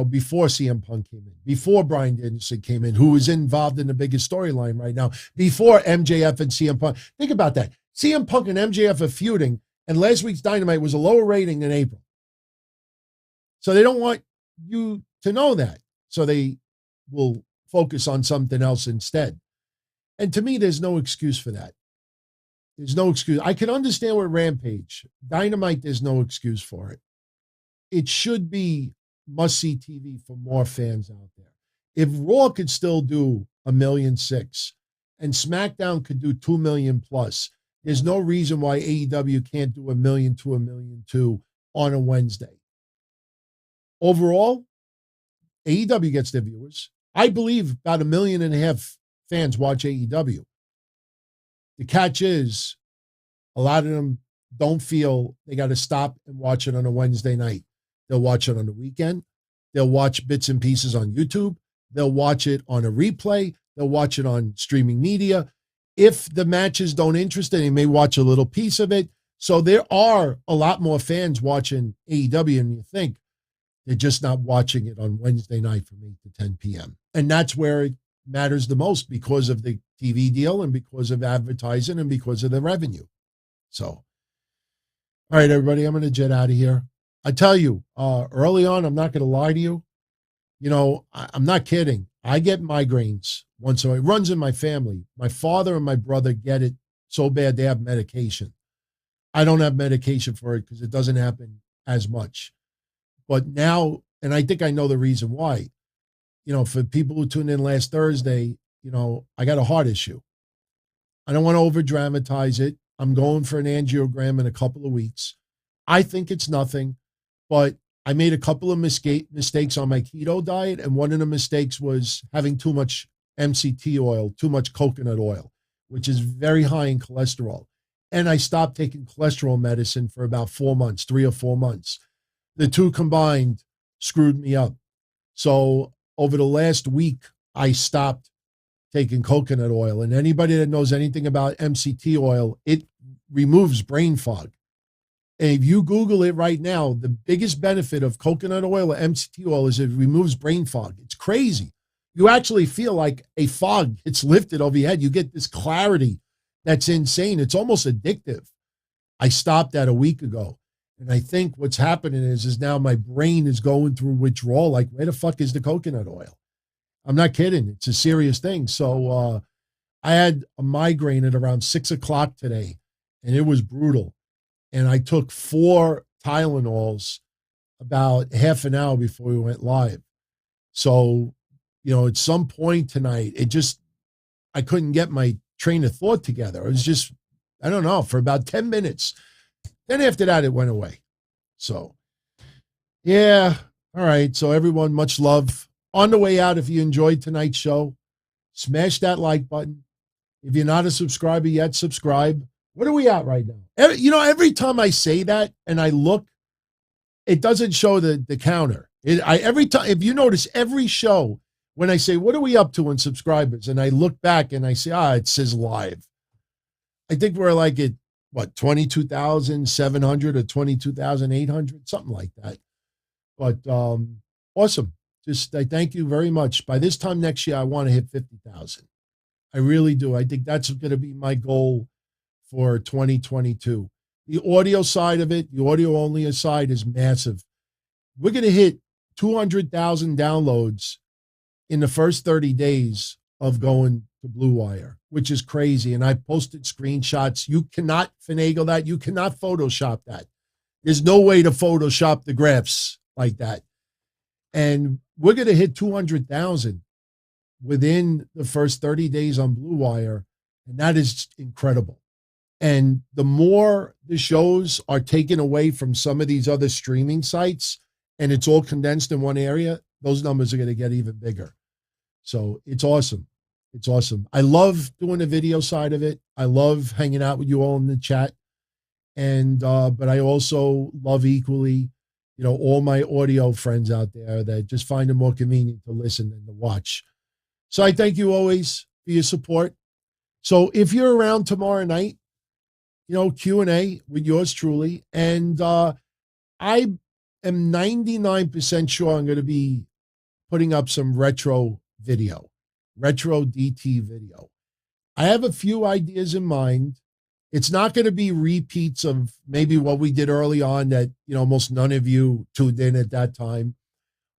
before CM Punk came in, before Bryan Danielson came in, who is involved in the biggest storyline right now, before MJF and CM Punk. Think about that. CM Punk and MJF are feuding, and last week's Dynamite was a lower rating than April. So they don't want you to know that. So they will focus on something else instead. And to me, there's no excuse for that. There's no excuse. I can understand with Rampage. Dynamite, there's no excuse for it. It should be must-see TV for more fans out there. If Raw could still do 1.6 million and SmackDown could do 2 million plus, there's no reason why AEW can't do 1 million to 1.2 million on a Wednesday. Overall, AEW gets their viewers. I believe about 1.5 million fans watch AEW. The catch is, a lot of them don't feel they got to stop and watch it on a Wednesday night. They'll watch it on the weekend. They'll watch bits and pieces on YouTube. They'll watch it on a replay. They'll watch it on streaming media. If the matches don't interest them, they may watch a little piece of it. So there are a lot more fans watching AEW than you think. They're just not watching it on Wednesday night from 8 to 10 p.m. And that's where it matters the most, because of the TV deal and because of advertising and because of the revenue. So, all right, everybody, I'm going to jet out of here. I tell you, early on, I'm not going to lie to you. I'm not kidding. I get migraines once in a while. It runs in my family. My father and my brother get it so bad they have medication. I don't have medication for it because it doesn't happen as much. But now, and I think I know the reason why, for people who tuned in last Thursday, I got a heart issue. I don't want to over dramatize it. I'm going for an angiogram in a couple of weeks. I think it's nothing, but I made a couple of mistakes on my keto diet. And one of the mistakes was having too much MCT oil, too much coconut oil, which is very high in cholesterol. And I stopped taking cholesterol medicine for about 4 months, 3 or 4 months. The two combined screwed me up. So over the last week, I stopped taking coconut oil. And anybody that knows anything about MCT oil, it removes brain fog. And if you Google it right now, the biggest benefit of coconut oil or MCT oil is it removes brain fog. It's crazy. You actually feel like a fog gets lifted over your head. You get this clarity that's insane. It's almost addictive. I stopped that a week ago. And I think what's happening is now my brain is going through withdrawal. Like, where the fuck is the coconut oil? I'm not kidding. It's a serious thing. So I had a migraine at around 6 o'clock today, and it was brutal. And I took 4 Tylenols about half an hour before we went live. So, at some point tonight, I couldn't get my train of thought together. It was just, I don't know, for about 10 minutes. Then after that, it went away. So, yeah. All right. So everyone, much love. On the way out, if you enjoyed tonight's show, smash that like button. If you're not a subscriber yet, subscribe. What are we at right now? Every time I say that and I look, it doesn't show the counter. Every time, if you notice, every show, when I say, what are we up to in subscribers? And I look back and I say, it says live. I think we're like at, 22,700 or 22,800, something like that. But awesome. I thank you very much. By this time next year, I want to hit 50,000. I really do. I think that's going to be my goal for 2022. The audio side of it, the audio only side is massive. We're going to hit 200,000 downloads in the first 30 days of going to Blue Wire, which is crazy. And I posted screenshots. You cannot finagle that. You cannot Photoshop that. There's no way to Photoshop the graphs like that. And we're going to hit 200,000 within the first 30 days on Blue Wire. And that is incredible. And the more the shows are taken away from some of these other streaming sites and it's all condensed in one area, those numbers are going to get even bigger. So it's awesome. It's awesome. I love doing the video side of it. I love hanging out with you all in the chat. And, but I also love equally, all my audio friends out there that just find it more convenient to listen than to watch. So I thank you always for your support. So if you're around tomorrow night, Q&A with yours truly. And I am 99% sure I'm going to be putting up some retro DT video. I have a few ideas in mind. It's not going to be repeats of maybe what we did early on that, almost none of you tuned in at that time.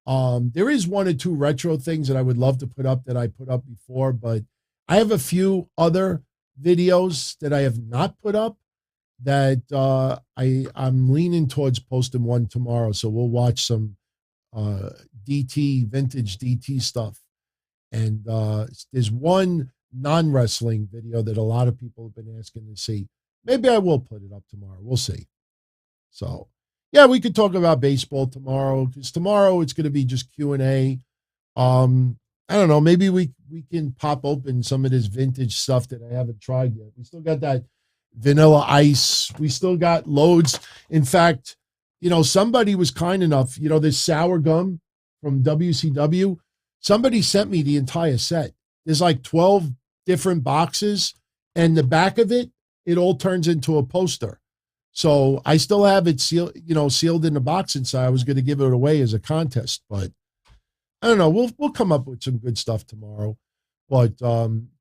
There is 1 or 2 retro things that I would love to put up that I put up before, but I have a few other videos that I have not put up that I'm leaning towards posting one tomorrow. So we'll watch some vintage DT stuff. And there's one non-wrestling video that a lot of people have been asking to see. Maybe I will put it up tomorrow. We'll see. So, yeah, we could talk about baseball tomorrow because tomorrow it's going to be just Q&A. I don't know. Maybe we can pop open some of this vintage stuff that I haven't tried yet. We still got that Vanilla Ice. We still got loads. In fact, somebody was kind enough, this sour gum from WCW. Somebody sent me the entire set. There's like 12 different boxes, and the back of it all turns into a poster. So I still have it sealed in the box inside. I was going to give it away as a contest, but I don't know. We'll come up with some good stuff tomorrow. But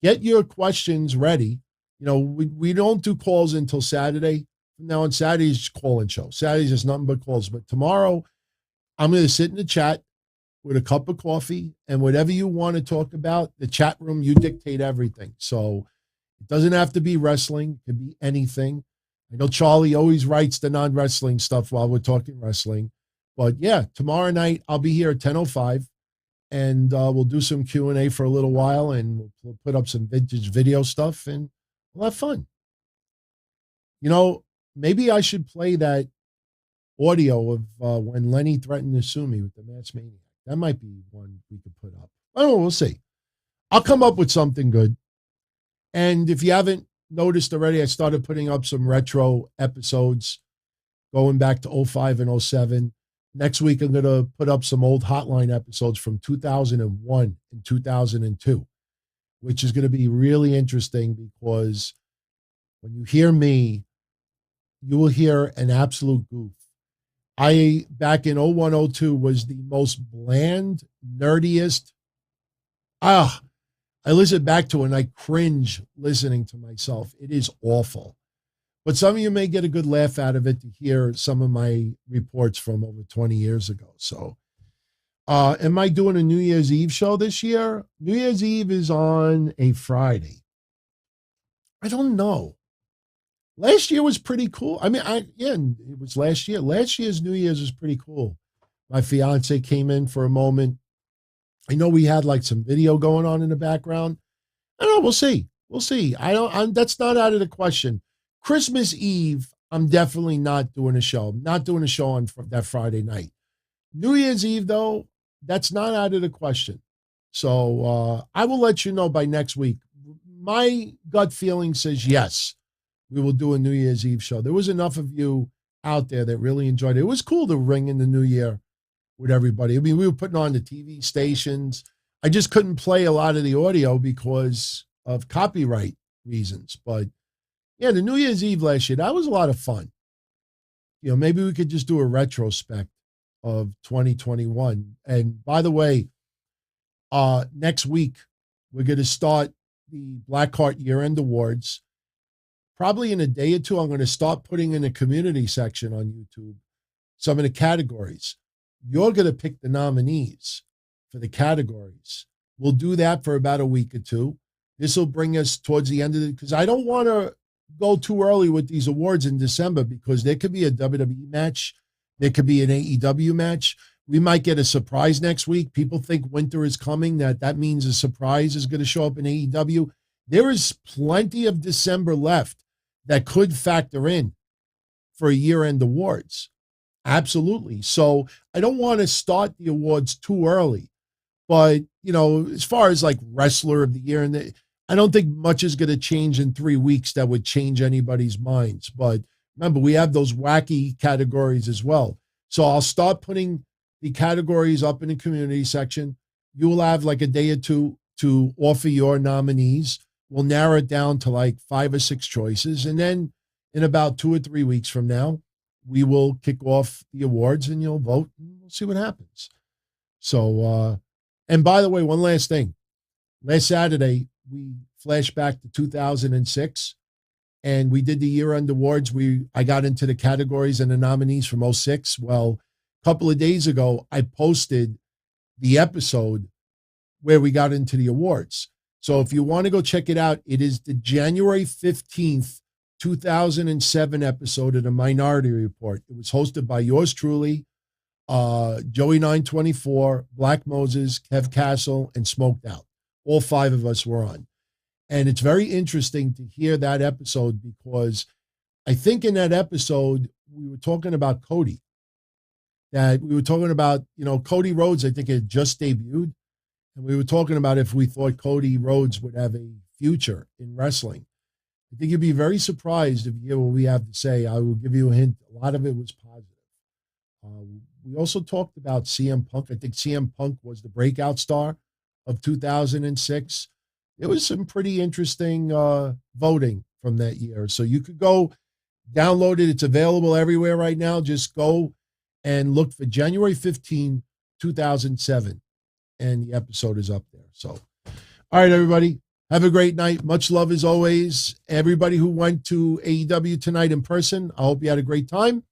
get your questions ready. We don't do calls until Saturday. Now on Saturday's call-in show. Saturday's is nothing but calls. But tomorrow, I'm going to sit in the chat with a cup of coffee, and whatever you want to talk about, the chat room, you dictate everything. So it doesn't have to be wrestling. It could be anything. I know Charlie always writes the non-wrestling stuff while we're talking wrestling. But yeah, tomorrow night, I'll be here at 10:05, and we'll do some Q&A for a little while, and we'll put up some vintage video stuff, and we'll have fun. Maybe I should play that audio of when Lenny threatened to sue me with the Mass Maniac. That might be one we could put up. Oh, we'll see. I'll come up with something good. And if you haven't noticed already, I started putting up some retro episodes going back to 05 and 07. Next week, I'm going to put up some old hotline episodes from 2001 and 2002, which is going to be really interesting because when you hear me, you will hear an absolute goof. Back in 0102 was the most bland, nerdiest. I listen back to it and I cringe listening to myself. It is awful. But some of you may get a good laugh out of it to hear some of my reports from over 20 years ago. So Am I doing a New Year's Eve show this year? New Year's Eve is on a Friday. I don't know. Last year was pretty cool. I mean, it was last year. Last year's New Year's was pretty cool. My fiance came in for a moment. I know we had like some video going on in the background. I don't know. We'll see. We'll see. That's not out of the question. Christmas Eve, I'm definitely not doing a show. I'm not doing a show on that Friday night. New Year's Eve, though, that's not out of the question. So I will let you know by next week. My gut feeling says yes, we will do a New Year's Eve show. There was enough of you out there that really enjoyed it. It was cool to ring in the new year with everybody. I mean, we were putting on the TV stations. I just couldn't play a lot of the audio because of copyright reasons. But yeah, the New Year's Eve last year, that was a lot of fun. You know, maybe we could just do a retrospect of 2021. And by the way, next week, we're going to start the Blackheart year-end awards. Probably in a day or two, I'm going to start putting in a community section on YouTube some of the categories. You're going to pick the nominees for the categories. We'll do that for about a week or two. This will bring us towards the end of it, because I don't want to go too early with these awards in December, because there could be a WWE match. There could be an AEW match. We might get a surprise next week. People think winter is coming. That means a surprise is going to show up in AEW. There is plenty of December left that could factor in for a year-end awards. Absolutely. So I don't want to start the awards too early. But, you know, as far as like wrestler of the year, I don't think much is going to change in 3 weeks that would change anybody's minds. But remember, we have those wacky categories as well. So I'll start putting the categories up in the community section. You will have like a day or two to offer your nominees. We'll narrow it down to like 5 or 6 choices. And then in about 2 or 3 weeks from now, we will kick off the awards and you'll vote and we'll see what happens. So, and by the way, one last thing. Last Saturday, we flashed back to 2006 and we did the year-end awards. I got into the categories and the nominees from 06. Well, a couple of days ago, I posted the episode where we got into the awards. So if you want to go check it out, it is the January 15th, 2007 episode of the Minority Report. It was hosted by yours truly, Joey 924, Black Moses, Kev Castle, and Smoked Out. All 5 of us were on. And it's very interesting to hear that episode, because I think in that episode, we were talking about Cody. That we were talking about, you know, Cody Rhodes, I think, had just debuted. And we were talking about if we thought Cody Rhodes would have a future in wrestling. I think you'd be very surprised if you hear what we have to say. I will give you a hint. A lot of it was positive. We also talked about CM Punk. I think CM Punk was the breakout star of 2006. There was some pretty interesting voting from that year. So you could go download it. It's available everywhere right now. Just go and look for January 15, 2007. And the episode is up there. So, all right, everybody. Have a great night. Much love as always. Everybody who went to AEW tonight in person, I hope you had a great time.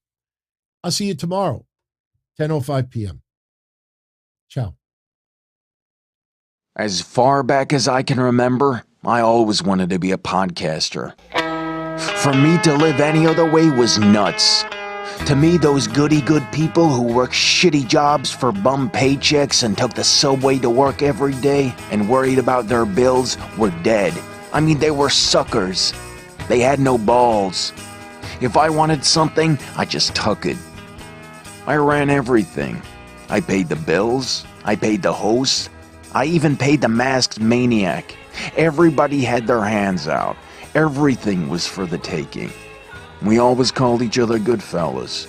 I'll see you tomorrow, 10:05 p.m. Ciao. As far back as I can remember, I always wanted to be a podcaster. For me to live any other way was nuts. To me, those goody-good people who worked shitty jobs for bum paychecks and took the subway to work every day and worried about their bills were dead. I mean, they were suckers. They had no balls. If I wanted something, I just took it. I ran everything. I paid the bills. I paid the host. I even paid the masked maniac. Everybody had their hands out. Everything was for the taking. We always called each other good fellas.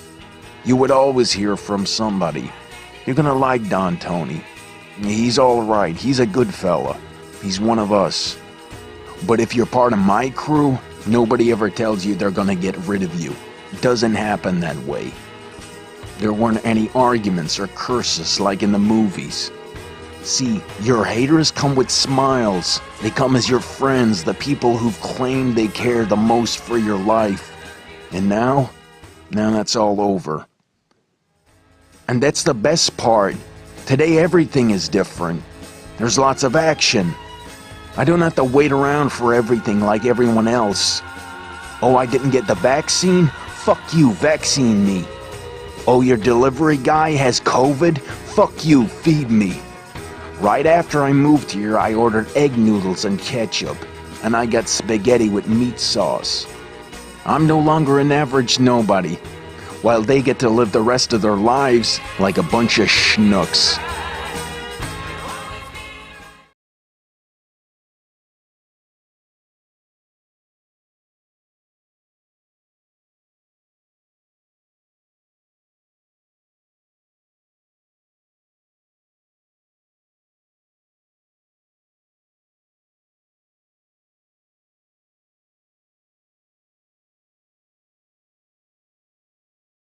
You would always hear from somebody. You're gonna like Don Tony. He's alright. He's a good fella. He's one of us. But if you're part of my crew, nobody ever tells you they're gonna get rid of you. It doesn't happen that way. There weren't any arguments or curses like in the movies. See, your haters come with smiles. They come as your friends, the people who've claimed they care the most for your life. And now that's all over. And that's the best part. Today everything is different. There's lots of action. I don't have to wait around for everything like everyone else. Oh, I didn't get the vaccine? Fuck you, vaccine me. Oh, your delivery guy has COVID? Fuck you, feed me. Right after I moved here, I ordered egg noodles and ketchup, and I got spaghetti with meat sauce. I'm no longer an average nobody, while they get to live the rest of their lives like a bunch of schnooks.